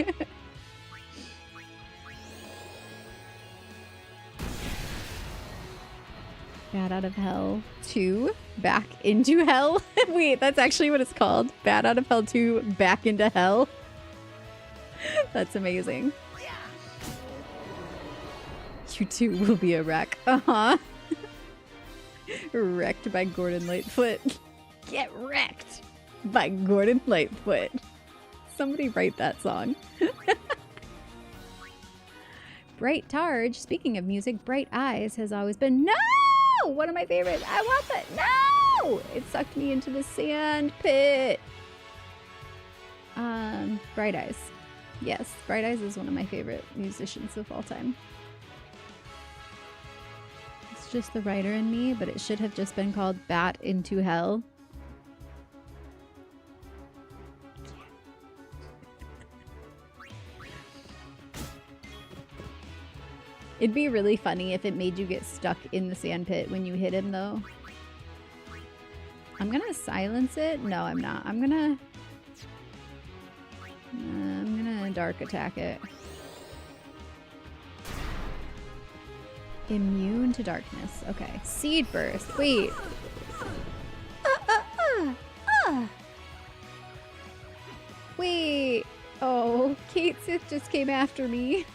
Bat Out of Hell 2, Back into Hell. Wait, that's actually what it's called. Bat Out of Hell 2, Back into Hell. That's amazing. You too will be a wreck. Uh-huh. Wrecked by Gordon Lightfoot. Get wrecked by Gordon Lightfoot. Somebody write that song. Bright Targe, speaking of music, Bright Eyes has always been... No! One of my favorites. I want that. No! It sucked me into the sand pit. Bright Eyes. Yes, Bright Eyes is one of my favorite musicians of all time. Just the writer in me, but it should have just been called Bat into Hell. It'd be really funny if it made you get stuck in the sand pit when you hit him, though. I'm gonna silence it. No, I'm not. I'm gonna dark attack it. Immune to darkness. Okay. Seed burst. Wait. Wait. Oh, Kate Sith just came after me.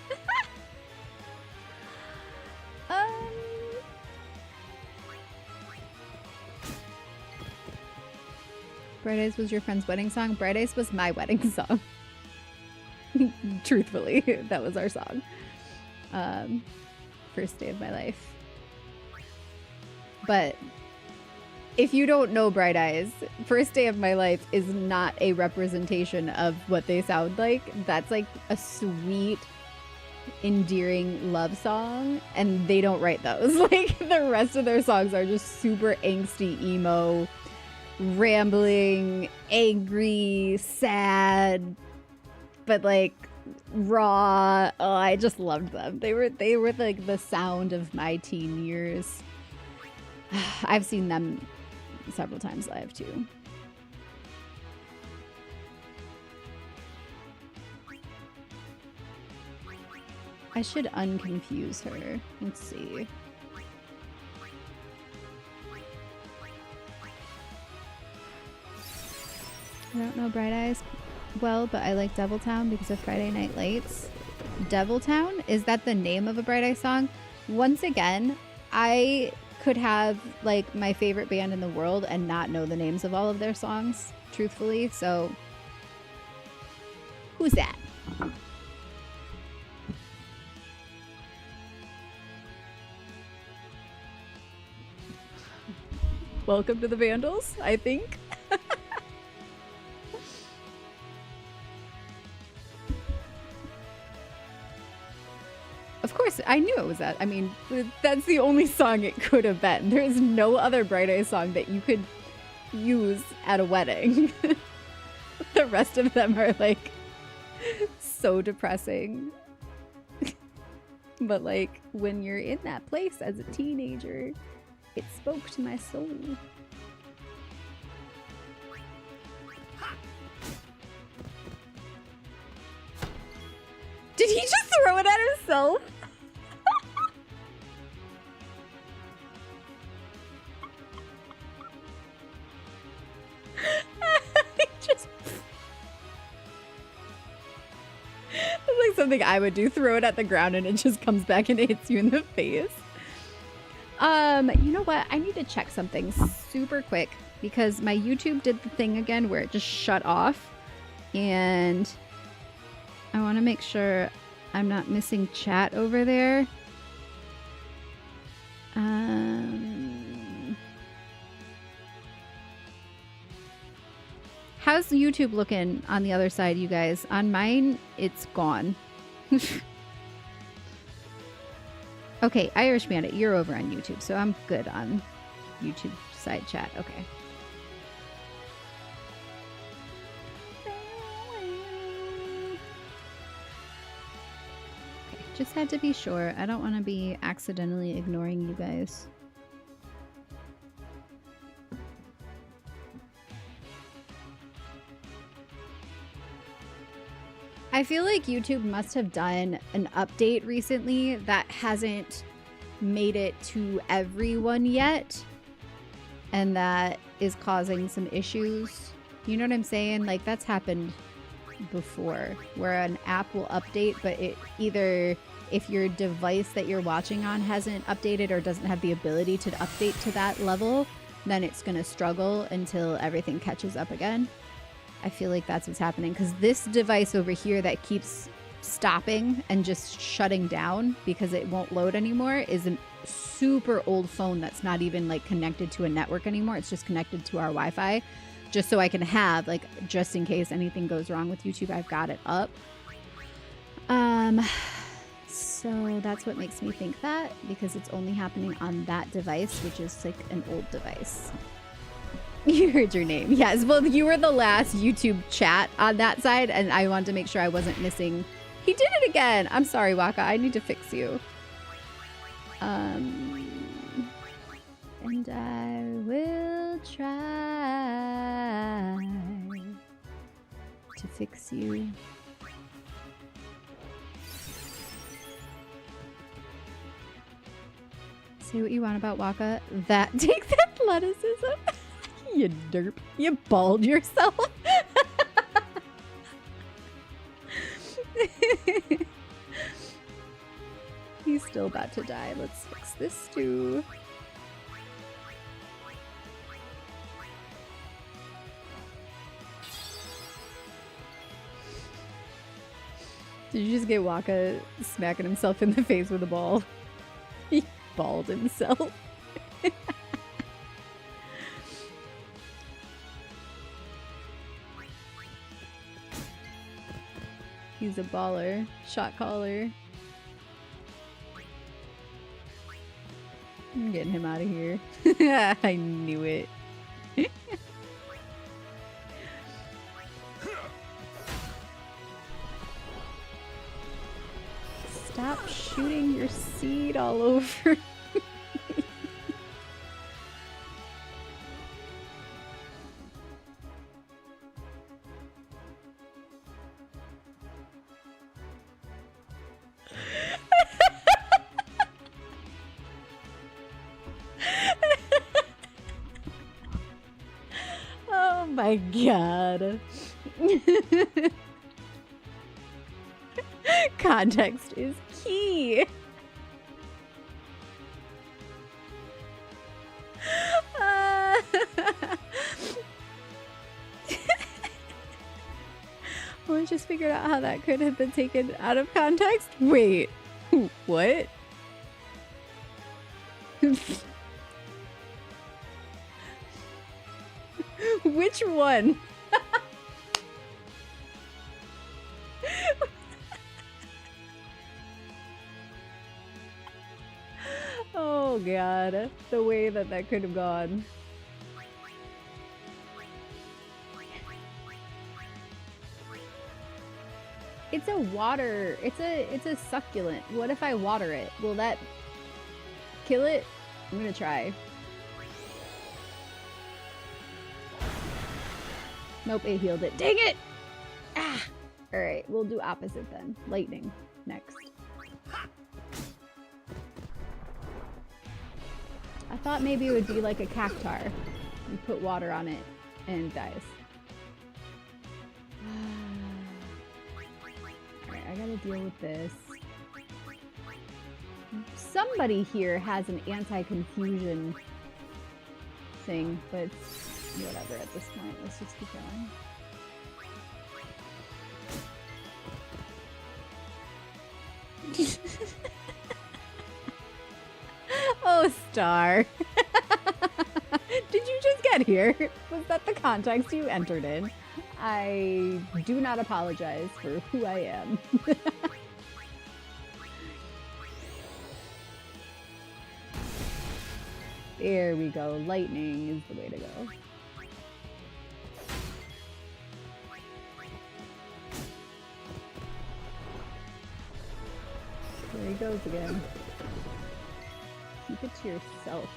Bright Eyes was your friend's wedding song? Bright Eyes was my wedding song. Truthfully, that was our song. First day of my life. But if you don't know Bright Eyes, First Day of My Life is not a representation of what they sound like. That's like a sweet, endearing love song, and they don't write those. Like, the rest of their songs are just super angsty, emo, rambling, angry, sad, but like raw. Oh, I just loved them. They were like the sound of my teen years. I've seen them several times live too. I should unconfuse her. Let's see. I don't know Bright Eyes well, but I like Devil Town because of Friday Night Lights. Devil Town? Is that the name of a Bright Eyes song? Once again, I could have like my favorite band in the world and not know the names of all of their songs, truthfully. So, who's that? Welcome to the Vandals, I think. Of course, I knew it was that. I mean, that's the only song it could have been. There is no other Bright Eyes song that you could use at a wedding. The rest of them are like so depressing. But like when you're in that place as a teenager, it spoke to my soul. Did he just throw it at himself? Just... It's like something I would do. Throw it at the ground and it just comes back and hits you in the face. You know what? I need to check something super quick because my YouTube did the thing again where it just shut off. And I want to make sure I'm not missing chat over there. How's YouTube looking on the other side, you guys? On mine, it's gone. Okay, Irish Bandit, you're over on YouTube, so I'm good on YouTube side chat. Okay. Just had to be sure. I don't want to be accidentally ignoring you guys. I feel like YouTube must have done an update recently that hasn't made it to everyone yet. And that is causing some issues. You know what I'm saying? Like that's happened before where an app will update, but it either if your device that you're watching on hasn't updated or doesn't have the ability to update to that level, then it's going to struggle until everything catches up again. I feel like that's what's happening because this device over here that keeps stopping and just shutting down because it won't load anymore is a super old phone that's not even like connected to a network anymore. It's just connected to our Wi-Fi just so I can have like just in case anything goes wrong with YouTube, I've got it up. So that's what makes me think that because it's only happening on that device, which is like an old device. You heard your name. Yes, well, you were the last YouTube chat on that side, and I wanted to make sure I wasn't missing. He did it again. I'm sorry, Waka. I need to fix you. And I will try to fix you. Say what you want about Waka. That takes athleticism. You derp. You balled yourself. He's still about to die. Let's fix this too. Did you just get Waka smacking himself in the face with a ball? He balled himself. He's a baller. Shot caller. I'm getting him out of here. I knew it. Stop shooting your seed all over. my god. Context is key. I just figured out how that could have been taken out of context. Wait, what? Which one? Oh god, the way that that could have gone. It's a water, it's a succulent. What if I water it? Will that kill it? I'm gonna try. Nope, it healed it. Dang it! Ah! Alright, we'll do opposite then. Lightning next. I thought maybe it would be like a cactar. You put water on it and it dies. Alright, I gotta deal with this. Somebody here has an anti-confusion thing, but whatever at this point. Let's just keep going. Oh, Star. Did you just get here? Was that the context you entered in? I do not apologize for who I am. There we go. Lightning is the way to go. There he goes again. Keep it to yourself.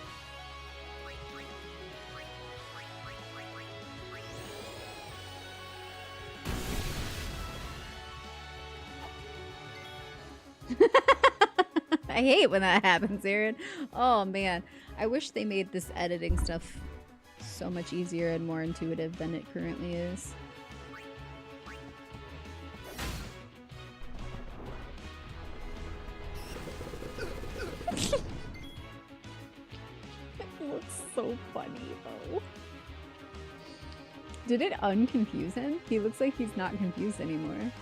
I hate when that happens, Aaron. Oh man, I wish they made this editing stuff so much easier and more intuitive than it currently is. It looks so funny though. Did it unconfuse him? He looks like he's not confused anymore.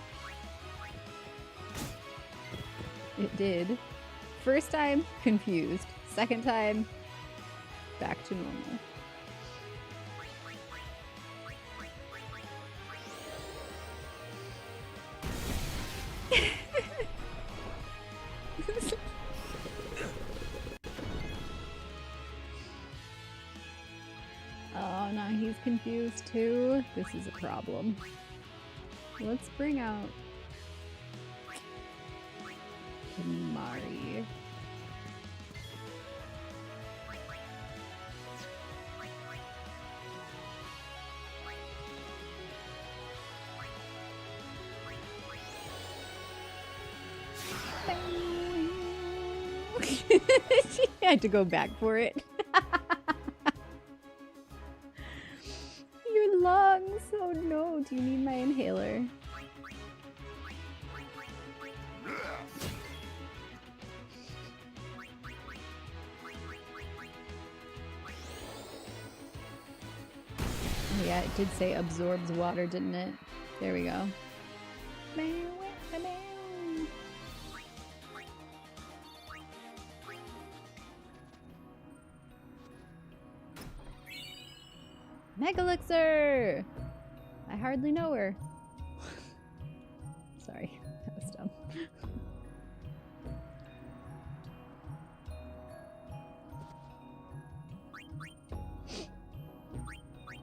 It did. First time, confused. Second time, back to normal. Oh, now he's confused too. This is a problem. Let's bring out Mari. She had to go back for it. Your lungs. Oh no, do you need my inhaler? Yeah, it did say absorbs water, didn't it? There we go. Megalixir! I hardly know her. Sorry, that was dumb.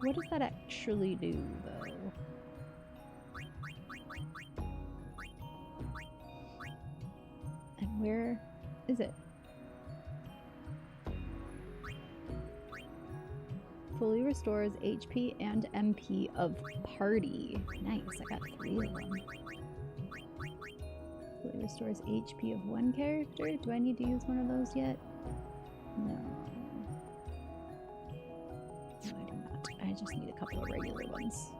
What does that actually do, though? And where is it? Fully restores HP and MP of party. Nice, I got 3 of them. Fully restores HP of one character. Do I need to use one of those yet? No. No, I do not. I just need a couple of regular ones.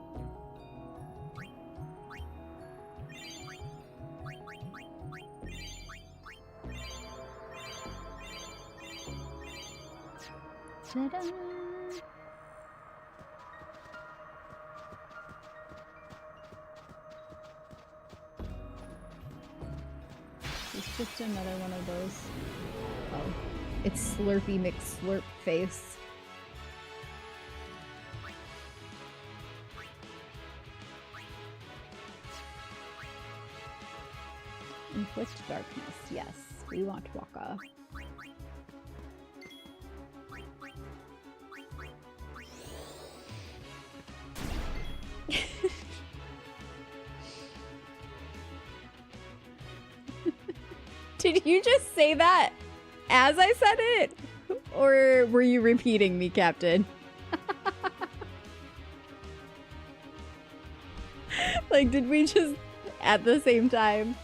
Ta-da! It's just another one of those. Oh, it's Slurpy McSlurp face. Inflict darkness. Yes, we want Waka. Did you just say that as I said it? Or were you repeating me, Captain? Like, did we just at the same time?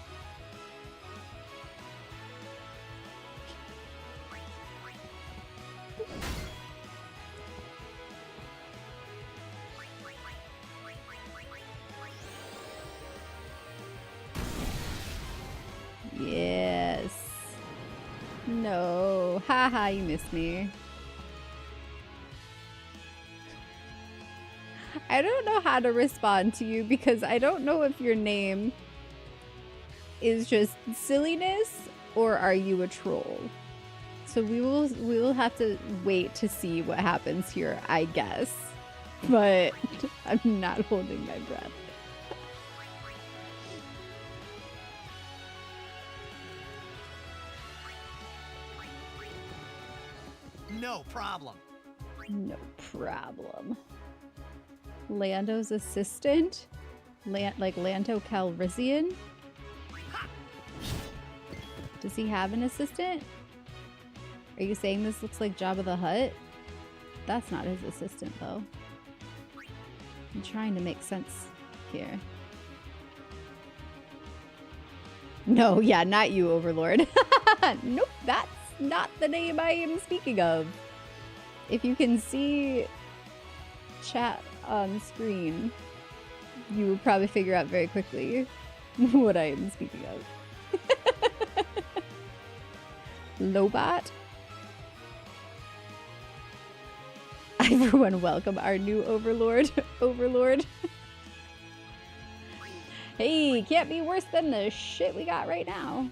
Yes. No. Haha, you missed me. I don't know how to respond to you because I don't know if your name is just silliness or are you a troll. So we will have to wait to see what happens here, I guess. But I'm not holding my breath. No problem. No problem. Lando's assistant? Like Lando Calrissian? Does he have an assistant? Are you saying this looks like Jabba the Hutt? That's not his assistant, though. I'm trying to make sense here. No, yeah, not you, Overlord. Nope, that's not the name I am speaking of. If you can see chat on screen, you will probably figure out very quickly what I am speaking of. Lobot? Everyone welcome our new Overlord. Overlord. Hey, can't be worse than the shit we got right now.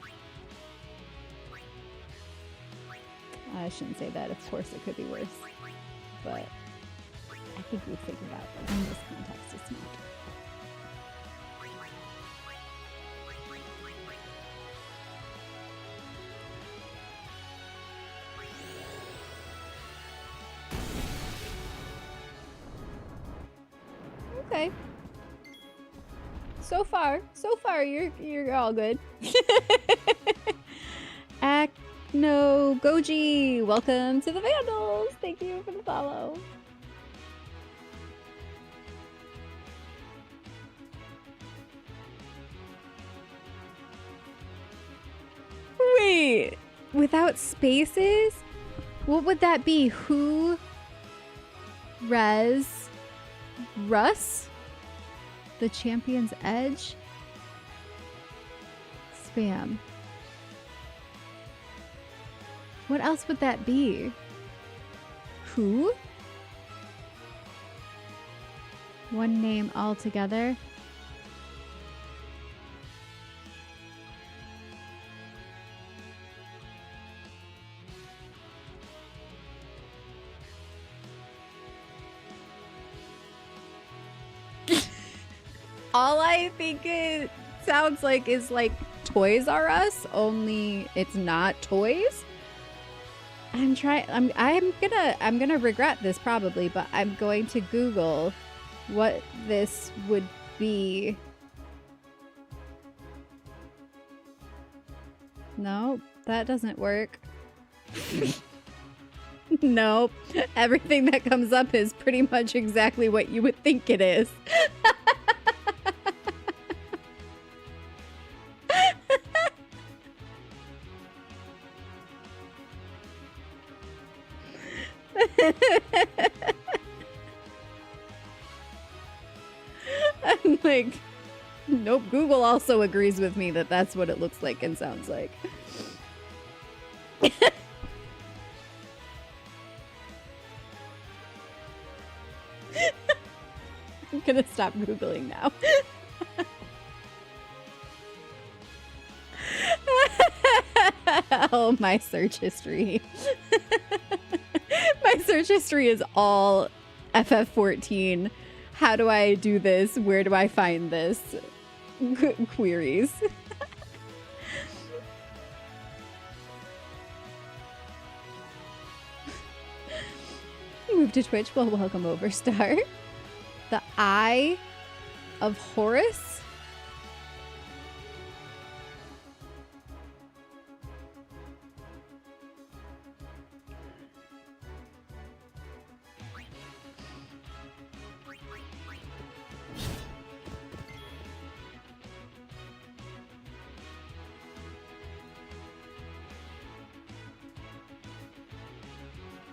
I shouldn't say that. Of course it could be worse. But I think we figured out that in this context it's not. Okay. So far you're all good. No, Goji, welcome to the Vandals. Thank you for the follow. Wait, without spaces? What would that be? Who? Rez? Russ? The Champion's Edge? Spam. What else would that be? Who? One name altogether? All I think it sounds like is like Toys R Us, only it's not toys. I'm gonna regret this probably, but I'm going to Google what this would be. Nope, that doesn't work. Nope, everything that comes up is pretty much exactly what you would think it is. like, nope, Google also agrees with me that that's what it looks like and sounds like. I'm gonna stop Googling now. Oh, my search history. My search history is all FF14. How do I do this? Where do I find this? Queries. Move to Twitch. Well, welcome over, Star. The Eye of Horus?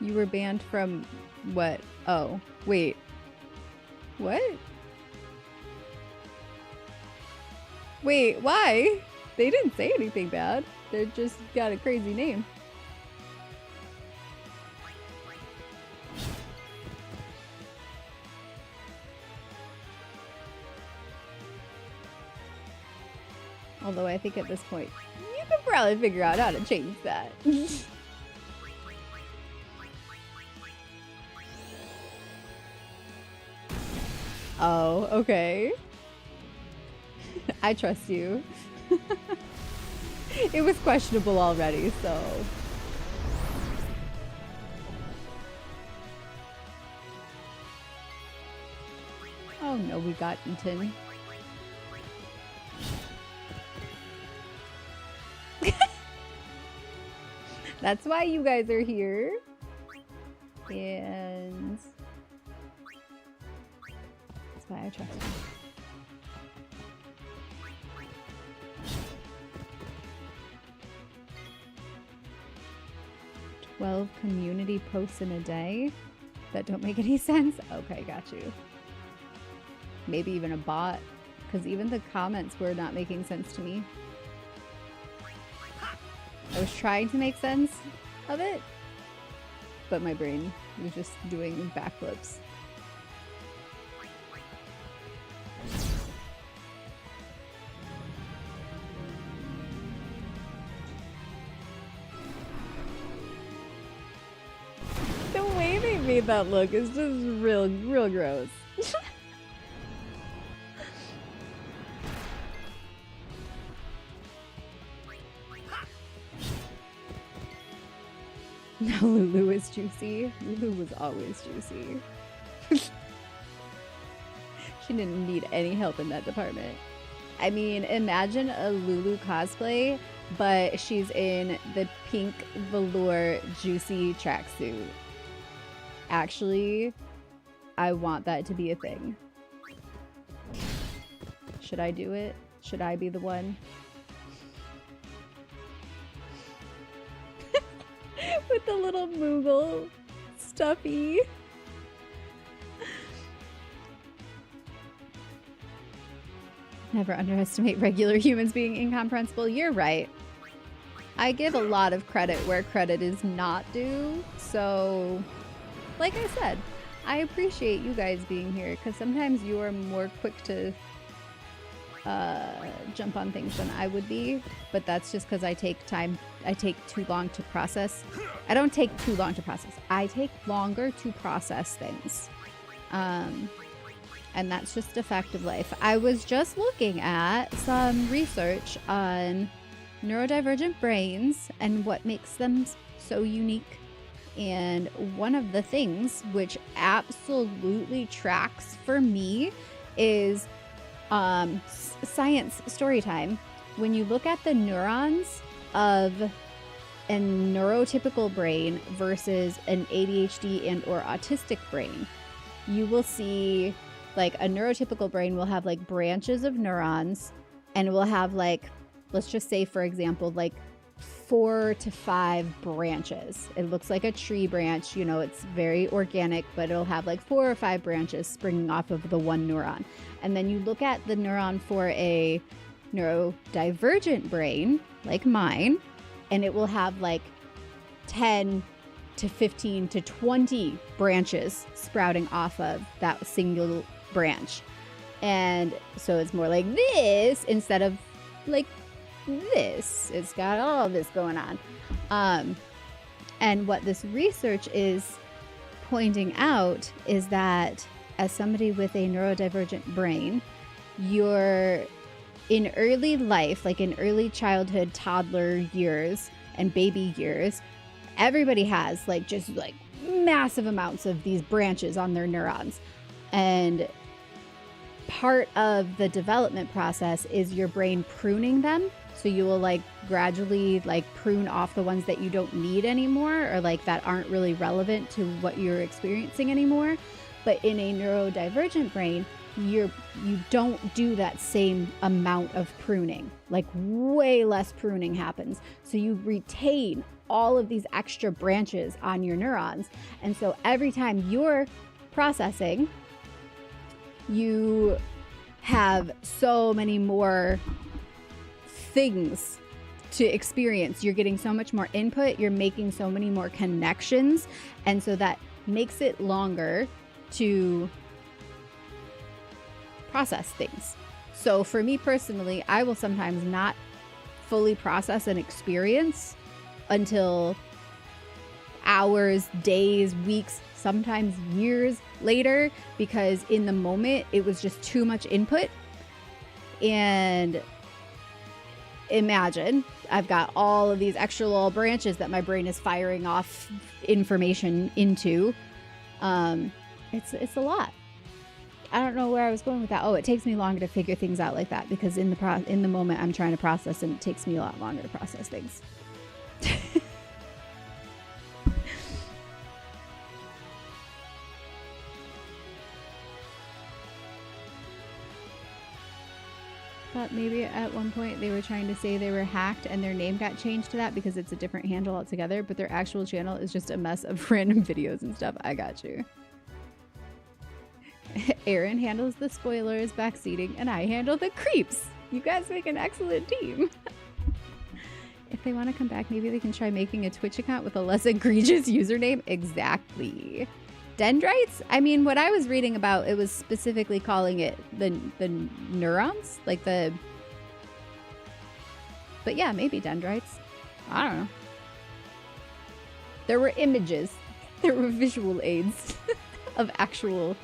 You were banned from what? Oh, wait. What? Wait, why? They didn't say anything bad. They just got a crazy name. Although I think at this point, you could probably figure out how to change that. Oh, okay. I trust you. It was questionable already, so... Oh no, we got eaten. That's why you guys are here. And... that's why I trust you. 12 community posts in a day? That don't make any sense? Okay, got you. Maybe even a bot, because even the comments were not making sense to me. I was trying to make sense of it, but my brain was just doing backflips. The way they made that look is just real gross. Now Lulu is juicy. Lulu was always juicy. She didn't need any help in that department. I mean, imagine a Lulu cosplay, but she's in the pink velour juicy tracksuit. Actually, I want that to be a thing. Should I do it? Should I be the one? With the little Moogle stuffy. Never underestimate regular humans being incomprehensible. You're right. I give a lot of credit where credit is not due. So, like I said, I appreciate you guys being here because sometimes you are more quick to jump on things than I would be, but that's just because I take time. I take too long to process. I don't take too long to process. I take longer to process things. And that's just a fact of life. I was just looking at some research on neurodivergent brains and what makes them so unique. And one of the things which absolutely tracks for me is science story time. When you look at the neurons of a neurotypical brain versus an ADHD and or autistic brain, you will see like a neurotypical brain will have like branches of neurons and it will have like, let's just say for example, like 4 to 5 branches. It looks like a tree branch, you know, it's very organic, but it'll have like 4 or 5 branches springing off of the one neuron. And then you look at the neuron for a neurodivergent brain, like mine, and it will have like 10 to 15 to 20 branches sprouting off of that single branch. And so it's more like this instead of like this. It's got all this going on. And what this research is pointing out is that as somebody with a neurodivergent brain, you're in early life, like in early childhood, toddler years and baby years, everybody has like just like massive amounts of these branches on their neurons. And part of the development process is your brain pruning them. So you will like gradually like prune off the ones that you don't need anymore, or like that aren't really relevant to what you're experiencing anymore. But in a neurodivergent brain, you don't do that same amount of pruning. Like way less pruning happens. So you retain all of these extra branches on your neurons. And so every time you're processing, you have so many more things to experience. You're getting so much more input. You're making so many more connections. And so that makes it longer to process things. So for me personally, I will sometimes not fully process an experience until hours, days, weeks, sometimes years later, because in the moment it was just too much input. And imagine I've got all of these extra little branches that my brain is firing off information into. It's a lot. I don't know where I was going with that. Oh, it takes me longer to figure things out like that because in the moment I'm trying to process, and it takes me a lot longer to process things. Thought maybe at one point they were trying to say they were hacked and their name got changed to that because it's a different handle altogether, but their actual channel is just a mess of random videos and stuff. I got you. Aaron handles the spoilers, backseating, and I handle the creeps. You guys make an excellent team. If they want to come back, maybe they can try making a Twitch account with a less egregious username. Exactly. Dendrites? I mean, what I was reading about, it was specifically calling it the neurons, like the... But yeah, maybe dendrites. I don't know. There were images. There were visual aids of actual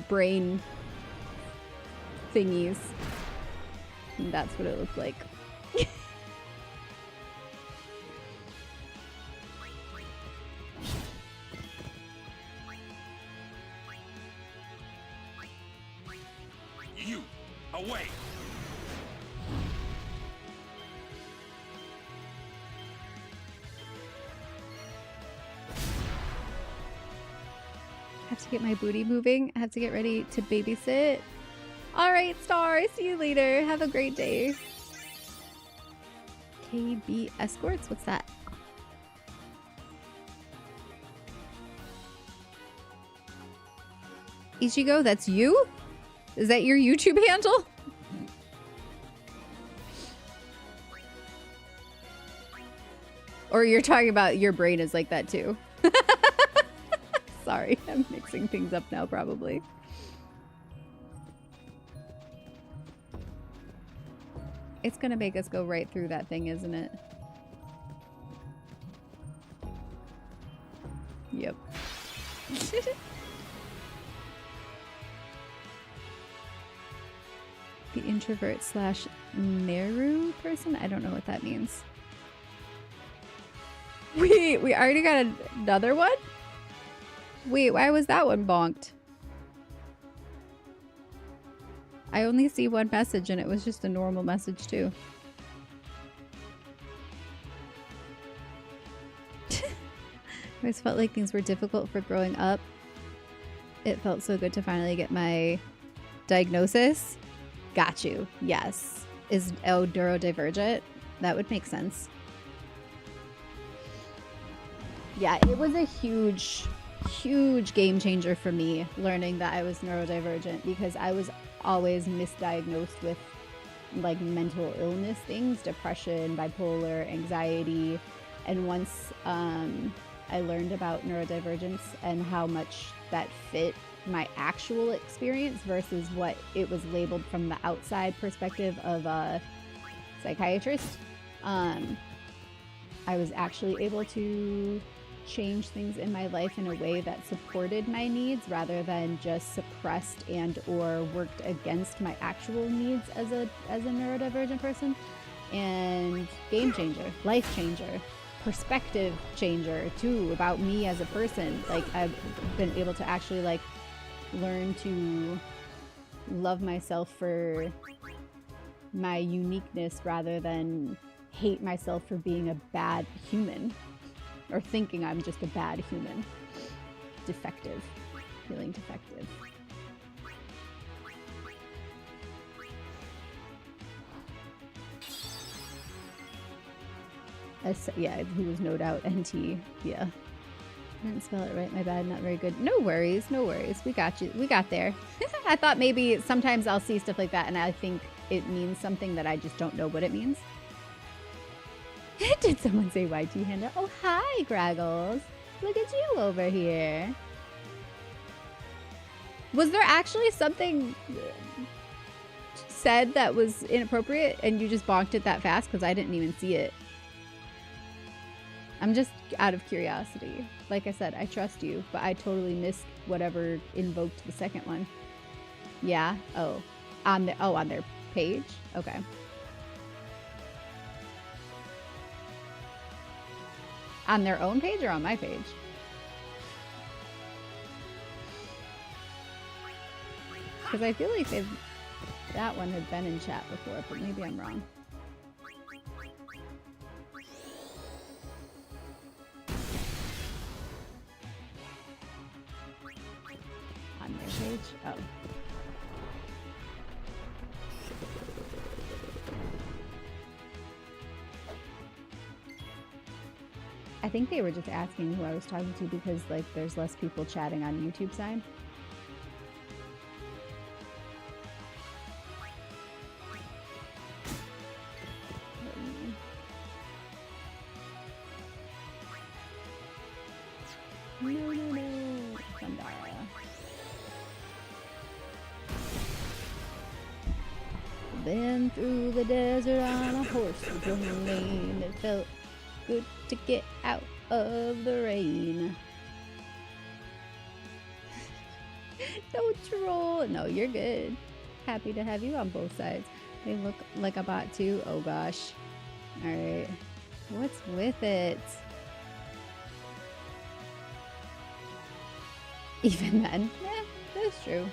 brain thingies. And that's what it looked like. You, away! I have to get my booty moving. I have to get ready to babysit. All right, Star. See you later. Have a great day. KB Escorts. What's that? Ichigo, that's you? Is that your YouTube handle? Or you're talking about your brain is like that too? Sorry, I'm mixing things up now probably. It's gonna make us go right through that thing, isn't it? Yep. The introvert slash Neru person? I don't know what that means. Wait, we already got another one? Wait, why was that one bonked? I only see one message and it was just a normal message too. I always felt like things were difficult for growing up. It felt so good to finally get my diagnosis. Got you. Yes. is neurodivergent. That would make sense. Yeah, it was a huge game changer for me learning that I was neurodivergent, because I was always misdiagnosed with like mental illness things, depression, bipolar, anxiety. And once I learned about neurodivergence and how much that fit my actual experience versus what it was labeled from the outside perspective of a psychiatrist, I was actually able to change things in my life in a way that supported my needs rather than just suppressed and or worked against my actual needs as a neurodivergent person. And game changer, life changer, perspective changer too about me as a person. Like, I've been able to actually like learn to love myself for my uniqueness rather than hate myself for being a bad human or thinking I'm just a bad human. Defective. Feeling defective. Yeah, he was no doubt NT. Yeah. I didn't spell it right. My bad. Not very good. No worries. No worries. We got you. We got there. I thought maybe sometimes I'll see stuff like that and I think it means something that I just don't know what it means. Did someone say YT Handa? Oh, hi, Graggles. Look at you over here. Was there actually something said that was inappropriate and you just bonked it that fast? Because I didn't even see it. I'm just out of curiosity. Like I said, I trust you, but I totally missed whatever invoked the second one. Yeah? Oh. On their page? Okay. On their own page or on my page? Because I feel like that one had been in chat before, but maybe I'm wrong. On their page? Oh. I think they were just asking who I was talking to because, like, there's less people chatting on YouTube side. No. Thunder. Been through the desert on a horse with a lane. It felt good to get out of the rain. Don't troll. No, you're good. Happy to have you on both sides. They look like a bot too. Oh gosh. All right. What's with it? Even then, that's true.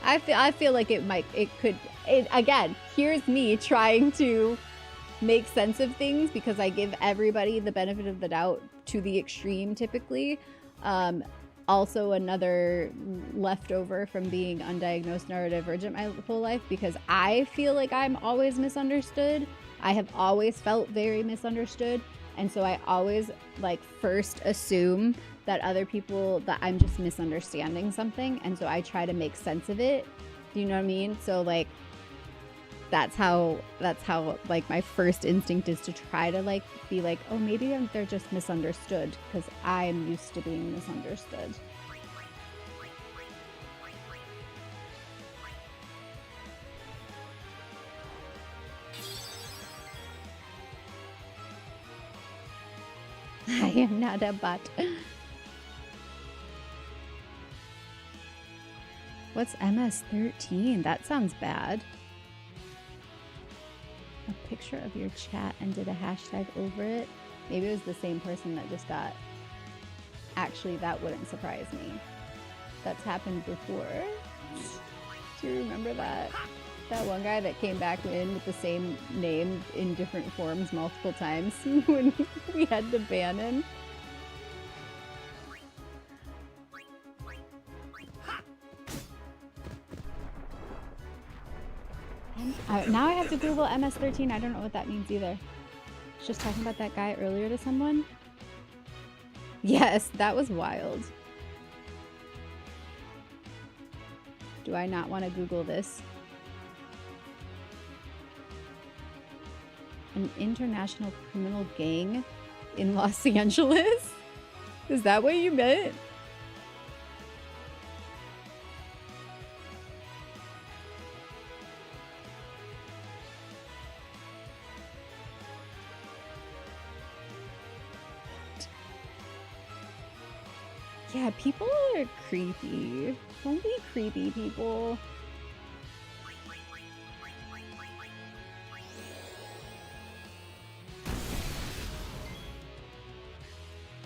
I feel like again, here's me trying to make sense of things because I give everybody the benefit of the doubt to the extreme typically. Also another leftover from being undiagnosed neurodivergent my whole life because I feel like I'm always misunderstood. I have always felt very misunderstood. And so I always like first assume that other people, that I'm just misunderstanding something. And so I try to make sense of it. Do you know what I mean? So like, that's how like my first instinct is to try to like be like, oh, maybe they're just misunderstood because I'm used to being misunderstood. I am not a bot. What's MS-13? That sounds bad. A picture of your chat and did a hashtag over it. Maybe it was the same person that just got... Actually, that wouldn't surprise me. That's happened before. Do you remember that? That one guy that came back in with the same name in different forms multiple times when we had to ban him. Now I have to Google MS-13. I don't know what that means either. It's just talking about that guy earlier to someone. Yes, that was wild. Do I not want to Google this? An international criminal gang in Los Angeles? Is that what you meant? Yeah, people are creepy. Don't be creepy, people.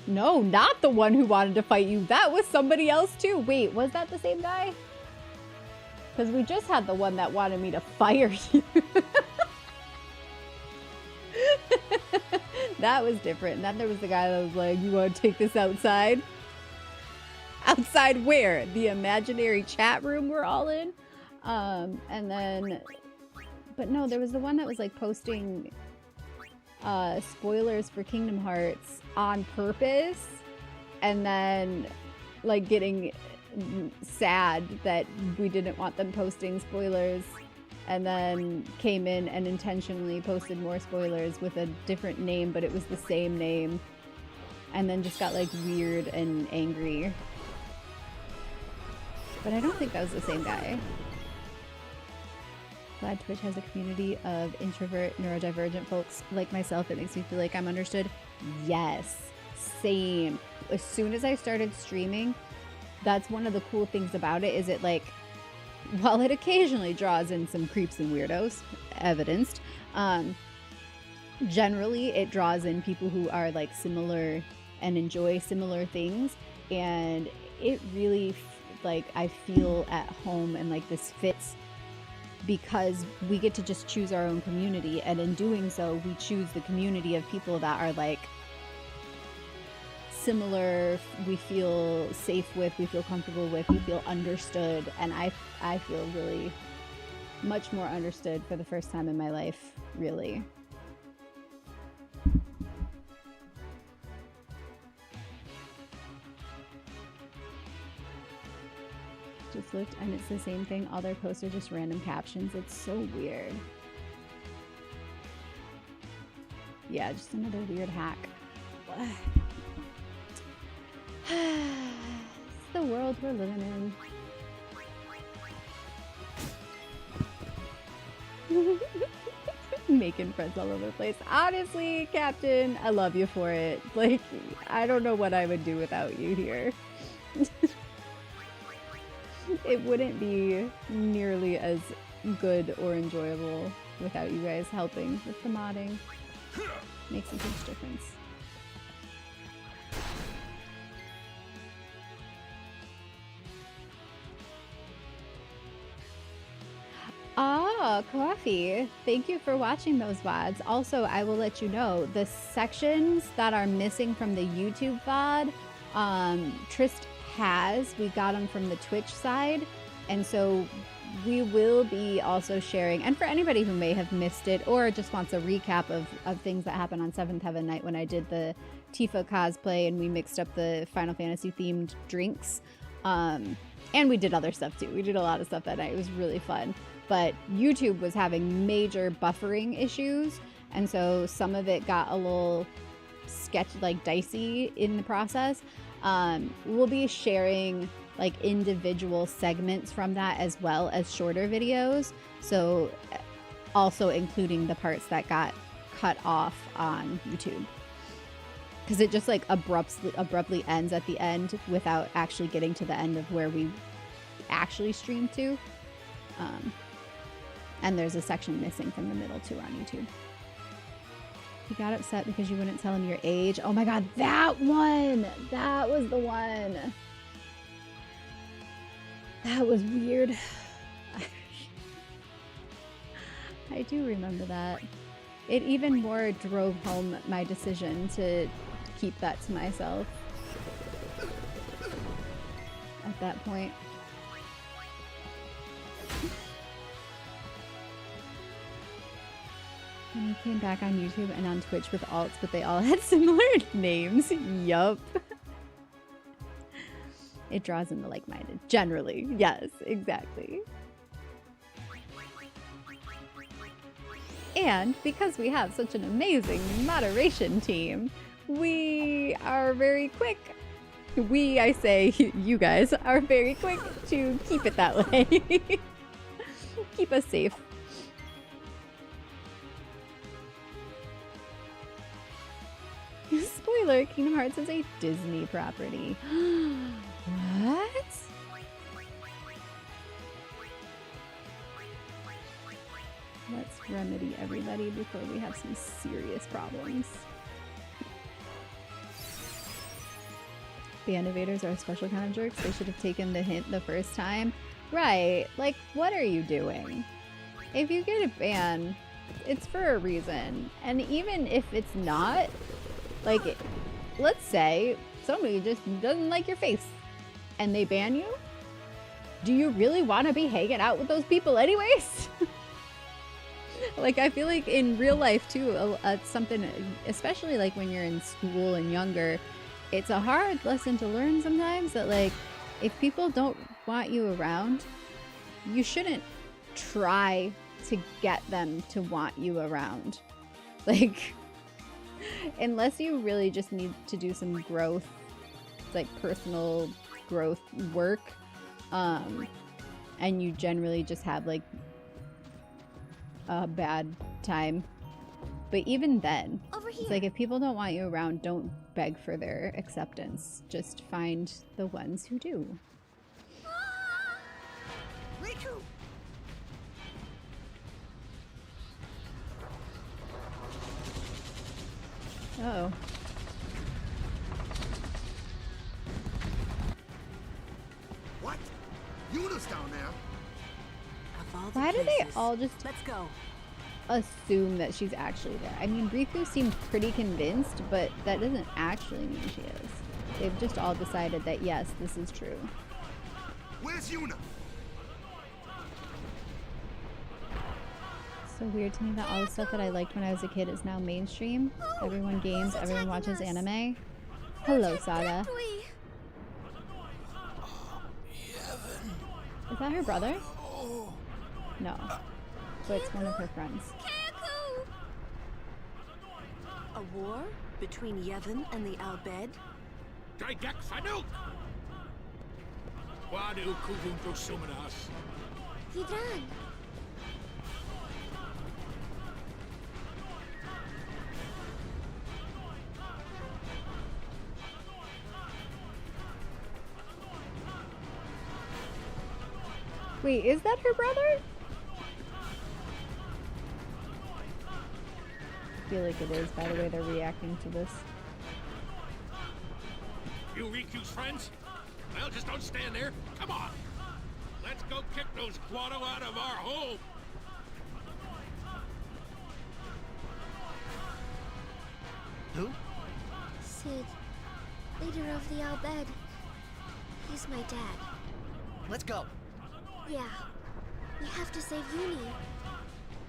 No, not the one who wanted to fight you. That was somebody else too. Wait, was that the same guy? Because we just had the one that wanted me to fire you. That was different. And then there was the guy that was like, you want to take this outside? Outside where? The imaginary chat room we're all in? And then... But no, there was the one that was like posting spoilers for Kingdom Hearts on purpose. And then like getting sad that we didn't want them posting spoilers. And then came in and intentionally posted more spoilers with a different name, but it was the same name. And then just got like weird and angry. But I don't think that was the same guy. Glad Twitch has a community of introvert, neurodivergent folks like myself. It makes me feel like I'm understood. Yes, same. As soon as I started streaming, that's one of the cool things about it, is it like, while it occasionally draws in some creeps and weirdos, evidenced, generally it draws in people who are like similar and enjoy similar things. And it really, like, I feel at home and like this fits because we get to just choose our own community. And in doing so, we choose the community of people that are like similar, we feel safe with, we feel comfortable with, we feel understood. And I feel really much more understood for the first time in my life, really. Just looked and it's the same thing. All their posts are just random captions. It's so weird. Yeah, just another weird hack. It's the world we're living in. Making friends all over the place. Honestly, Captain, I love you for it. Like, I don't know what I would do without you here. It wouldn't be nearly as good or enjoyable without you guys helping with the modding. Makes a huge difference. Ah, Coffee. Thank you for watching those VODs. Also, I will let you know, the sections that are missing from the YouTube VOD, Trist has. We got them from the Twitch side. And so we will be also sharing, and for anybody who may have missed it or just wants a recap of things that happened on 7th Heaven night when I did the Tifa cosplay and we mixed up the Final Fantasy themed drinks. And we did other stuff too. We did a lot of stuff that night. It was really fun. But YouTube was having major buffering issues. And so some of it got a little dicey in the process. We'll be sharing like individual segments from that as well as shorter videos. So also including the parts that got cut off on YouTube. Because it just like abruptly ends at the end without actually getting to the end of where we actually streamed to. And there's a section missing from the middle too on YouTube. He got upset because you wouldn't tell him your age. Oh my god, that one! That was the one. That was weird. I do remember that. It even more drove home my decision to keep that to myself at that point. I came back on YouTube and on Twitch with alts, but they all had similar names. Yup. It draws in the like-minded. Generally. Yes, exactly. And because we have such an amazing moderation team, we are very quick. We, I say, you guys, are very quick to keep it that way. Keep us safe. Spoiler, Kingdom Hearts is a Disney property. What? Let's remedy everybody before we have some serious problems. The innovators are a special kind of jerks. They should have taken the hint the first time. Right, like, what are you doing? If you get a ban, it's for a reason. And even if it's not, like, let's say somebody just doesn't like your face and they ban you. Do you really want to be hanging out with those people anyways? Like, I feel like in real life too, it's something, especially like when you're in school and younger, it's a hard lesson to learn sometimes that, like, if people don't want you around, you shouldn't try to get them to want you around. Like, unless you really just need to do some growth, like personal growth work, and you generally just have like a bad time. But even then, it's like if people don't want you around, don't beg for their acceptance. Just find the ones who do. Riku! Uh-oh. What? Yuna's down there. Why do they all just Let's go. assume that she's actually there? I mean, Riku seemed pretty convinced, but that doesn't actually mean she is. They've just all decided that, yes, this is true. Where's Yuna? So weird to me that all the stuff that I liked when I was a kid is now mainstream. Everyone games, everyone watches anime. Hello, Saga. Is that her brother? No. But it's one of her friends. A war between Yevon and the Albed? Didek Fanuk! Wadu Kuvun Prosuminas. Hidran. Wait, is that her brother? I feel like it is, by the way they're reacting to this. You Riku's friends? Well, just don't stand there. Come on. Let's go kick those Guado out of our home. Who? Sid, leader of the Albed. He's my dad. Let's go. Yeah. We have to save Uni.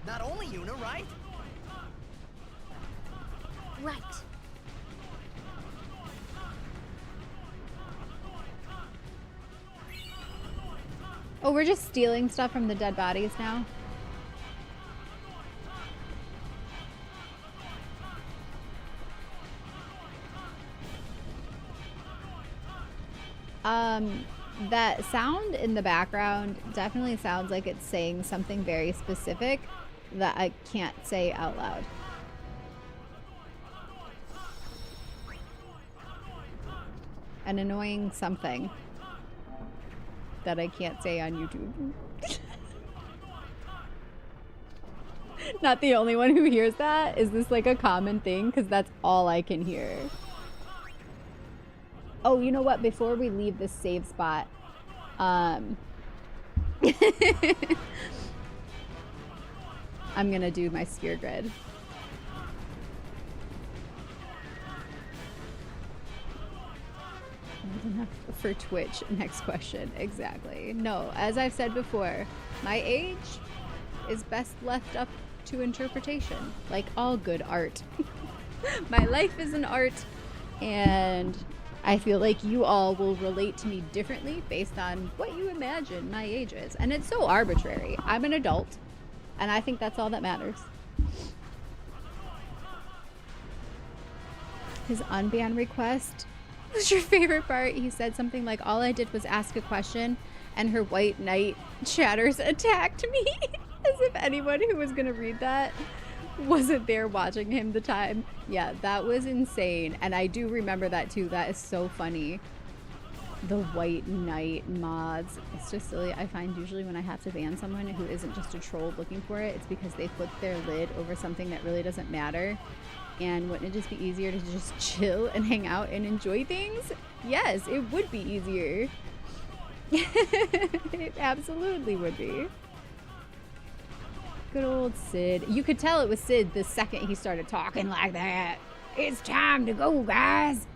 Not only Yuna, right? Right. Oh, we're just stealing stuff from the dead bodies now? That sound in the background definitely sounds like it's saying something very specific that I can't say out loud. An annoying something that I can't say on YouTube. Not the only one who hears that. Is this like a common thing? Because that's all I can hear. Oh, you know what? Before we leave this save spot, I'm gonna do my sphere grid. Not enough for Twitch. Next question. Exactly. No, as I've said before, my age is best left up to interpretation, like all good art. My life is an art, and I feel like you all will relate to me differently based on what you imagine my age is. And it's so arbitrary. I'm an adult, and I think that's all that matters. His unban request was your favorite part. He said something like, all I did was ask a question and her white knight chatters attacked me. As if anyone who was gonna read that wasn't there watching him the time. Yeah, that was insane. And I do remember that too. That is so funny. The white knight mods. It's just silly. I find usually when I have to ban someone who isn't just a troll looking for it, it's because they flip their lid over something that really doesn't matter. And wouldn't it just be easier to just chill and hang out and enjoy things? Yes, it would be easier. It absolutely would be. Good old Sid. You could tell it was Sid the second he started talking like that. It's time to go, guys.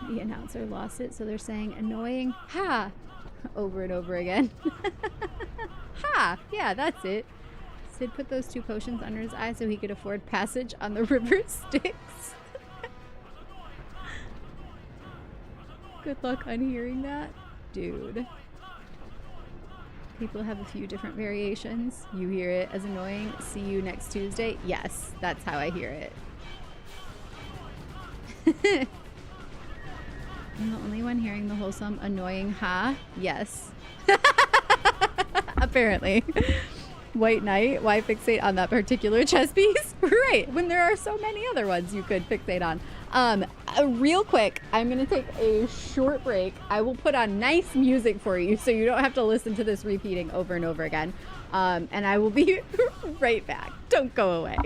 The announcer lost it, so they're saying annoying ha over and over again. Ha! Yeah, that's it. Sid put those 2 potions under his eyes so he could afford passage on the river Styx. Good luck unhearing that. Dude. People have a few different variations. You hear it as annoying. See you next Tuesday. Yes, that's how I hear it. I'm the only one hearing the wholesome annoying ha. Yes. Apparently. White Knight, why fixate on that particular chess piece? Right, when there are so many other ones you could fixate on. Real quick, I'm gonna take a short break. I will put on nice music for you so you don't have to listen to this repeating over and over again. And I will be right back. Don't go away.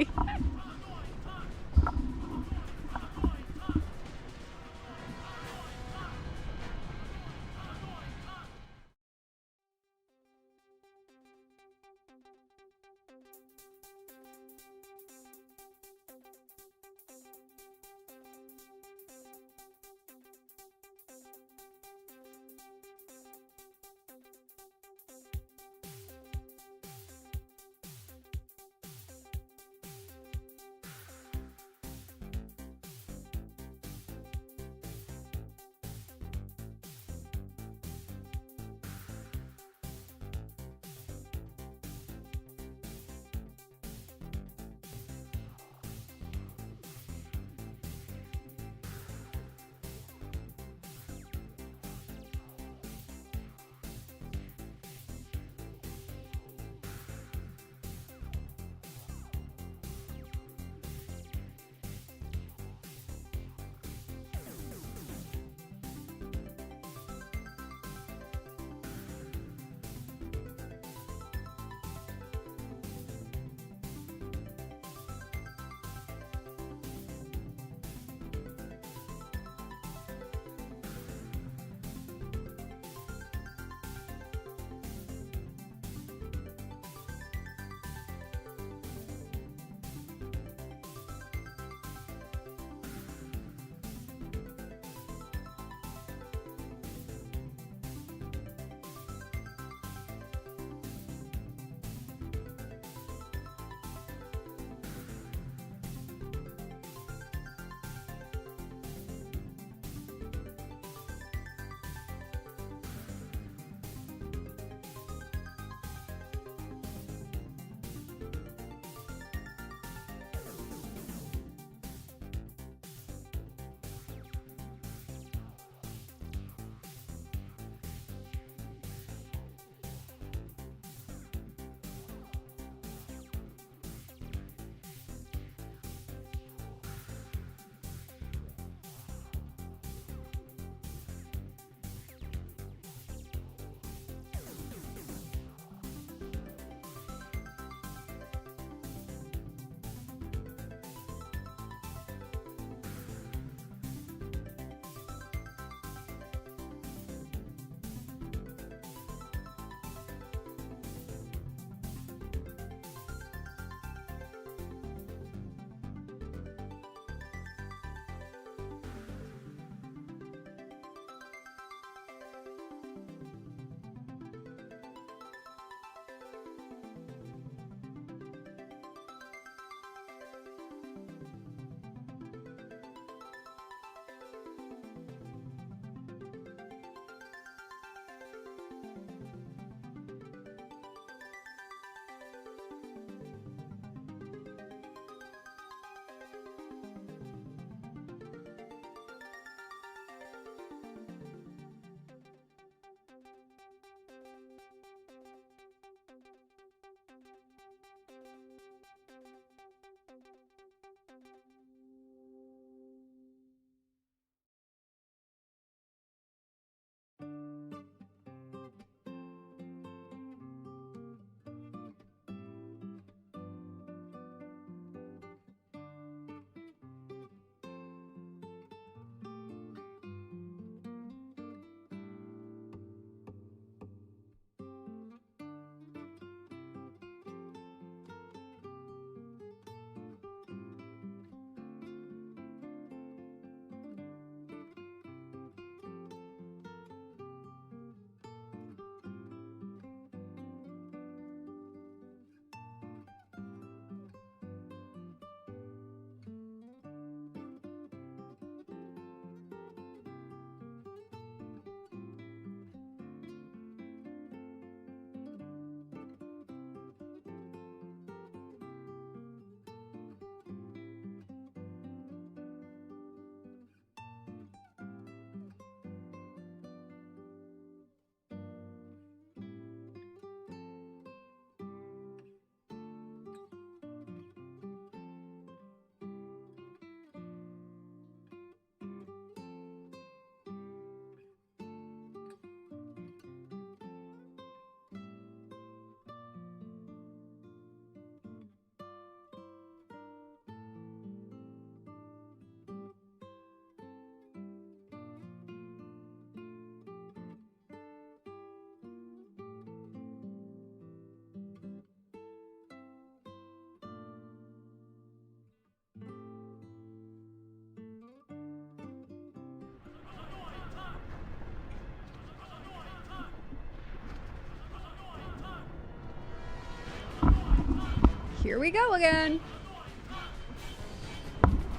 Here we go again.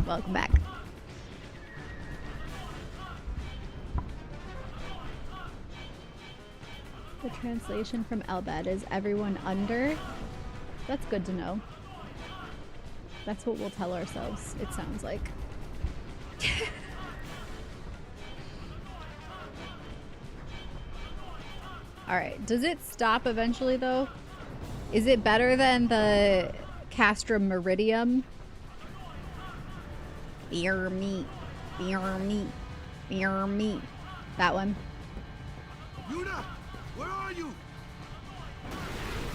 Welcome back. The translation from Elbed is everyone under. That's good to know. That's what we'll tell ourselves, it sounds like. Alright, does it stop eventually though? Is it better than the Castrum Meridium? Beer meat. Beer meat. Beer meat. That one. Yuna, where are you?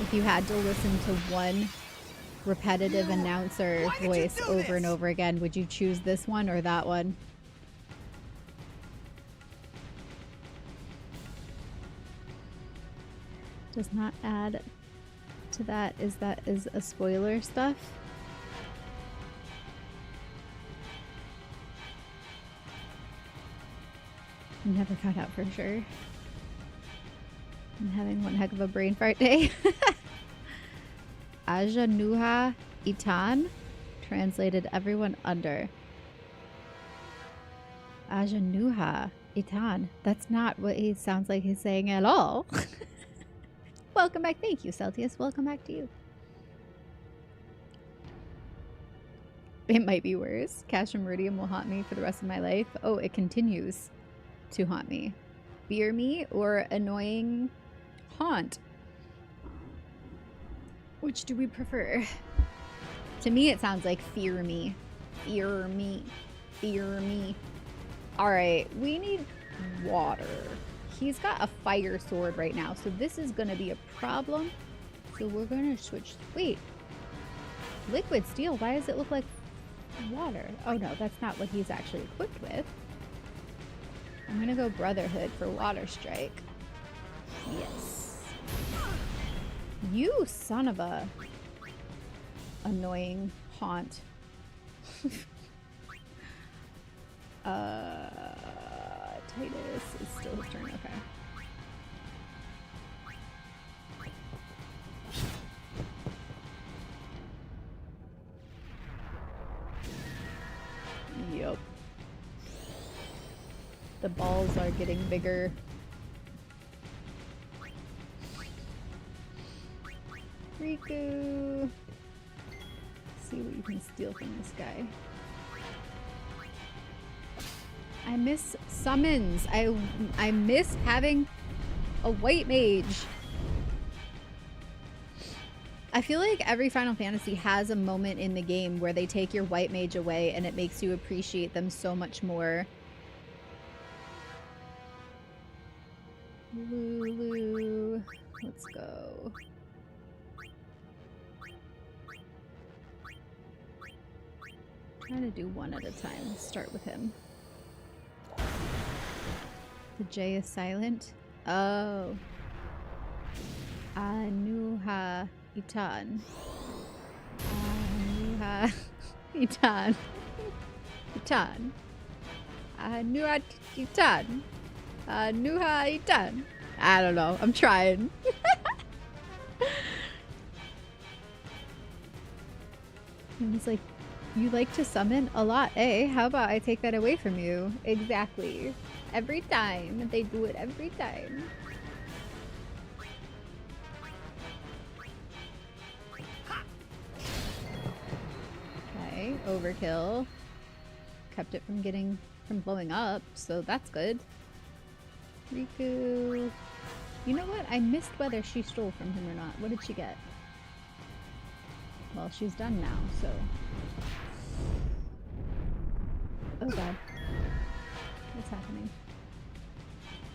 If you had to listen to one repetitive announcer voice over and over again, would you choose this one or that one? Does not add to that is a spoiler stuff. Never found out for sure. I'm having one heck of a brain fart day. Aja Nuha Itan, translated everyone under. Aja Nuha Itan. That's not what he sounds like he's saying at all. Welcome back. Thank you, Celtius. Welcome back to you. It might be worse. Castrum Meridium will haunt me for the rest of my life. Oh, it continues to haunt me. Fear me or annoying haunt? Which do we prefer? To me, it sounds like fear me. Fear me. Fear me. Alright, we need water. He's got a fire sword right now, so this is going to be a problem. So we're going to switch. Wait. Liquid steel. Why does it look like water? Oh no, that's not what he's actually equipped with. I'm going to go Brotherhood for Water Strike. Yes. You son of a annoying haunt. Titus is still his turn. Okay. Yep. The balls are getting bigger. Riku. See what you can steal from this guy. I miss summons. I miss having a white mage. I feel like every Final Fantasy has a moment in the game where they take your white mage away and it makes you appreciate them so much more. Lulu. Let's go. Trying to do one at a time. Let's start with him. The J is silent. Oh. Anuha Itan. Anuha Itan. Itan. Anuha Itan. Anuha Itan. I don't know. I'm trying. And he's like, you like to summon a lot, eh? How about I take that away from you? Exactly. Every time. They do it every time. Okay, overkill. Kept it from blowing up, so that's good. Riku. You know what? I missed whether she stole from him or not. What did she get? Well, she's done now, so... Oh god. What's happening?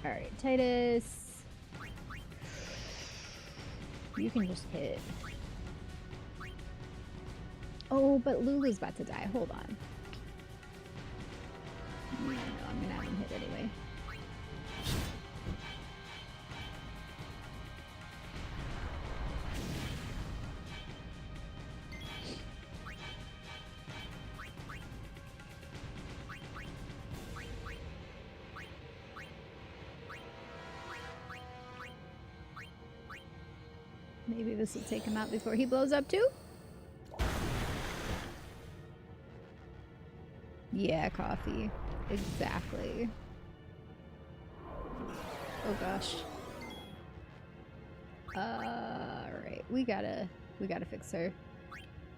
Alright, Titus. You can just hit. Oh, but Lulu's about to die. Hold on. Yeah, no, I'm gonna have him hit anyway. Maybe this will take him out before he blows up too? Yeah, coffee. Exactly. Oh gosh. Alright, we gotta fix her.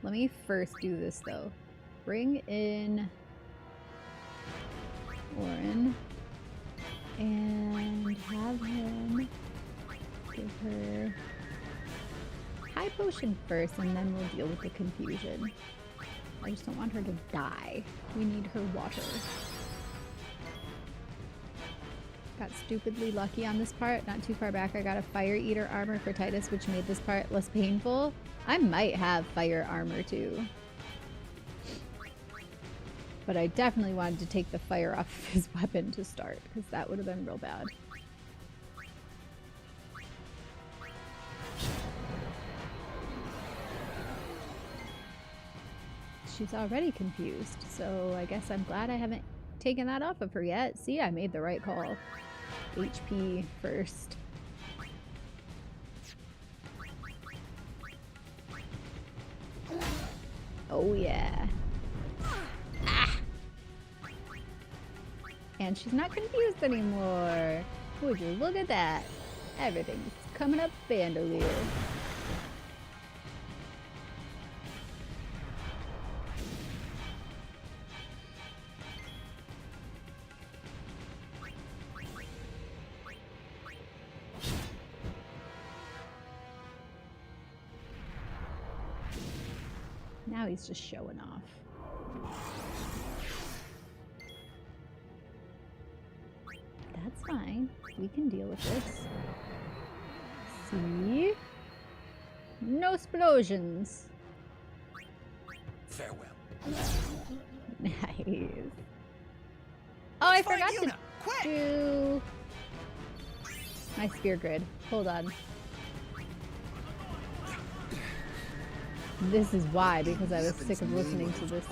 Let me first do this though. Bring in Orin and have him give her high potion first, and then we'll deal with the confusion. I just don't want her to die. We need her water. Got stupidly lucky on this part. Not too far back, I got a fire eater armor for Titus, which made this part less painful. I might have fire armor too. But I definitely wanted to take the fire off of his weapon to start, because that would have been real bad. She's already confused, so I guess I'm glad I haven't taken that off of her yet. See, I made the right call. HP first. Oh yeah. Ah! And she's not confused anymore. Would you look at that? Everything's coming up bandolier. Now he's just showing off. That's fine. We can deal with this. See? No explosions. Farewell. Nice. Oh, I forgot to do my spear grid. Hold on. This is why, because I was sick of listening to this.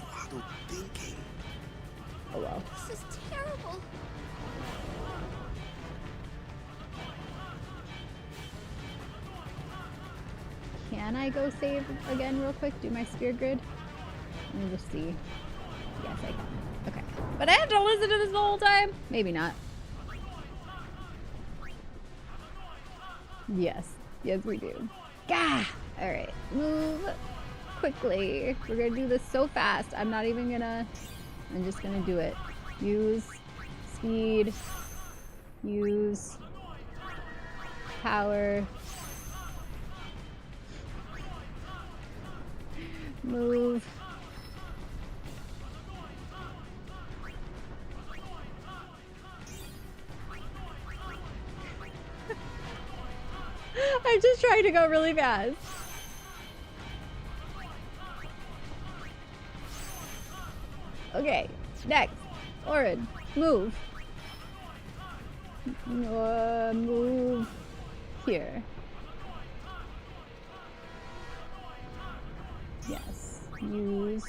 Oh well. This is terrible. Can I go save again real quick? Do my spear grid? Let me just see. Yes, I can. Okay. But I have to listen to this the whole time? Maybe not. Yes. Yes, we do. Gah! Alright. Move quickly. We're gonna do this so fast. I'm not even gonna... I'm just gonna do it. Use speed. Use power. Move. I'm just trying to go really fast. Okay, next. Orin, move. Move here. Yes. Use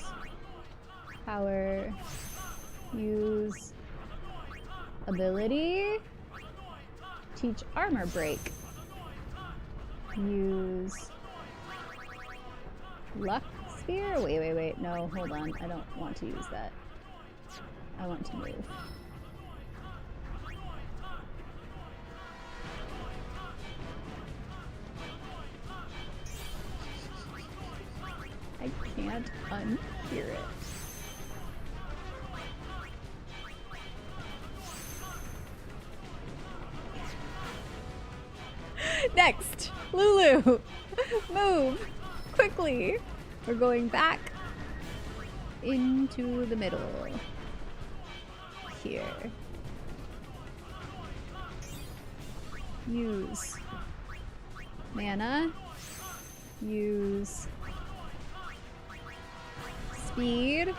power. Use ability. Teach armor break. Use luck sphere? Wait. No, hold on. I don't want to use that. I want to move. I can't unhear it. Next, Lulu, move quickly. We're going back into the middle here. Use mana. Use speed.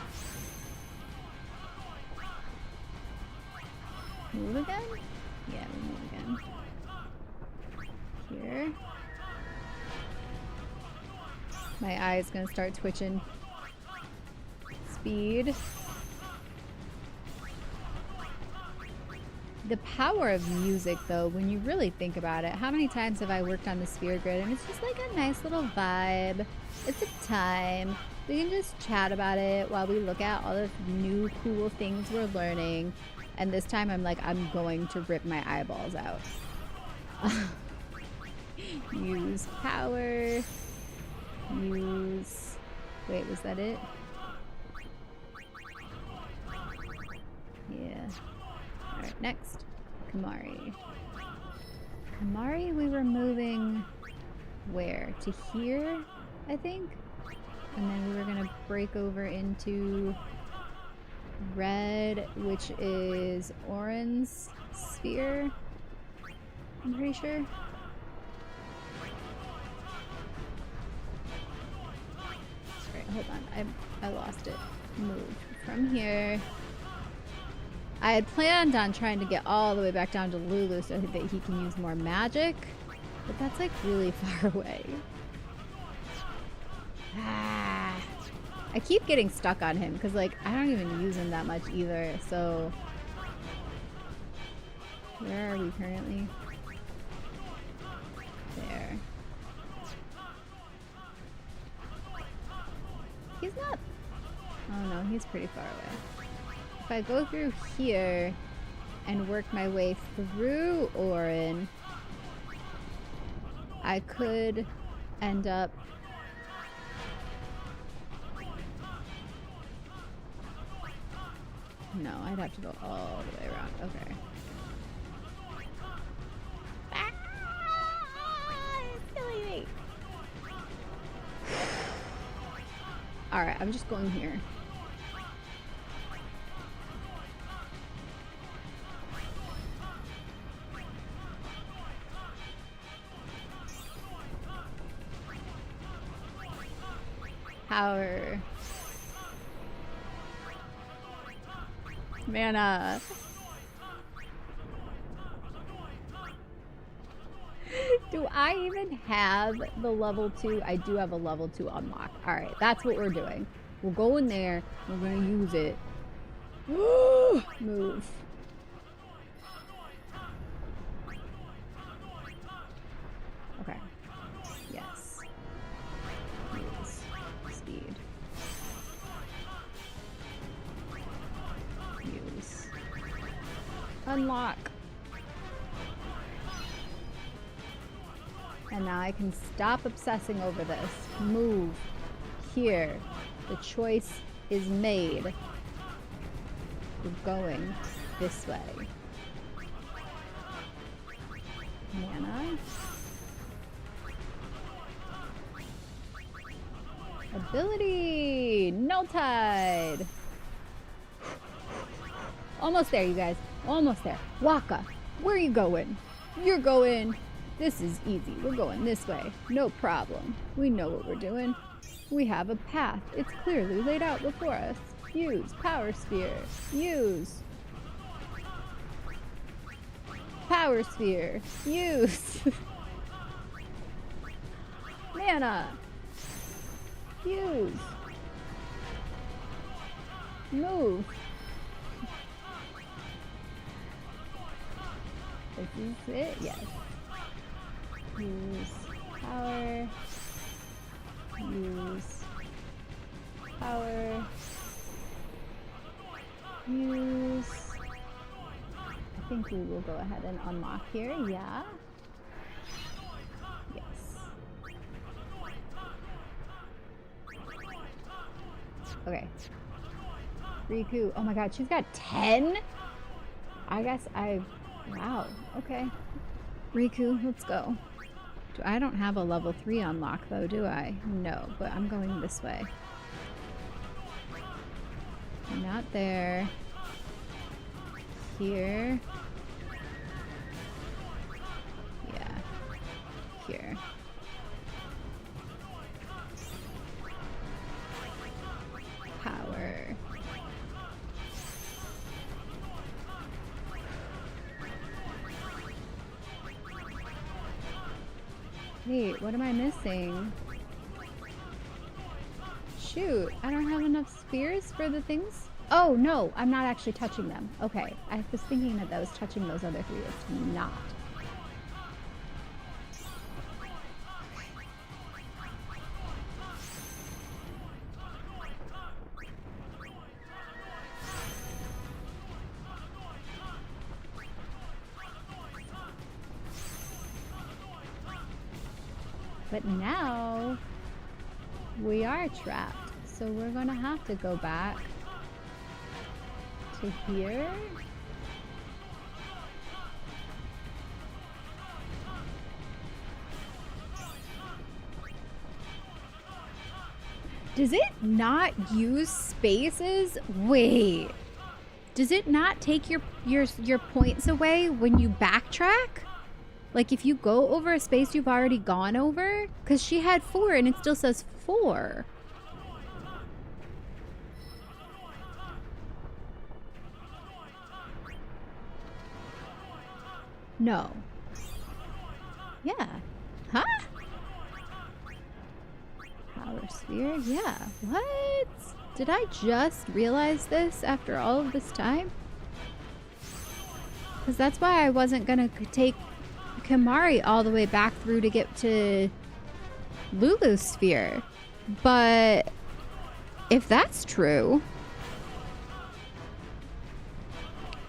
Move again? Yeah, we move again. Here. My eye's gonna start twitching. Speed. The power of music, though, when you really think about it, how many times have I worked on the sphere grid and it's just like a nice little vibe. It's a time. We can just chat about it while we look at all the new cool things we're learning. And this time I'm like, I'm going to rip my eyeballs out. Use power. Use... Wait, was that it? Yeah. Alright, next. Kamari. Kamari, we were moving... where? To here, I think? And then we were gonna break over into red, which is Orin's sphere. I'm pretty sure. Alright, hold on. I lost it. Move from here. I had planned on trying to get all the way back down to Lulu so that he can use more magic, but that's like really far away. I keep getting stuck on him because like I don't even use him that much either, so where are we currently? There. He's not... Oh no, he's pretty far away. If I go through here and work my way through Orin, I could end up... No, I'd have to go all the way around. Okay. It's killing me. Alright, I'm just going here. Power. Mana. Do I even have the level 2? I do have a level 2 unlock. Alright, that's what we're doing. We'll go in there. We're going to use it. Move. Okay. Yes. Use. Speed. Use. Unlock. And now I can stop obsessing over this. Move. Here. The choice is made. We're going this way. Mana. Ability! Null Tide! Almost there, you guys. Almost there. Waka, where are you going? You're going... This is easy. We're going this way. No problem. We know what we're doing. We have a path. It's clearly laid out before us. Use Power Sphere. Use. Power Sphere. Use. Mana. Use. Move. This is it? Yes. Use power. Use power. Use. I think we will go ahead and unlock here. Yeah. Yes. Okay. Riku. Oh my god, she's got 10? I guess wow. Okay. Riku, let's go. I don't have a level 3 unlock though, do I? No, but I'm going this way. Not there. Here. Yeah. Here. Power. Wait, what am I missing? Shoot, I don't have enough spheres for the things? Oh, no, I'm not actually touching them. Okay, I was thinking that was touching those other 3. It's not. But now we are trapped. So we're gonna have to go back to here. Does it not use spaces? Wait. Does it not take your points away when you backtrack? Like if you go over a space you've already gone over? Because she had 4 and it still says 4. No. Yeah. Huh? Power sphere? Yeah. What? Did I just realize this after all of this time? Because that's why I wasn't gonna take Kimahri all the way back through to get to Lulu's sphere. But if that's true,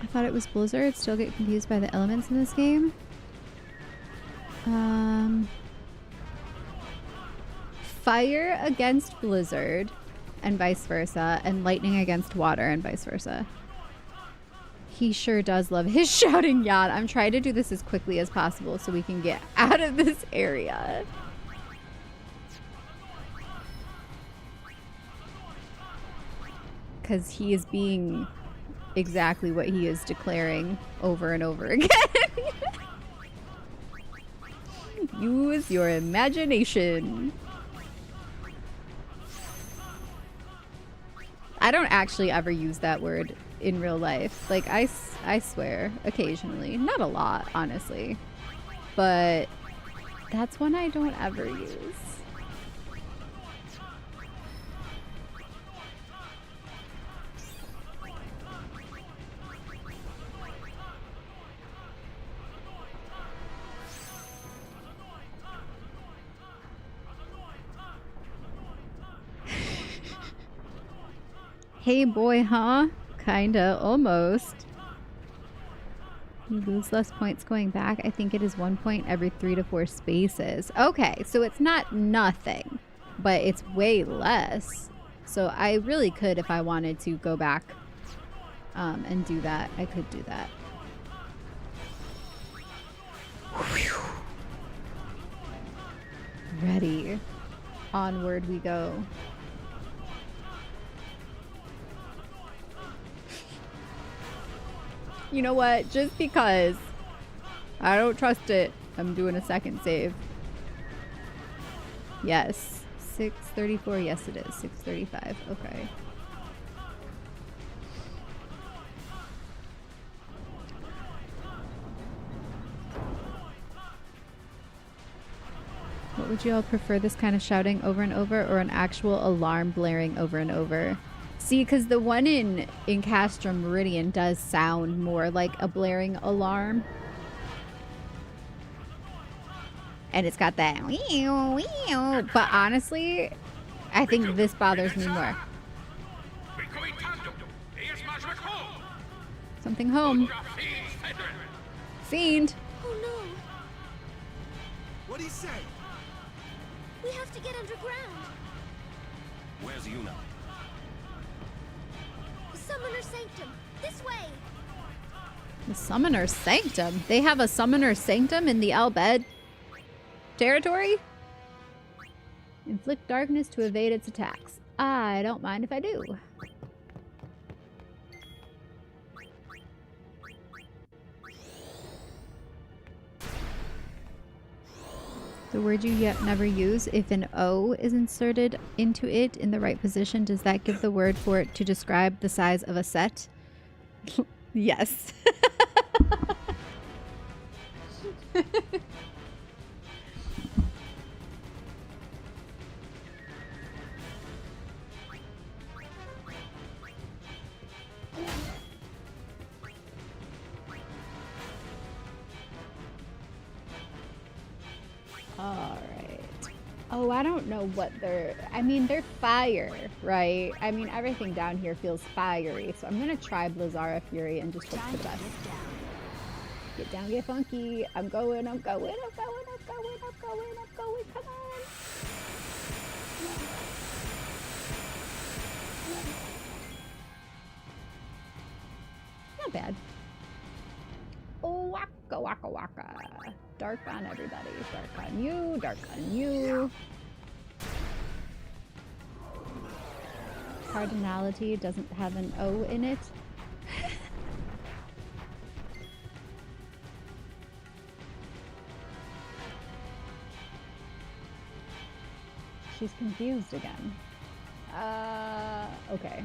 I thought it was Blizzard. Still get confused by the elements in this game. Fire against Blizzard and vice versa, and lightning against water and vice versa. He sure does love his shouting yacht. I'm trying to do this as quickly as possible so we can get out of this area. Because he is being exactly what he is declaring over and over again. Use your imagination. I don't actually ever use that word in real life. Like, I swear occasionally. Not a lot, honestly. But that's one I don't ever use. Hey boy, huh? Kinda, almost. You lose less points going back. I think it is 1 point every 3 to 4 spaces. Okay, so it's not nothing, but it's way less. So I really could, if I wanted to, go back and do that. I could do that. Whew. Ready. Onward we go. You know what? Just because I don't trust it, I'm doing a second save. Yes. 6:34. Yes, it is. 6:35. Okay. What would you all prefer, this kind of shouting over and over or an actual alarm blaring over and over? See, because the one in Castra Meridian does sound more like a blaring alarm. And it's got that wee-oo, wee-oo. But honestly, I think this bothers me more. Something home. Fiend. Oh no. What'd he say? We have to get underground. Where's Yuna? The Summoner Sanctum. This way. The Summoner Sanctum? They have a Summoner Sanctum in the Al Bhed territory? Inflict darkness to evade its attacks. I don't mind if I do. The word you yet never use, if an O is inserted into it in the right position, does that give the word for it to describe the size of a set? Yes. Alright. Oh, I don't know what they're... I mean, they're fire, right? I mean, everything down here feels fiery. So I'm going to try Blizzara Fury and just hope for the best. Get down, get funky. I'm going, I'm going, I'm going, I'm going, I'm going, I'm going. Come on. Not bad. Oh, waka waka waka. Dark on everybody. Dark on you. Dark on you. Cardinality doesn't have an O in it. She's confused again. Okay.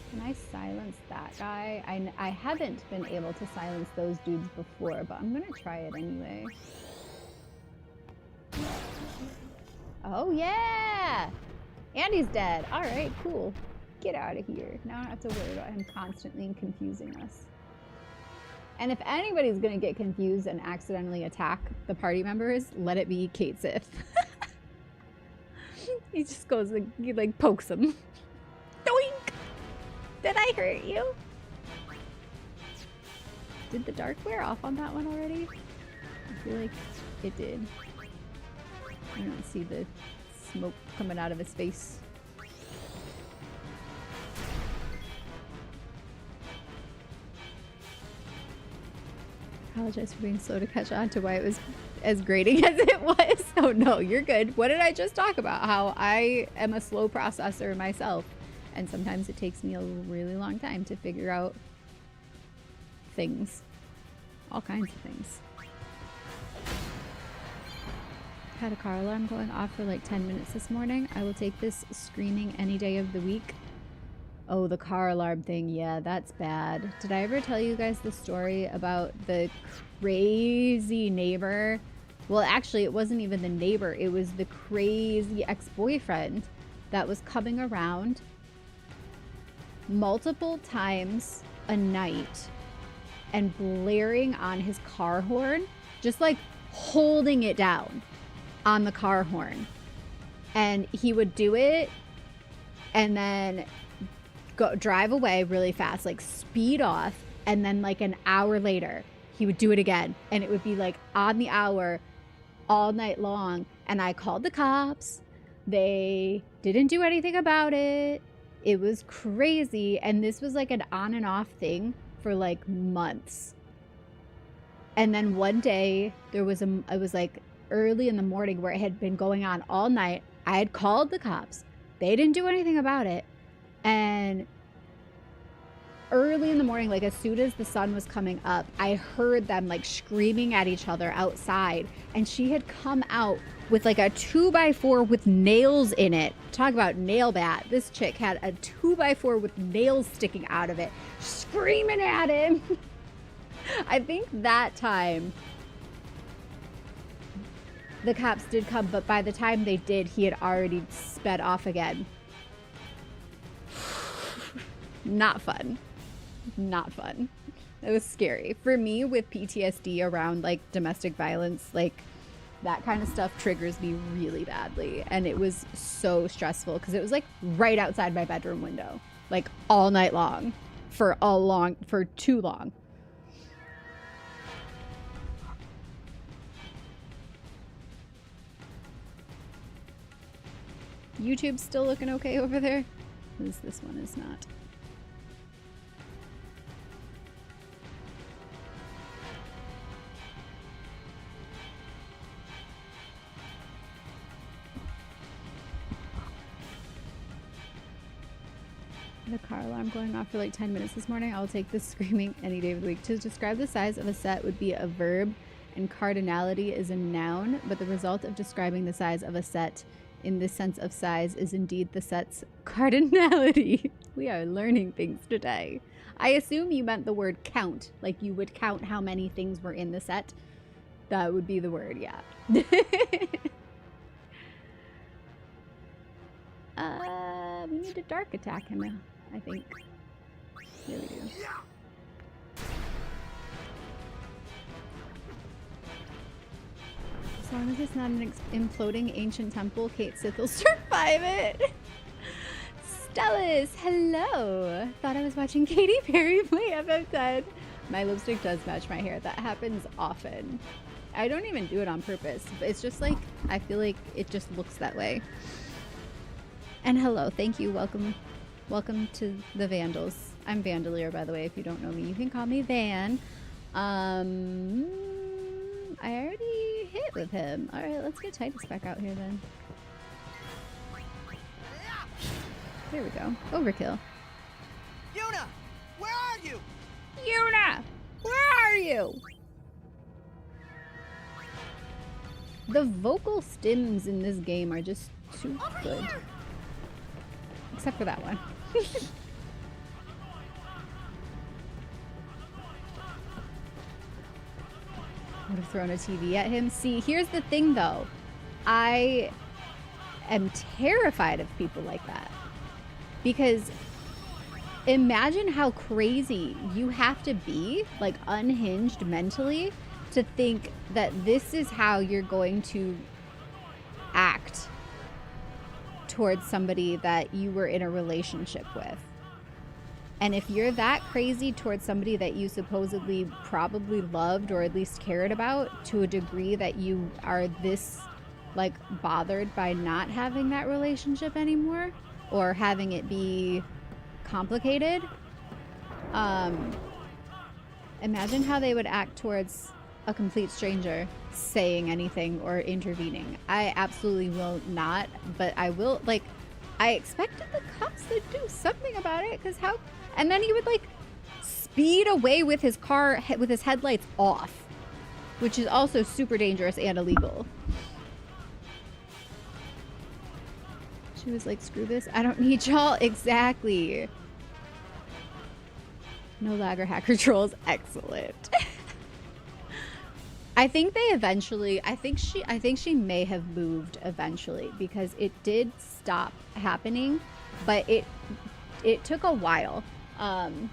Can I silence that guy? I haven't been able to silence those dudes before, but I'm gonna try it anyway. Oh yeah! And he's dead. Alright, cool. Get out of here. Now I don't have to worry about him constantly confusing us. And if anybody's gonna get confused and accidentally attack the party members, let it be Kate Sith. He just goes, he like pokes him. Doink! Did I hurt you? Did the dark wear off on that one already? I feel like it did. I don't see the smoke coming out of his face. Apologize for being slow to catch on to why it was as grating as it was. Oh no, you're good. What did I just talk about? How I am a slow processor myself. And sometimes it takes me a really long time to figure out things. All kinds of things. Had a car alarm going off for like 10 minutes this morning. I will take this screaming any day of the week. Oh, the car alarm thing. Yeah, that's bad. Did I ever tell you guys the story about the crazy neighbor? Well, actually, it wasn't even the neighbor. It was the crazy ex-boyfriend that was coming around multiple times a night and blaring on his car horn, just like holding it down on the car horn. And he would do it and then go drive away really fast, like speed off, and then like an hour later he would do it again, and it would be like on the hour all night long. And I called the cops. They didn't do anything about it. It was crazy. And this was like an on and off thing for like months. And then one day there was it was like early in the morning where it had been going on all night. I had called the cops. They didn't do anything about it. And early in the morning, like as soon as the sun was coming up, I heard them like screaming at each other outside. And she had come out with like a 2x4 with nails in it. Talk about nail bat. This chick had a 2x4 with nails sticking out of it, screaming at him. I think that time the cops did come, but by the time they did, he had already sped off again. Not fun. Not fun. It was scary. For me, with PTSD around like domestic violence, like that kind of stuff triggers me really badly. And it was so stressful because it was like right outside my bedroom window, like all night long for too long. YouTube's still looking okay over there? This one is not. The car alarm going off for like 10 minutes this morning. I'll take this screaming any day of the week. To describe the size of a set would be a verb, and cardinality is a noun, but the result of describing the size of a set in this sense of size is indeed the set's cardinality. We are learning things today. I assume you meant the word count, like you would count how many things were in the set. That would be the word, yeah. We need to dark attack him, I think. Yeah, we do. As long as it's not an imploding ancient temple, Kate Sith will survive it. Stellis, hello. Thought I was watching Katy Perry play FF10. My lipstick does match my hair. That happens often. I don't even do it on purpose. It's just like, I feel like it just looks that way. And hello, thank you, welcome to the Vandals. I'm Vandalier, by the way, if you don't know me. You can call me Van. I already hit with him. Alright, let's get Titus back out here then. There we go. Overkill. Yuna! Where are you? Yuna! Where are you? The vocal stims in this game are just too good. Except for that one. Would have thrown a TV at him. See, here's the thing though. I am terrified of people like that. Because imagine how crazy you have to be, like unhinged mentally, to think that this is how you're going to act towards somebody that you were in a relationship with. And if you're that crazy towards somebody that you supposedly probably loved or at least cared about to a degree that you are this like bothered by not having that relationship anymore or having it be complicated, imagine how they would act towards a complete stranger saying anything or intervening. I absolutely will not, but I will, like, I expected the cops to do something about it, because how, and then he would like speed away with his car, with his headlights off, which is also super dangerous and illegal. She was like, screw this, I don't need y'all. Exactly. No lagger hacker trolls. Excellent. I think they eventually, I think she may have moved eventually, because it did stop happening, but it took a while. And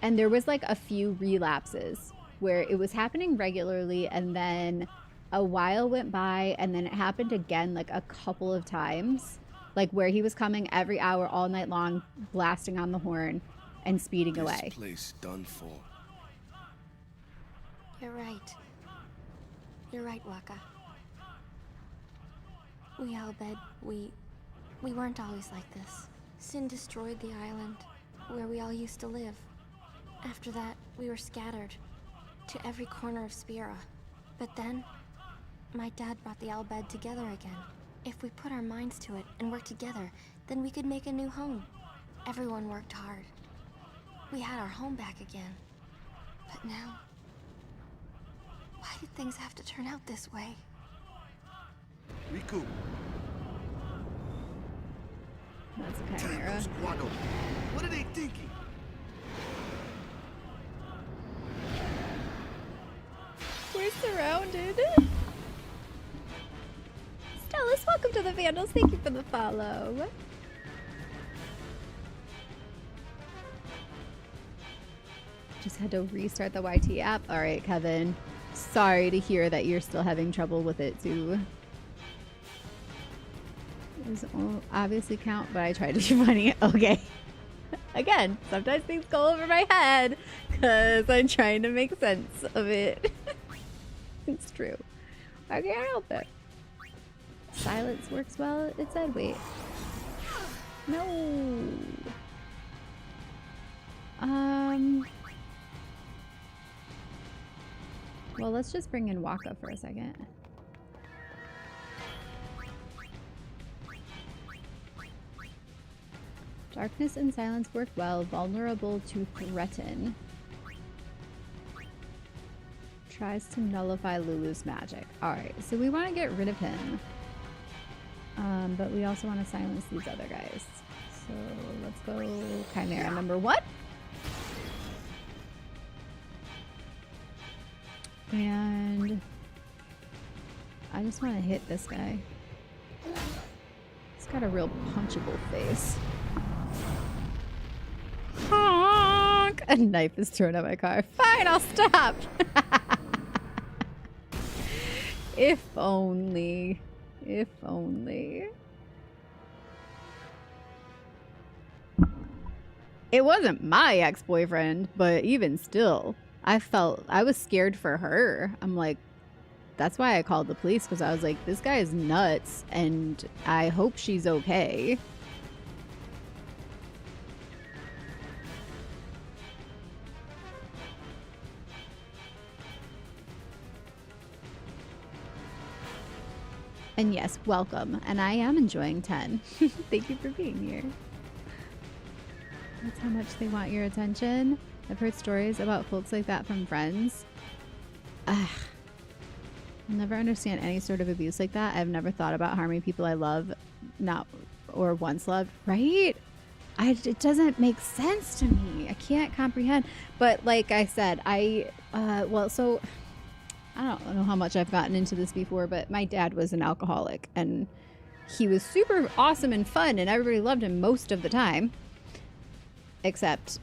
there was like a few relapses where it was happening regularly, and then a while went by, and then it happened again like a couple of times, like where he was coming every hour all night long, blasting on the horn and speeding away. This place done for. You're right. You're right, Waka. We Albed, we weren't always like this. Sin destroyed the island where we all used to live. After that, we were scattered to every corner of Spira. But then, my dad brought the Albed together again. If we put our minds to it and work together, then we could make a new home. Everyone worked hard. We had our home back again. But now, why did things have to turn out this way? Riku. That's a chimera. What are they thinking? We're surrounded. Stellus, welcome to the Vandals. Thank you for the follow. Just had to restart the YT app. All right, Kevin. Sorry to hear that you're still having trouble with it too. Does obviously count, but I tried to be funny. Okay. Again, sometimes things go over my head because I'm trying to make sense of it. It's true. I can't help it. Silence works well, it said. Wait. No. Well, let's just bring in Waka for a second. Darkness and silence work well. Vulnerable to threaten. Tries to nullify Lulu's magic. Alright, so we want to get rid of him. But we also want to silence these other guys. So let's go Chimera number 1. And I just want to hit this guy. He's got a real punchable face. Honk! A knife is thrown at my car. Fine, I'll stop. If only. If only. It wasn't my ex-boyfriend, but even still, I was scared for her. I'm like, that's why I called the police, because I was like, this guy is nuts and I hope she's okay. And yes, welcome. And I am enjoying 10. Thank you for being here. That's how much they want your attention. I've heard stories about folks like that from friends. Ugh. I'll never understand any sort of abuse like that. I've never thought about harming people I love, not or once loved, right? It doesn't make sense to me. I can't comprehend. But like I said, so I don't know how much I've gotten into this before, but my dad was an alcoholic and he was super awesome and fun and everybody loved him most of the time, except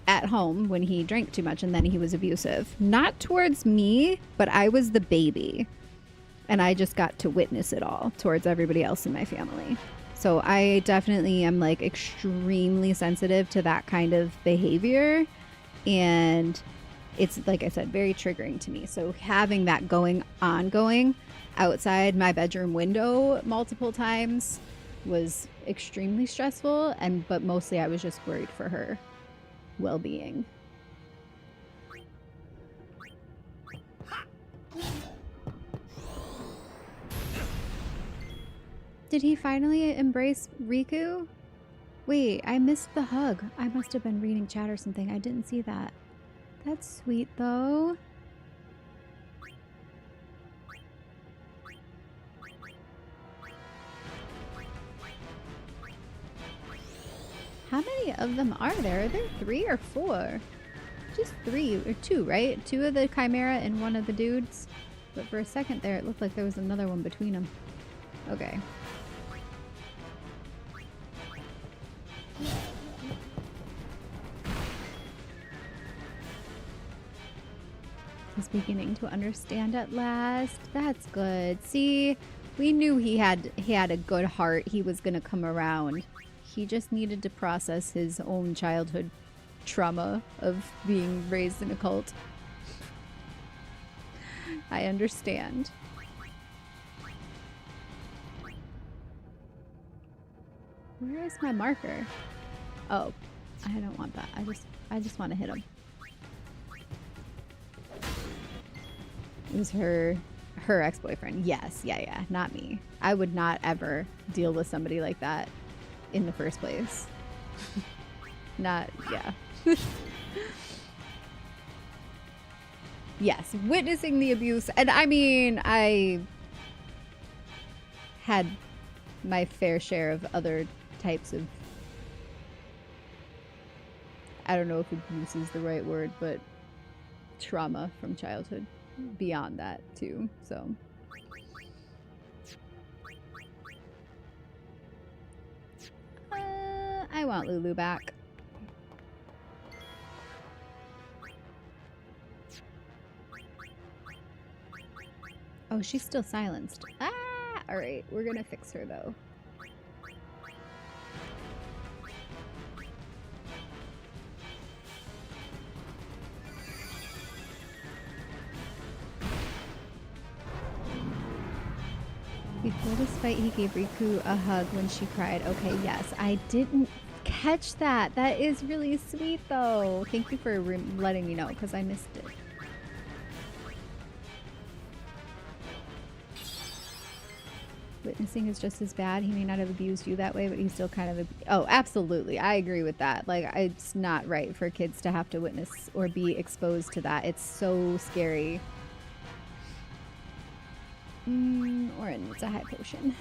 at home when he drank too much and then he was abusive. Not towards me, but I was the baby and I just got to witness it all towards everybody else in my family. So I definitely am like extremely sensitive to that kind of behavior, and it's, like I said, very triggering to me. So having that going outside my bedroom window multiple times was extremely stressful, but mostly I was just worried for her well-being. Did he finally embrace Riku? Wait, I missed the hug. I must have been reading chat or something. I didn't see that. That's sweet, though. How many of them are there? Are there 3 or 4? Just 3 or 2, right? 2 of the Chimera and 1 of the dudes. But for a second there, it looked like there was another one between them. Okay. He's beginning to understand at last. That's good. See, we knew he had a good heart. He was gonna come around. He just needed to process his own childhood trauma of being raised in a cult. I understand. Where is my marker? Oh, I don't want that. I just want to hit him. It was her ex-boyfriend. Yes, yeah, not me. I would not ever deal with somebody like that in the first place. Not, yeah. Yes, witnessing the abuse. And I mean, I had my fair share of other types of, I don't know if abuse is the right word, but trauma from childhood beyond that too. So I want Lulu back. Oh, she's still silenced. Ah, all right, we're gonna fix her though. Before this fight, he gave Riku a hug when she cried. Okay, yes. I didn't catch that. That is really sweet, though. Thank you for letting me know, because I missed it. Witnessing is just as bad. He may not have abused you that way, but he's still kind of... Oh, absolutely. I agree with that. Like, it's not right for kids to have to witness or be exposed to that. It's so scary. Orin needs a high potion.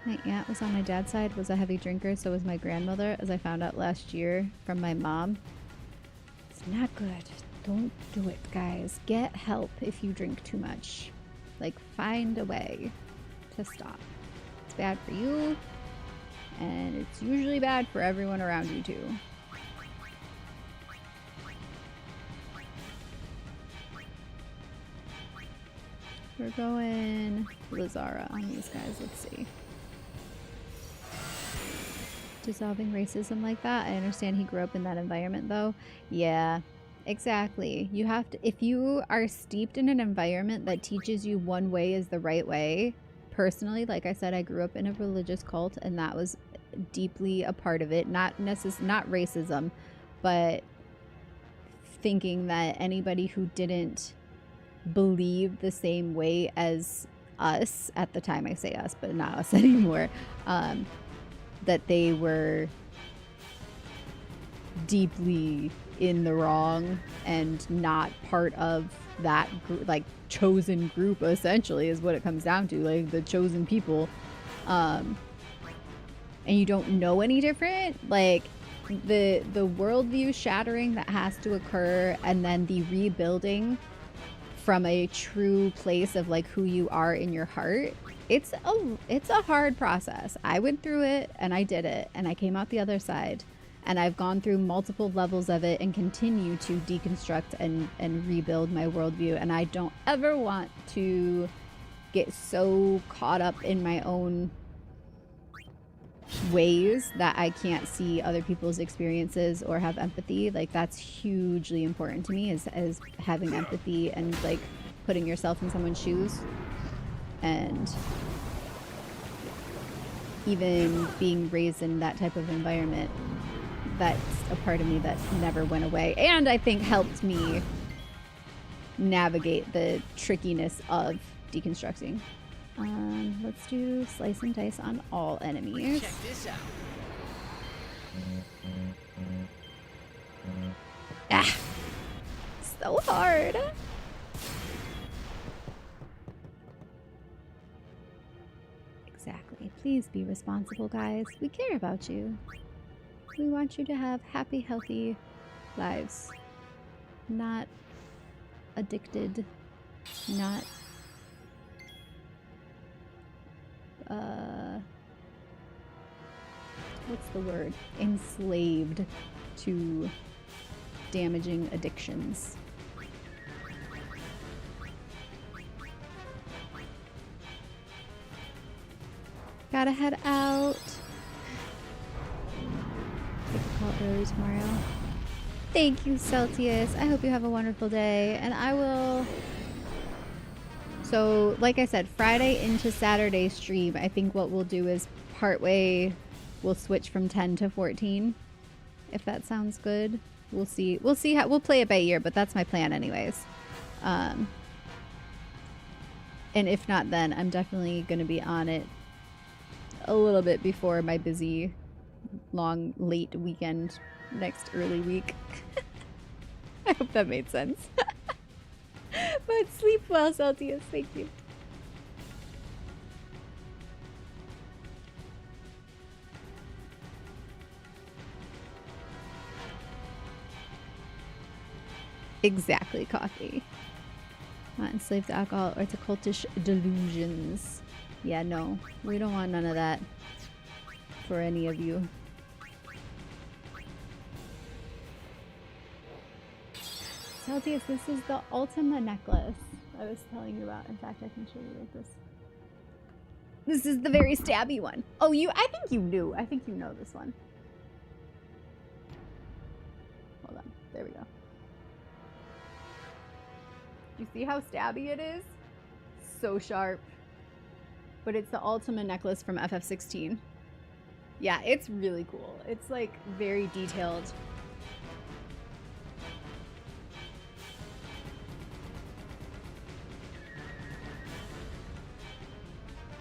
My aunt was on my dad's side, was a heavy drinker, so was my grandmother, as I found out last year from my mom. It's not good. Don't do it, guys. Get help if you drink too much. Like, find a way to stop. It's bad for you, and it's usually bad for everyone around you, too. We're going Lazara on these guys. Let's see. dissolving racism like that. I understand he grew up in that environment though. Yeah, exactly. You have to, if you are steeped in an environment that teaches you one way is the right way. Personally, like I said, I grew up in a religious cult, and that was deeply a part of it. Not racism, but thinking that anybody who didn't believe the same way as us at the time, I say us, but not us anymore, that they were deeply in the wrong and not part of that like chosen group, essentially, is what it comes down to, like the chosen people, and you don't know any different, like the worldview shattering that has to occur, and then the rebuilding from a true place of like who you are in your heart. It's a hard process. I went through it and I did it and I came out the other side, and I've gone through multiple levels of it and continue to deconstruct and rebuild my worldview. And I don't ever want to get so caught up in my own ways that I can't see other people's experiences or have empathy. Like that's hugely important to me, is having empathy and like putting yourself in someone's shoes. And even being raised in that type of environment, that's a part of me that never went away, and I think helped me navigate the trickiness of deconstructing. Let's do slice and dice on all enemies. Check this out. Ah, so hard. Exactly. Please be responsible, guys. We care about you. We want you to have happy, healthy lives. Not addicted. Not what's the word? Enslaved to damaging addictions. Gotta head out. Take a call early tomorrow. Thank you, Celsius. I hope you have a wonderful day, and I will... So, like I said, Friday into Saturday stream, I think what we'll do is partway we'll switch from 10 to 14. If that sounds good. We'll see. We'll see how we'll play it by ear, but that's my plan anyways. And if not, then I'm definitely going to be on it a little bit before my busy, long, late weekend next early week. I hope that made sense. But sleep well, Celsius. Thank you. Exactly, coffee. Not enslaved to alcohol or to cultish delusions. Yeah, no. We don't want none of that for any of you. Celsius, this is the Ultima necklace I was telling you about. In fact, I can show you like this. This is the very stabby one. Oh, I think you knew. I think you know this one. Hold on. There we go. You see how stabby it is? So sharp. But it's the Ultima necklace from FF16. Yeah, it's really cool. It's like very detailed.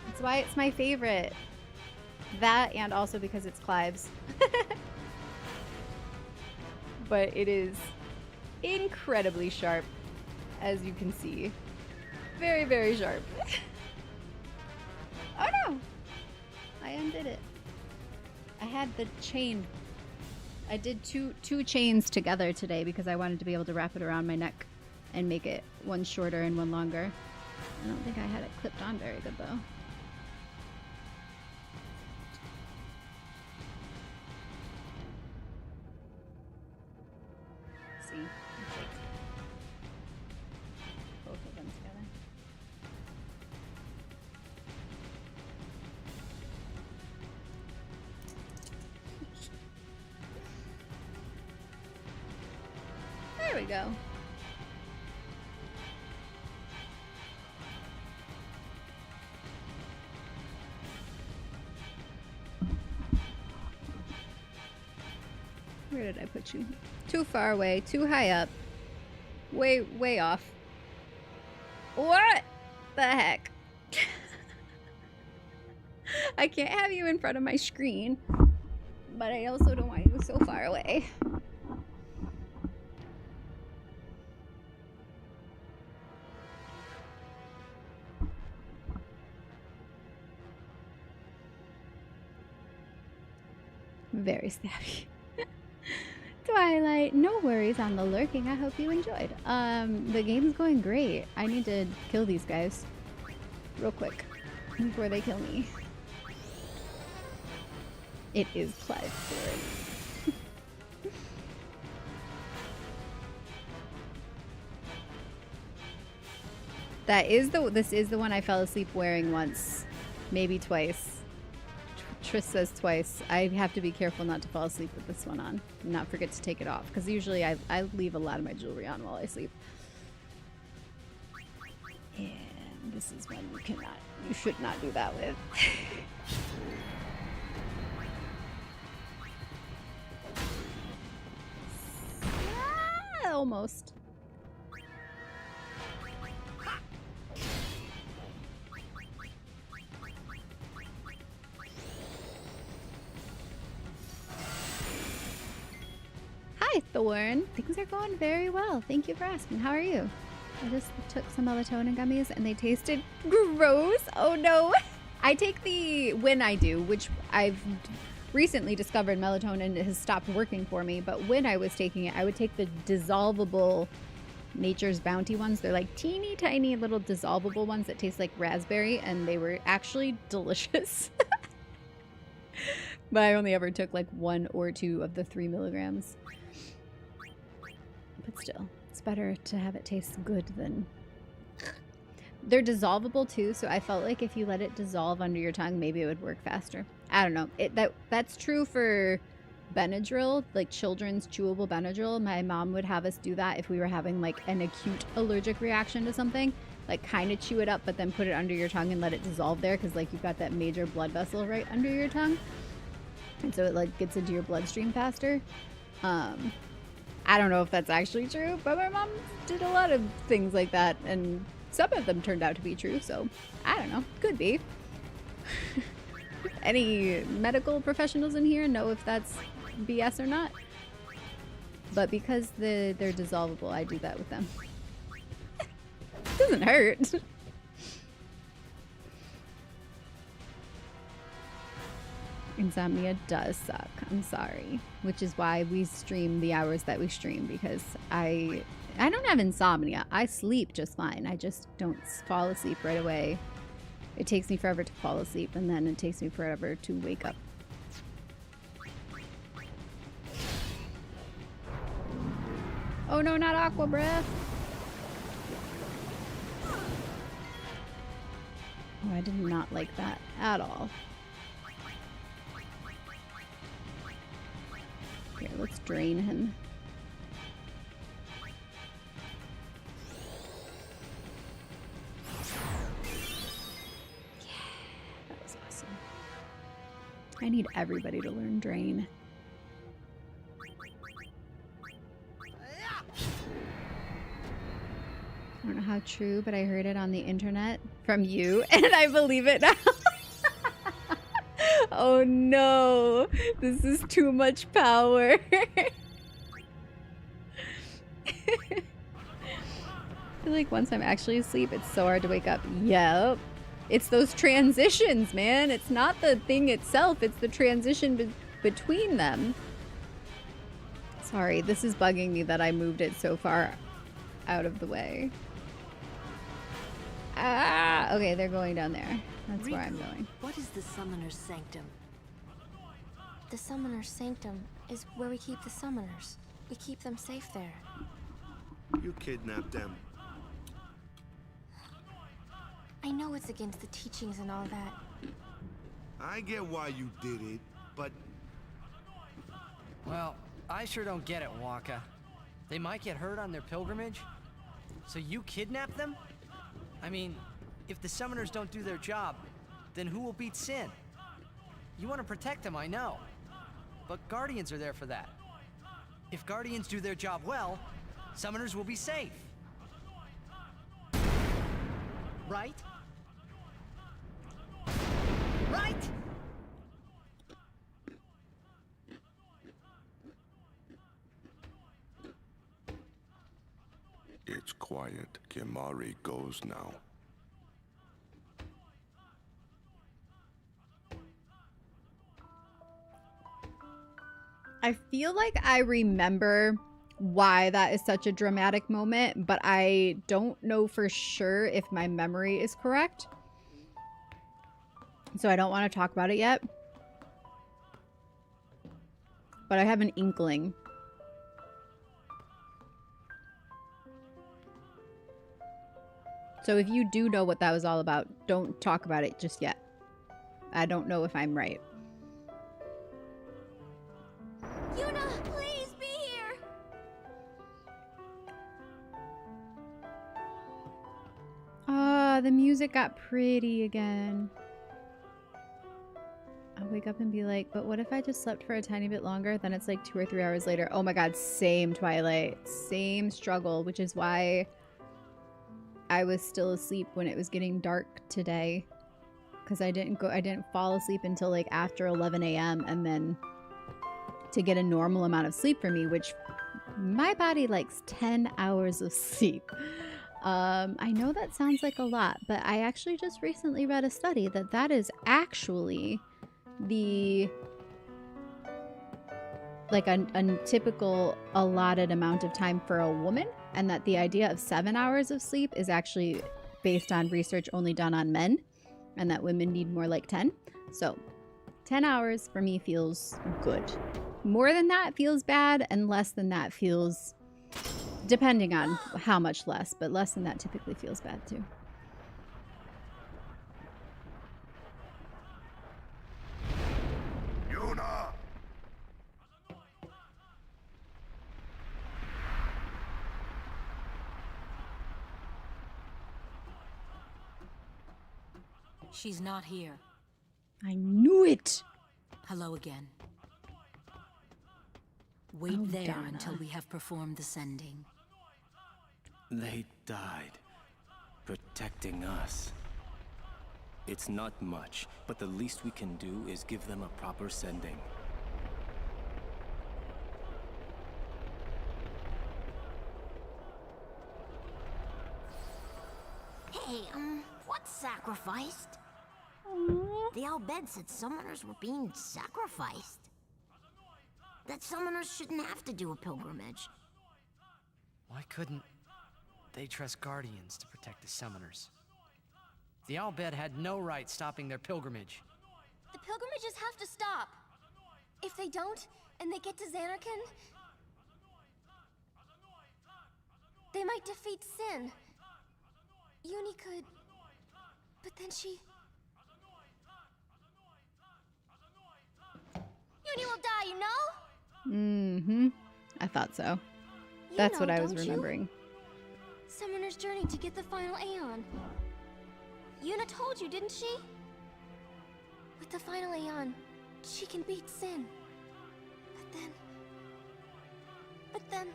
That's why it's my favorite. That, and also because it's Clive's. But it is incredibly sharp, as you can see. Very, very sharp. Oh no! I undid it. I had the chain. I did two chains together today because I wanted to be able to wrap it around my neck and make it one shorter and one longer. I don't think I had it clipped on very good though. Let's see. Let's take both of them together. we go. Where did I put you? Too far away, too high up. Way off. What the heck? I can't have you in front of my screen, but I also don't want you so far away. Very snappy. Twilight, no worries on the lurking. I hope you enjoyed. The game's going great. I need to kill these guys real quick before they kill me. It is Clive's sword. This is the one I fell asleep wearing once, maybe twice. Triss says twice. I have to be careful not to fall asleep with this one on and not forget to take it off, because usually I leave a lot of my jewelry on while I sleep. And this is one you should not do that with. Almost. Hi, Thorn. Things are going very well. Thank you for asking. How are you? I just took some melatonin gummies and they tasted gross. Oh no. I take when I do, which I've recently discovered melatonin has stopped working for me, but when I was taking it, I would take the dissolvable Nature's Bounty ones. They're like teeny tiny little dissolvable ones that taste like raspberry, and they were actually delicious. But I only ever took like 1 or 2 of the 3 milligrams. But still, it's better to have it taste good than... They're dissolvable too, so I felt like if you let it dissolve under your tongue, maybe it would work faster. I don't know. That's true for Benadryl, like children's chewable Benadryl. My mom would have us do that if we were having like an acute allergic reaction to something. Like kind of chew it up, but then put it under your tongue and let it dissolve there, because like you've got that major blood vessel right under your tongue. And so it like gets into your bloodstream faster. I don't know if that's actually true, but my mom did a lot of things like that, and some of them turned out to be true, so I don't know. Could be. Any medical professionals in here know if that's BS or not? But because they're dissolvable, I do that with them. Doesn't hurt. Insomnia does suck. I'm sorry. Which is why we stream the hours that we stream, because I don't have insomnia. I sleep just fine. I just don't fall asleep right away. It takes me forever to fall asleep, and then it takes me forever to wake up. Oh no, not Aqua Breath! Oh, I did not like that at all. Here, let's drain him. Yeah, that was awesome. I need everybody to learn Drain. I don't know how true, but I heard it on the internet from you, and I believe it now. Oh no, this is too much power. I feel like once I'm actually asleep, it's so hard to wake up. Yep. It's those transitions, man. It's not the thing itself, it's the transition between them. Sorry, this is bugging me that I moved it so far out of the way. Ah, okay, they're going down there. That's where I'm going. What is the Summoner's Sanctum? The Summoner's Sanctum is where we keep the summoners. We keep them safe there. You kidnapped them. I know it's against the teachings and all that. I get why you did it, but... Well, I sure don't get it, Waka. They might get hurt on their pilgrimage? So you kidnap them? I mean, if the summoners don't do their job, then who will beat Sin? You want to protect them, I know. But Guardians are there for that. If Guardians do their job well, summoners will be safe. Right? Right? It's quiet. Kimari goes now. I feel like I remember why that is such a dramatic moment, but I don't know for sure if my memory is correct. So I don't want to talk about it yet. But I have an inkling. So if you do know what that was all about, don't talk about it just yet. I don't know if I'm right. Yuna, please be here! Ah, the music got pretty again. I'll wake up and be like, but what if I just slept for a tiny bit longer? Then it's like 2 or 3 hours later. Oh my god, same Twilight. Same struggle, which is why I was still asleep when it was getting dark today. Because I didn't fall asleep until like after 11 a.m. and then to get a normal amount of sleep for me, which my body likes 10 hours of sleep. I know that sounds like a lot, but I actually just recently read a study that is actually the like a typical allotted amount of time for a woman, and that the idea of 7 hours of sleep is actually based on research only done on men, and that women need more like 10. So 10 hours for me feels good. More than that feels bad, and less than that feels, depending on how much less, but less than that typically feels bad too. Yuna! She's not here. I knew it! Hello again. Wait there until we have performed the sending. They died, protecting us. It's not much, but the least we can do is give them a proper sending. Hey, what's sacrificed? The Al-Bed said summoners were being sacrificed. That summoners shouldn't have to do a pilgrimage. Why couldn't they trust Guardians to protect the summoners? The Al-Bed had no right stopping their pilgrimage. The pilgrimages have to stop. If they don't, and they get to Xanarkand, they might defeat Sin. Uni could... But then she... Uni will die, you know? Mm-hmm. I thought so. That's what I was don't remembering. you? Summoner's journey to get the final Aeon. Yuna told you, didn't she? With the final Aeon, she can beat Sin. But then...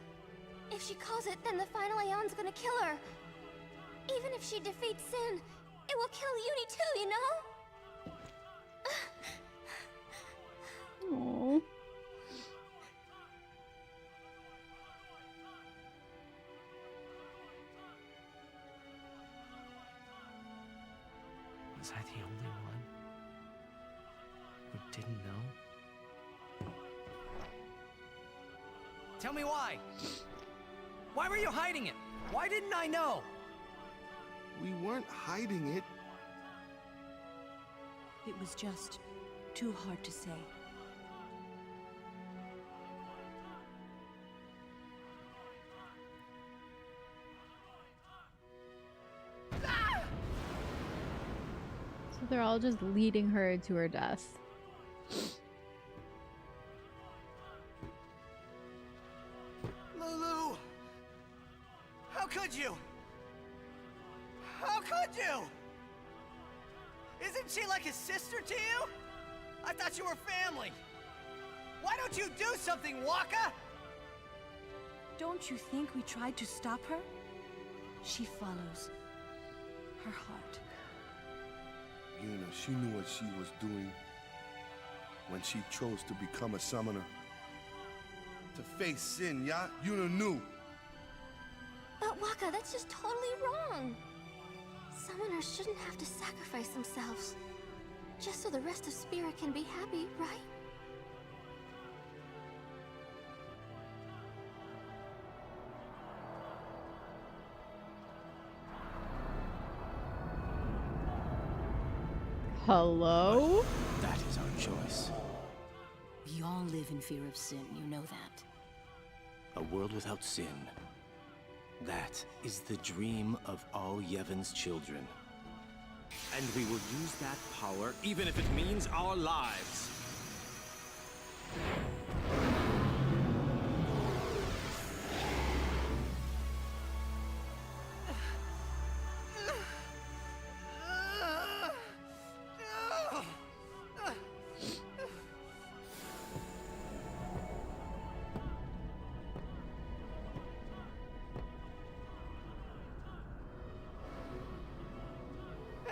If she calls it, then the final Aeon's gonna kill her. Even if she defeats Sin, it will kill Uni too, you know? Aww. Was I the only one who didn't know? Tell me why! Why were you hiding it? Why didn't I know? We weren't hiding it. It was just too hard to say. So they're all just leading her to her death. Lulu! Isn't she like a sister to you? I thought you were family. Why don't you do something, Waka? Don't you think we tried to stop her? She follows her heart. Yuna, she knew what she was doing when she chose to become a summoner. To face sin, yeah? Yuna knew. But Waka, that's just totally wrong. Summoners shouldn't have to sacrifice themselves. Just so the rest of Spirit can be happy, right? Hello? That is our choice. We all live in fear of sin, you know that. A world without sin. That is the dream of all Yevon's children. And we will use that power even if it means our lives.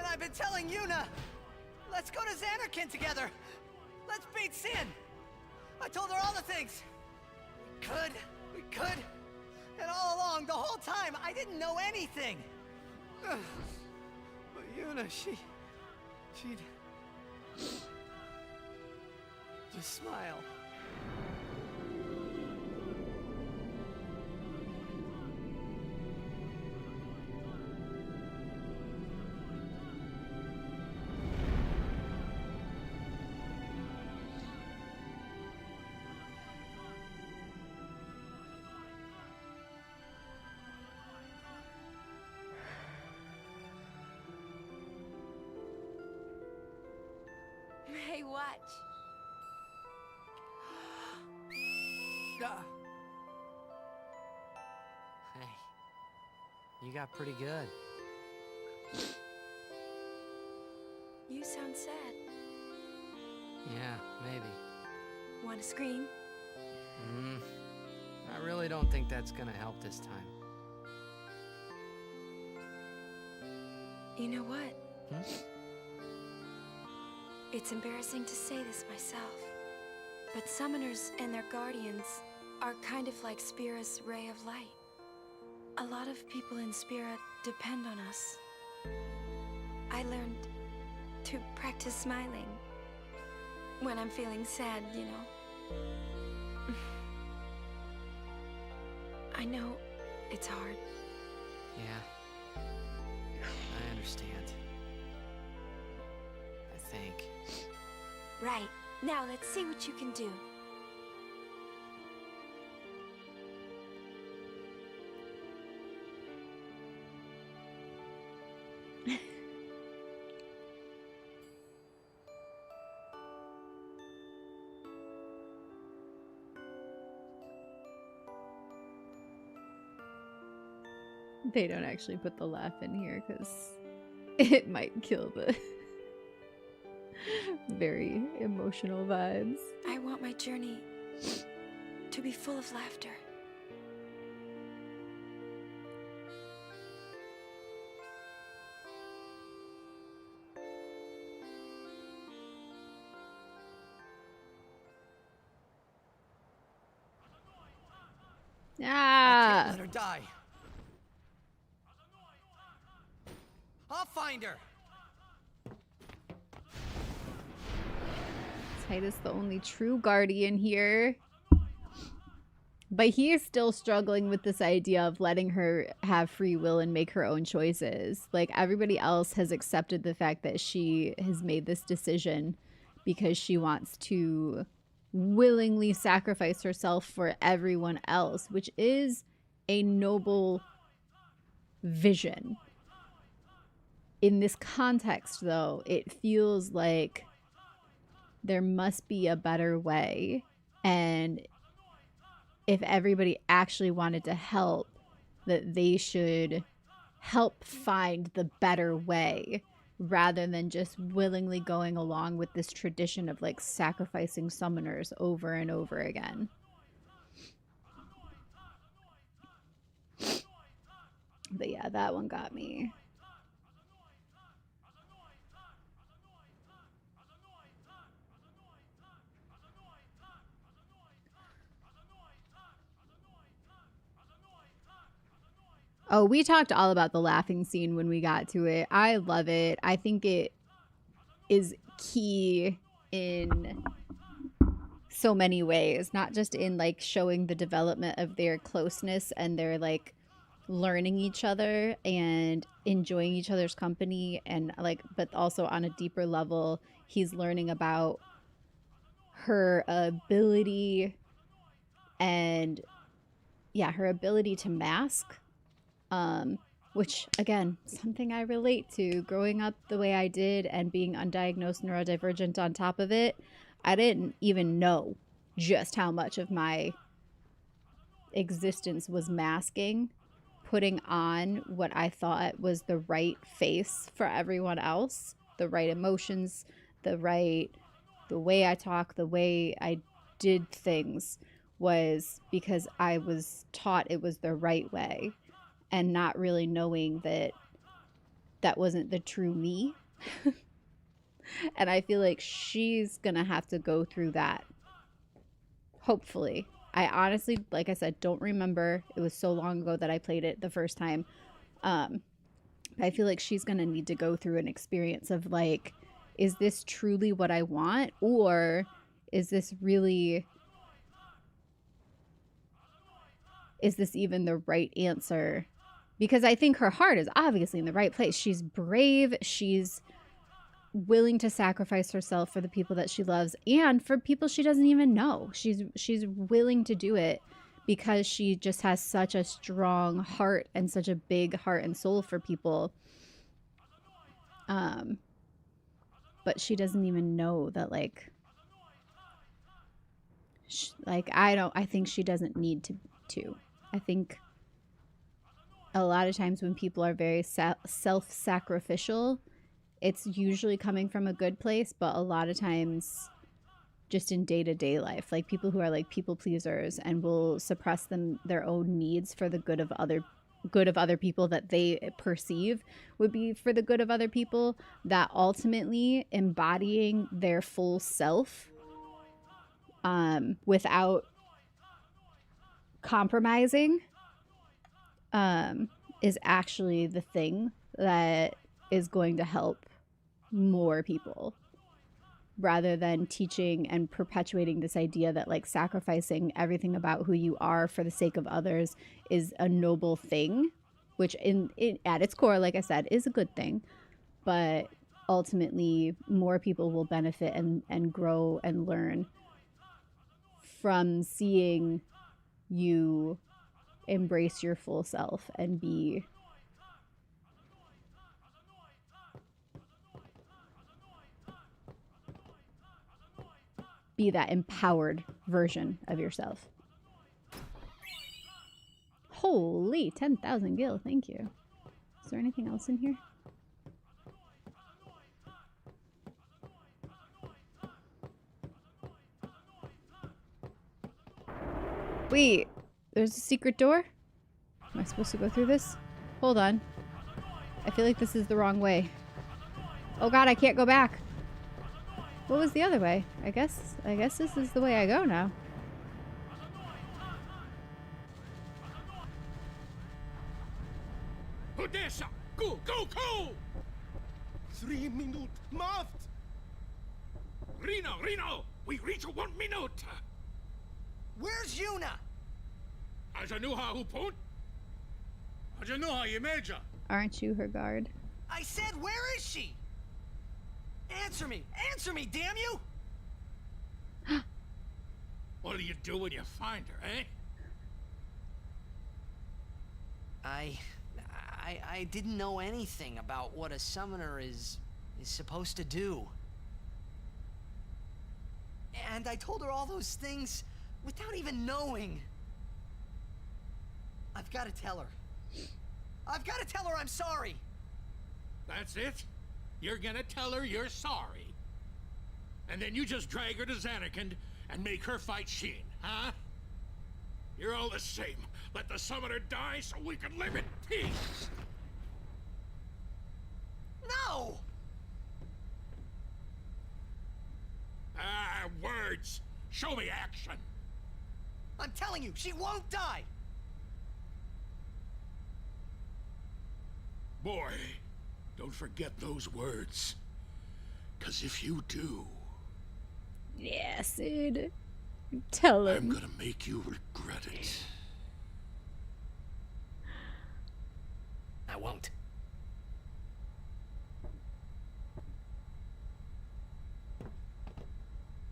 I've been telling Yuna! Let's go to Xanarkin together! Let's beat Sin! I told her all the things! We could! And all along, the whole time, I didn't know anything! But Yuna, she'd just smile. Hey, watch. Hey, you got pretty good. You sound sad. Yeah, maybe. Want to scream? I really don't think that's gonna help this time. You know what? It's embarrassing to say this myself, but summoners and their guardians are kind of like Spira's ray of light. A lot of people in Spira depend on us. I learned to practice smiling when I'm feeling sad, you know. I know it's hard. Yeah, I understand. I think. Right. Now let's see what you can do. They don't actually put the laugh in here because it might kill the very emotional vibes. I want my journey to be full of laughter. Ah! I can't let her die. I'll find her. Titus, the only true guardian here. But he is still struggling with this idea of letting her have free will and make her own choices. Like, everybody else has accepted the fact that she has made this decision because she wants to willingly sacrifice herself for everyone else, which is a noble vision. In this context, though, it feels like there must be a better way, and if everybody actually wanted to help, that they should help find the better way rather than just willingly going along with this tradition of like sacrificing summoners over and over again. But yeah, that one got me. Oh, we talked all about the laughing scene when we got to it. I love it. I think it is key in so many ways, not just in like showing the development of their closeness and their like learning each other and enjoying each other's company, and like, but also on a deeper level, he's learning about her ability and her ability to mask. Which again, something I relate to growing up the way I did and being undiagnosed neurodivergent on top of it. I didn't even know just how much of my existence was masking, putting on what I thought was the right face for everyone else, the right emotions, the way I talk, the way I did things was because I was taught it was the right way. And not really knowing that that wasn't the true me. And I feel like she's gonna have to go through that. Hopefully. I honestly, like I said, don't remember. It was so long ago that I played it the first time. I feel like she's gonna need to go through an experience of like, is this truly what I want? Or is this really... is this even the right answer? Because I think her heart is obviously in the right place. She's brave. She's willing to sacrifice herself for the people that she loves and for people she doesn't even know. She's willing to do it because she just has such a strong heart and such a big heart and soul for people. But she doesn't even know that, like I think she doesn't need to. I think a lot of times when people are very self-sacrificial, it's usually coming from a good place, but a lot of times just in day-to-day life, like people who are like people pleasers and will suppress their own needs for the good of other people that they perceive would be for the good of other people, that ultimately embodying their full self without compromising is actually the thing that is going to help more people, rather than teaching and perpetuating this idea that like sacrificing everything about who you are for the sake of others is a noble thing, which at its core, like I said, is a good thing. But ultimately more people will benefit and grow and learn from seeing you embrace your full self and be that empowered version of yourself. Holy 10,000 gil, thank you. Is there anything else in here? Wait, there's a secret door? Am I supposed to go through this? Hold on. I feel like this is the wrong way. Oh god, I can't go back. What was the other way? I guess this is the way I go now. Odessa! Go, go, go! 3 minutes, Maft! Reno! We reach 1 minute! Where's Yuna? Ajanuha Hupun? Ajanuha Yemeja! Aren't you her guard? I said, where is she? Answer me! Answer me, damn you! What do you do when you find her, eh? I didn't know anything about what a summoner is supposed to do. And I told her all those things without even knowing. I've got to tell her. I've got to tell her I'm sorry. That's it? you're gonna tell her you're sorry. And then you just drag her to Zanarkand and make her fight Shin, huh? You're all the same. Let the summoner die so we can live in peace. No! Ah, words. Show me action. I'm telling you, she won't die! Boy, don't forget those words. 'Cause if you do... Yeah, Sid. Tell him. I'm gonna make you regret it. I won't.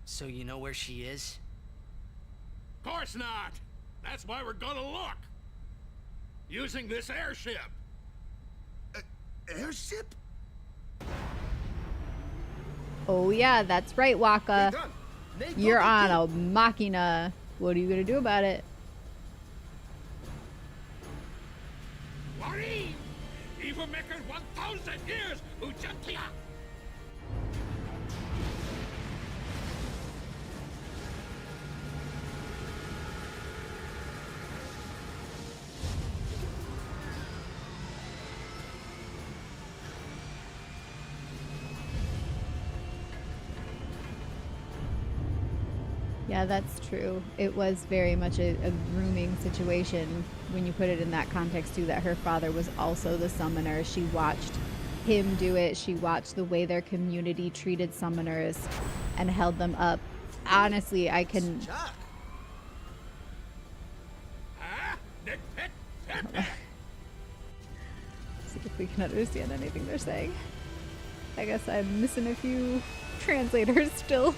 So you know where she is? Of course not. That's why we're gonna look. Using this airship. Airship? Oh yeah, that's right, Waka. You're on a machina. What are you gonna do about it? Worry! Even making 1,000 years, Ujantia! Yeah, that's true. It was very much a grooming situation when you put it in that context too, that her father was also the summoner. She watched him do it. She watched the way their community treated summoners and held them up. Honestly, I can... See if we can understand anything they're saying. I guess I'm missing a few translators still.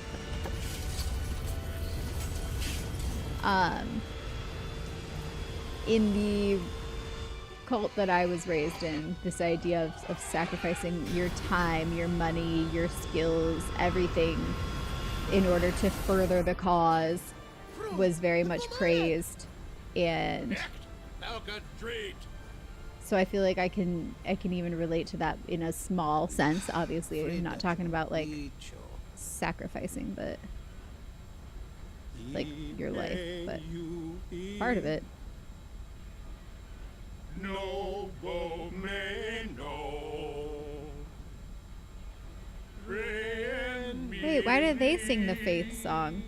In the cult that I was raised in, this idea of sacrificing your time, your money, your skills, everything in order to further the cause was very much praised. And so I feel like I can even relate to that in a small sense. Obviously, I'm not talking about like sacrificing, but like your life, but part of it. Wait, why did they sing the faith song?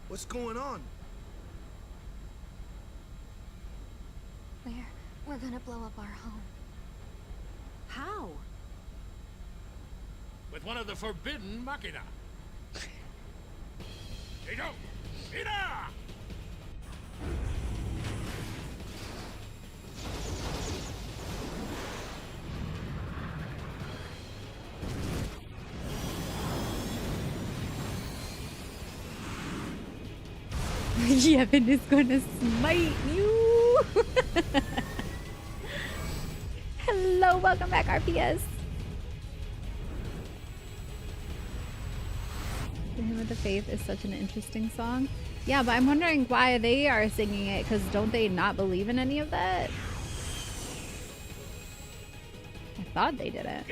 What's going on? We're gonna blow up our home. How? With one of the forbidden machina. Hey, go! Ida! Yevon is gonna smite you! Hello, welcome back, RPS. The Hymn of the Faith is such an interesting song. Yeah, but I'm wondering why they are singing it, because don't they not believe in any of that? I thought they didn't.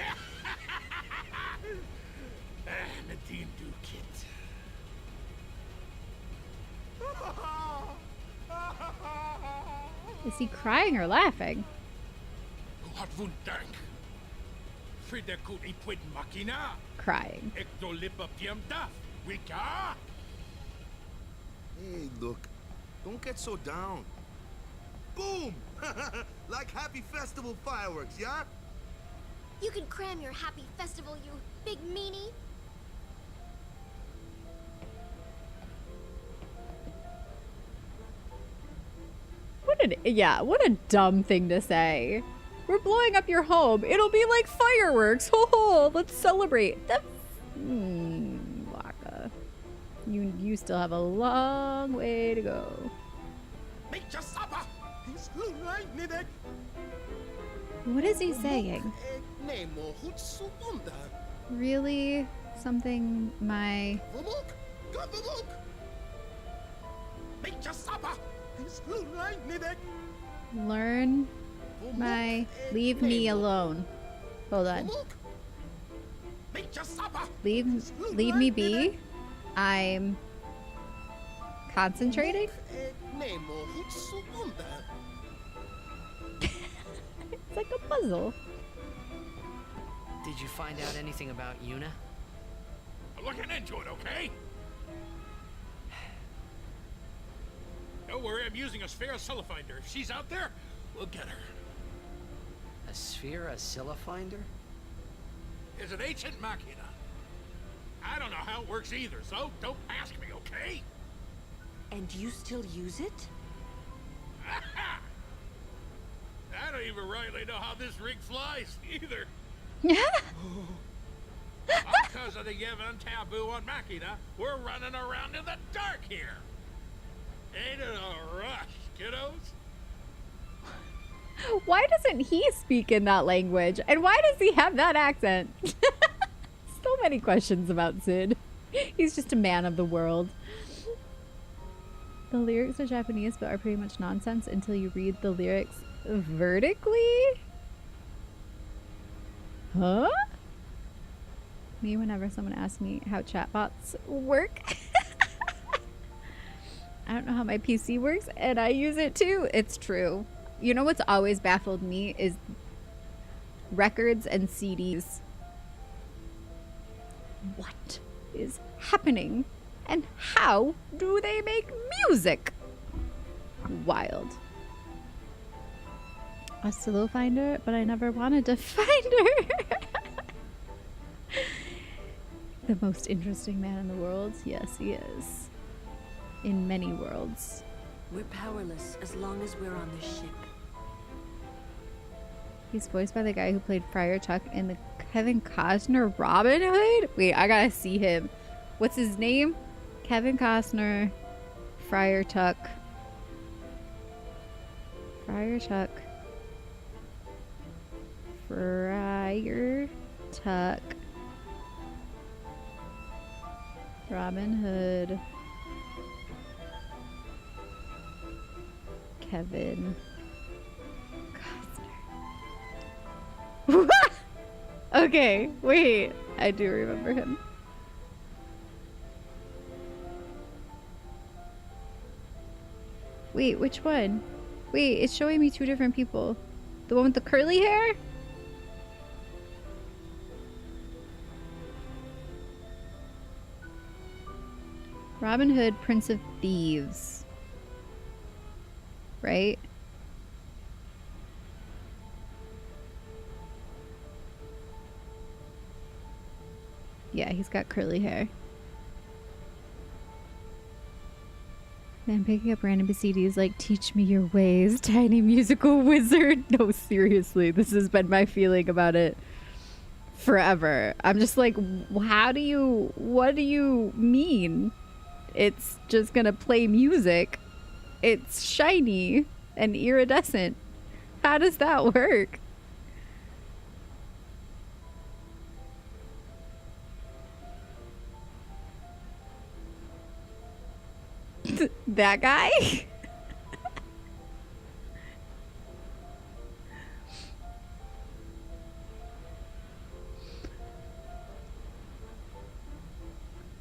Nadine do kit. Is he crying or laughing? What would dank? Frida could ipwit machina. Crying. Ectolipa piemda. Wika. Hey, look. Don't get so down. Boom! Like happy festival fireworks, yeah? You can cram your happy festival, you big meanie. What a dumb thing to say. We're blowing up your home. It'll be like fireworks. Oh, let's celebrate. Waka. You still have a long way to go. Meet your supper. He's What is he saying? Really? Something my... Learn my... Leave me alone. Hold on. Leave me be. I'm concentrating. It's like a puzzle. Did you find out anything about Yuna? I'm looking into it, okay? Don't worry, I'm using a sphere Finder. If she's out there, we'll get her. A sphere Finder? It's an ancient machina. I don't know how it works either, so don't ask me, okay? And you still use it? I don't even rightly know how this rig flies, either. Because of the Yevon taboo on Machina, we're running around in the dark here. Ain't it a rush, kiddos? Why doesn't he speak in that language? And why does he have that accent? So many questions about Sid. He's just a man of the world. The lyrics are Japanese but are pretty much nonsense until you read the lyrics vertically? Huh? Me whenever someone asks me how chatbots work. I don't know how my PC works and I use it too. It's true. You know what's always baffled me is records and CDs. What is happening? And how do they make music? Wild. I still find her, but I never wanted to find her. The most interesting man in the world? Yes, he is. In many worlds. We're powerless as long as we're on this ship. He's voiced by the guy who played Friar Tuck in the Kevin Costner Robin Hood? Wait, I gotta see him. What's his name? Kevin Costner, Friar Tuck. Friar Tuck. Friar Tuck. Robin Hood. Kevin Costner. Okay, wait. I do remember him. Wait, which one? Wait, it's showing me two different people. The one with the curly hair? Robin Hood, Prince of Thieves. Right? Yeah, he's got curly hair. Then picking up random CDs like Teach Me Your Ways, Tiny Musical Wizard. No, seriously, this has been my feeling about it forever. I'm just like, what do you mean? It's just gonna play music. It's shiny and iridescent. How does that work? That guy?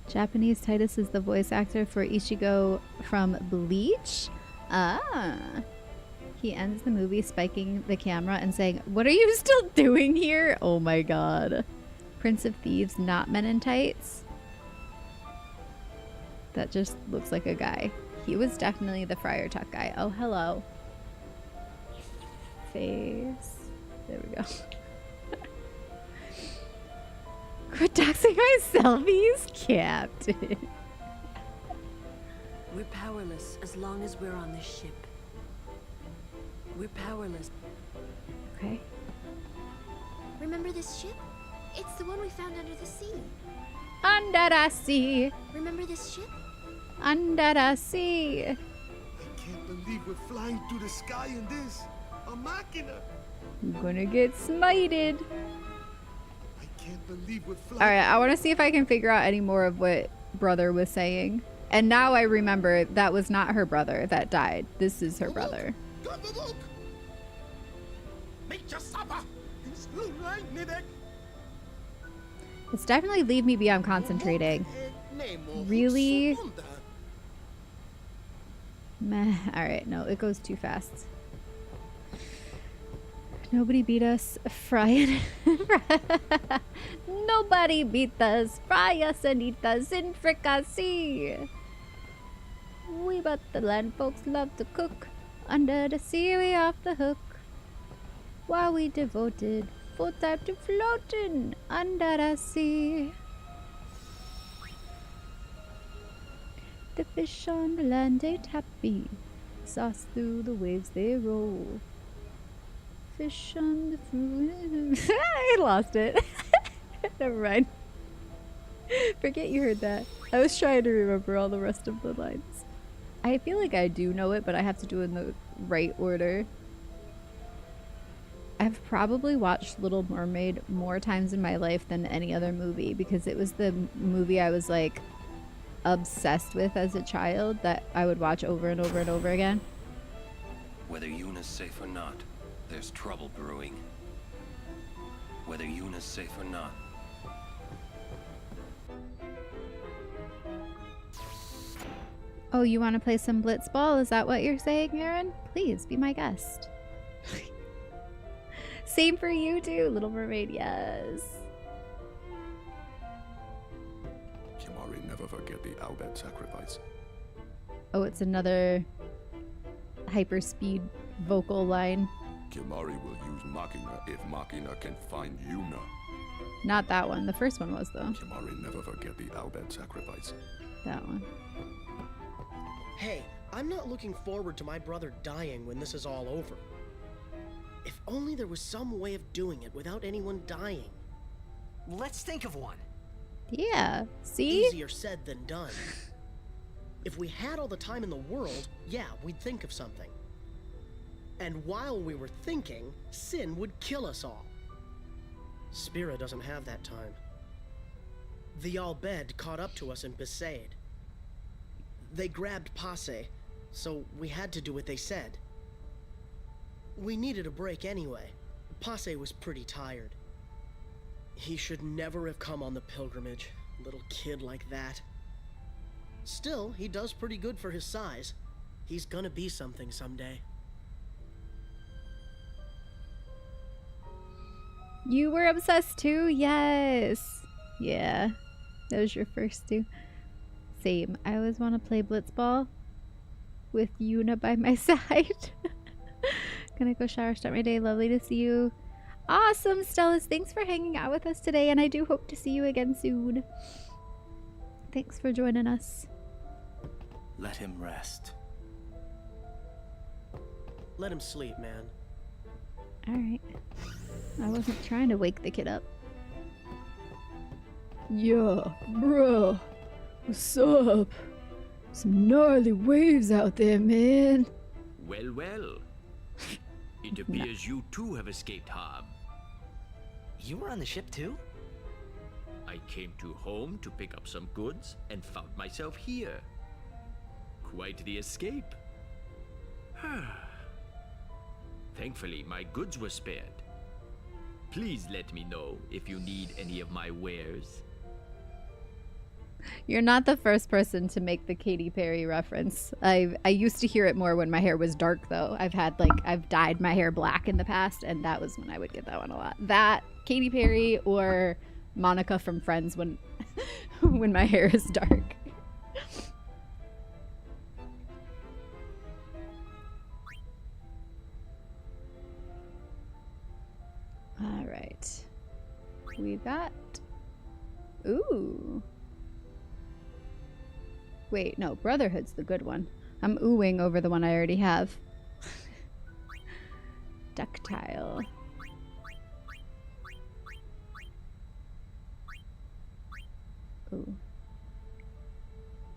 Japanese Titus is the voice actor for Ichigo from Bleach. Ah. He ends the movie spiking the camera and saying, "What are you still doing here?" Oh my god. Prince of Thieves, not Men in Tights. That just looks like a guy. He was definitely the Friar Tuck guy. Oh, hello. Face. There we go. Quit doxing my selfies, Captain. We're powerless as long as we're on this ship. We're powerless. Okay. Remember this ship? It's the one we found under the sea. Under the sea. Remember this ship? Under the sea. I can't believe believe we're flying through the sky in this. A machina. You're gonna get smited. I can't believe we're flying. Alright, I want to see if I can figure out any more of what brother was saying. And now I remember that was not her brother that died. This is her brother. It's definitely leave me be on concentrating. Really? Meh. Alright, no, it goes too fast. Nobody beat us. Fry it. Nobody beat us. Fry us and eat us in fricassee. We but the land folks love to cook. Under the sea we off the hook. While we devoted full time to floating under the sea. The fish on the land ain't happy. Sauce through the waves they roll. Fish on the fruit. I lost it. Never mind. Forget you heard that. I was trying to remember all the rest of the lines. I feel like I do know it, but I have to do it in the right order. I've probably watched Little Mermaid more times in my life than any other movie because it was the movie I was like obsessed with as a child that I would watch over and over and over again. Whether Yuna's safe or not, there's trouble brewing. Whether Yuna's safe or not. Oh, you want to play some Blitzball? Is that what you're saying, Aaron? Please be my guest. Same for you too, Little Mermaid, yes. Kimari, never forget the Albert sacrifice. Oh, it's another hyperspeed vocal line. Kimari will use Machina if Machina can find Yuna. Not that one. The first one was though. Kimari, never forget the Albert sacrifice. That one. Hey, I'm not looking forward to my brother dying when this is all over. If only there was some way of doing it without anyone dying. Let's think of one. Yeah, see? Easier said than done. If we had all the time in the world, yeah, we'd think of something. And while we were thinking, Sin would kill us all. Spira doesn't have that time. The Al-Bed caught up to us in Besaid. They grabbed Passe, so we had to do what they said. We needed a break anyway. Passe was pretty tired. He should never have come on the pilgrimage, little kid like that. Still, he does pretty good for his size. He's gonna be something someday. You were obsessed too? Yes. Yeah. That was your first two. Same. I always want to play Blitzball with Yuna by my side. Gonna go shower, start my day. Lovely to see you. Awesome, Stellas. Thanks for hanging out with us today, and I do hope to see you again soon. Thanks for joining us. Let him rest. Let him sleep, man. Alright. I wasn't trying to wake the kid up. Yeah, bruh. What's up? Some gnarly waves out there, man. Well, well. It appears you too have escaped harm. You were on the ship too? I came to home to pick up some goods and found myself here. Quite the escape. Thankfully, my goods were spared. Please let me know if you need any of my wares. You're not the first person to make the Katy Perry reference. I used to hear it more when my hair was dark, though. I've dyed my hair black in the past, and that was when I would get that one a lot. That, Katy Perry, or Monica from Friends when when my hair is dark. All right. We've got... Ooh. Wait, no, Brotherhood's the good one. I'm oohing over the one I already have. Ductile. Ooh.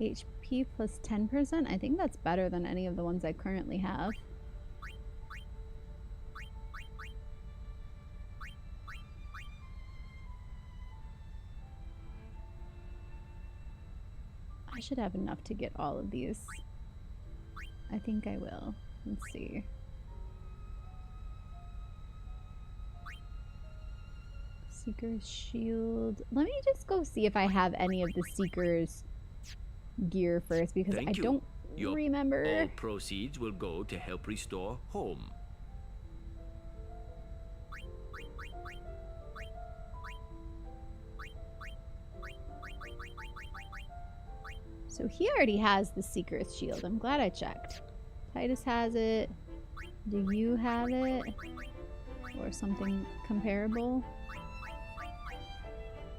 HP AP plus 10%. I think that's better than any of the ones I currently have. I should have enough to get all of these. I think I will. Let's see. Seeker's Shield. Let me just go see if I have any of the Seeker's gear first, because I don't remember. All proceeds will go to help restore home. So he already has the Seeker's Shield. I'm glad I checked. Titus has it. Do you have it? Or something comparable?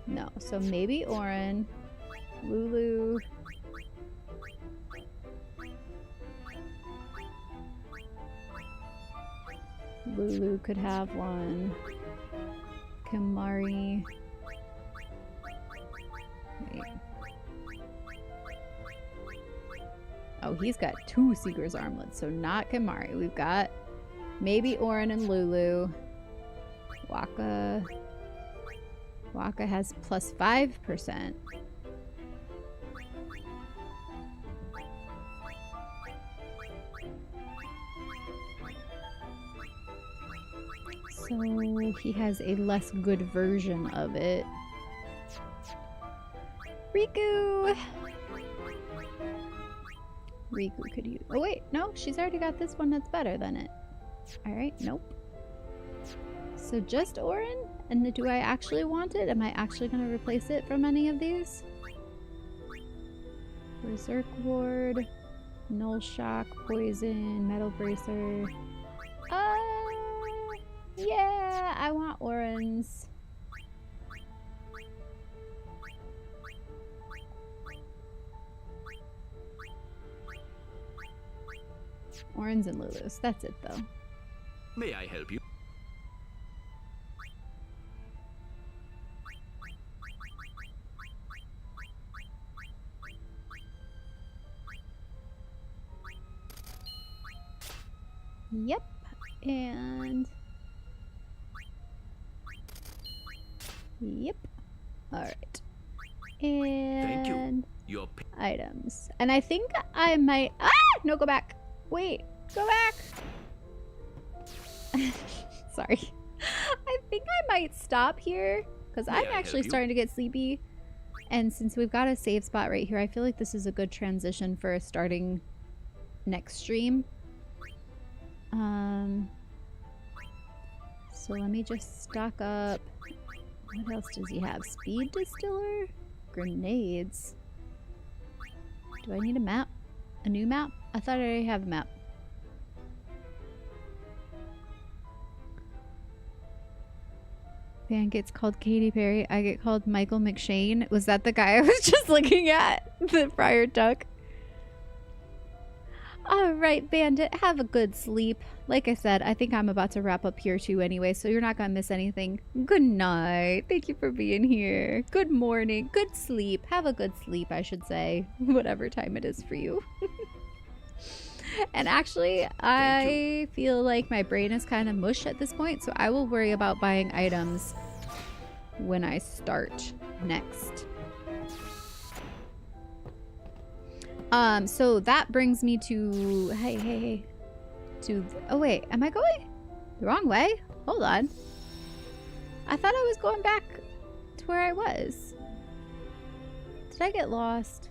No. So maybe Orin. Lulu. Lulu could have one. Kamari. Wait. Oh, he's got 2 Seeker's Armlets, so not Kamari. We've got maybe Orin and Lulu. Waka. Waka has plus 5%. So he has a less good version of it. Riku! Riku could use. Oh wait, no, she's already got this one that's better than it. Alright, nope. So just Orin? And do I actually want it? Am I actually going to replace it from any of these? Berserk Ward, Null Shock, Poison, Metal Bracer. Yeah, I want Orin's. Orin's and Lulu's. That's it, though. May I help you? Yep. And... Yep. Alright. And... Thank you. Your items. And I think I might... Ah! No, go back. Wait. Go back. Sorry. I think I might stop here because I'm actually starting to get sleepy. And since we've got a save spot right here, I feel like this is a good transition for starting next stream. So let me just stock up. What else does he have? Speed Distiller? Grenades. Do I need a map? A new map? I thought I already have a map. Van gets called Katy Perry. I get called Michael McShane. Was that the guy I was just looking at? The Friar Tuck. Alright, Bandit. Have a good sleep. Like I said, I think I'm about to wrap up here too anyway, so you're not going to miss anything. Good night. Thank you for being here. Good morning. Good sleep. Have a good sleep, I should say. Whatever time it is for you. And actually, I feel like my brain is kind of mush at this point, so I will worry about buying items when I start next. So that brings me to... Hey. Oh, wait. Am I going the wrong way? Hold on. I thought I was going back to where I was. Did I get lost?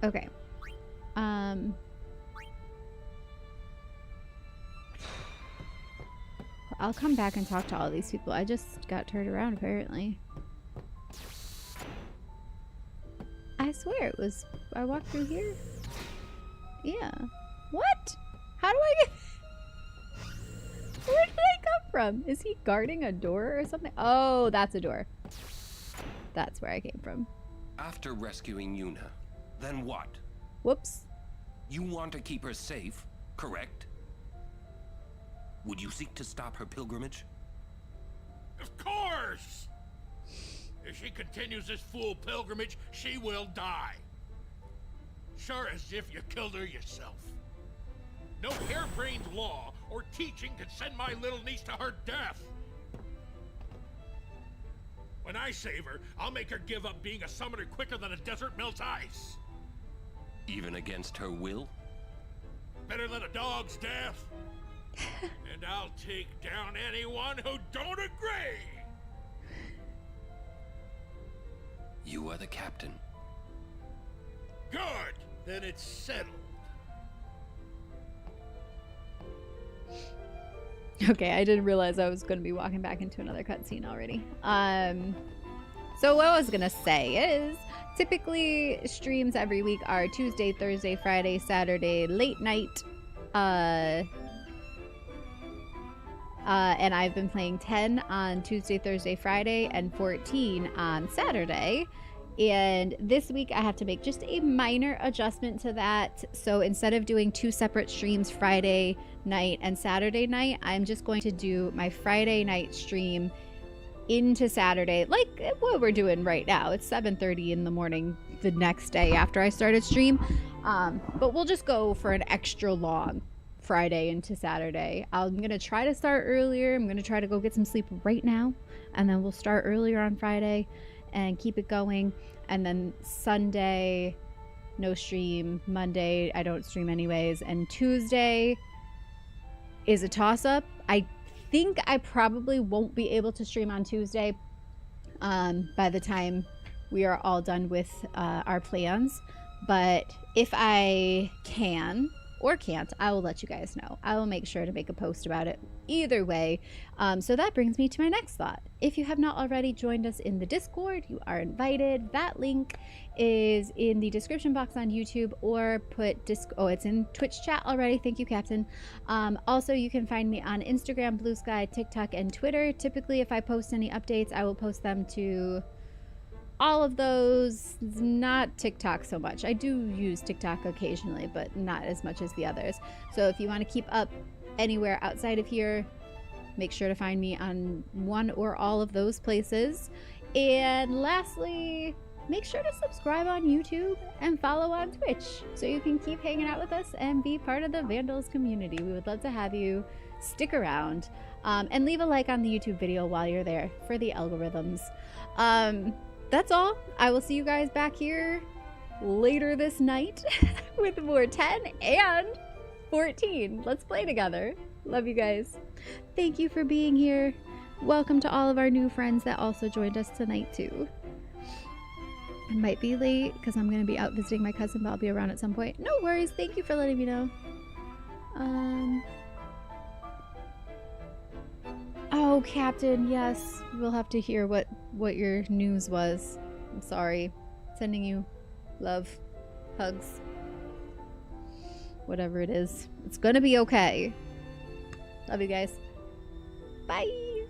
Okay. I'll come back and talk to all these people. I just got turned around, apparently. I swear it was... I walked through here? Yeah. What? How do I get... Where did I come from? Is he guarding a door or something? Oh, that's a door. That's where I came from. After rescuing Yuna, then what? Whoops. You want to keep her safe, correct? Would you seek to stop her pilgrimage? Of course! If she continues this fool pilgrimage, she will die. Sure as if you killed her yourself. No harebrained law or teaching can send my little niece to her death. When I save her, I'll make her give up being a summoner quicker than a desert melts ice. Even against her will? Better than a dog's death. And I'll take down anyone who don't agree. You are the captain. Good. Then it's settled. Okay, I didn't realize I was going to be walking back into another cutscene already. So what I was going to say is, typically streams every week are Tuesday, Thursday, Friday, Saturday, late night. And I've been playing 10 on Tuesday, Thursday, Friday, and 14 on Saturday. And this week I have to make just a minor adjustment to that. So instead of doing 2 separate streams, Friday night and Saturday night, I'm just going to do my Friday night stream into Saturday, like what we're doing right now. It's 7:30 in the morning the next day after I started stream. But we'll just go for an extra long Friday into Saturday. I'm going to try to start earlier. I'm going to try to go get some sleep right now. And then we'll start earlier on Friday and keep it going. And then Sunday, no stream. Monday, I don't stream anyways. And Tuesday is a toss-up. I think I probably won't be able to stream on Tuesday by the time we are all done with our plans. But if I can or can't, I will let you guys know. I will make sure to make a post about it either way. So that brings me to my next thought. If you have not already joined us in the Discord, you are invited. That link is in the description box on YouTube, or it's in Twitch chat already. Thank you, Captain. Also, you can find me on Instagram, Blue Sky, TikTok, and Twitter. Typically, if I post any updates, I will post them to all of those. Not TikTok so much. I do use TikTok occasionally, but not as much as the others. So if you want to keep up anywhere outside of here, make sure to find me on one or all of those places. And lastly, make sure to subscribe on YouTube and follow on Twitch so you can keep hanging out with us and be part of the Vandals community. We would love to have you stick around, and leave a like on the YouTube video while you're there for the algorithms. That's all. I will see you guys back here later this night with more 10 and 14. Let's play together. Love you guys. Thank you for being here. Welcome to all of our new friends that also joined us tonight too. I might be late because I'm going to be out visiting my cousin, but I'll be around at some point. No worries. Thank you for letting me know. Oh, Captain, yes. We'll have to hear what your news was. I'm sorry. Sending you love, hugs, whatever it is. It's gonna be okay. Love you guys. Bye.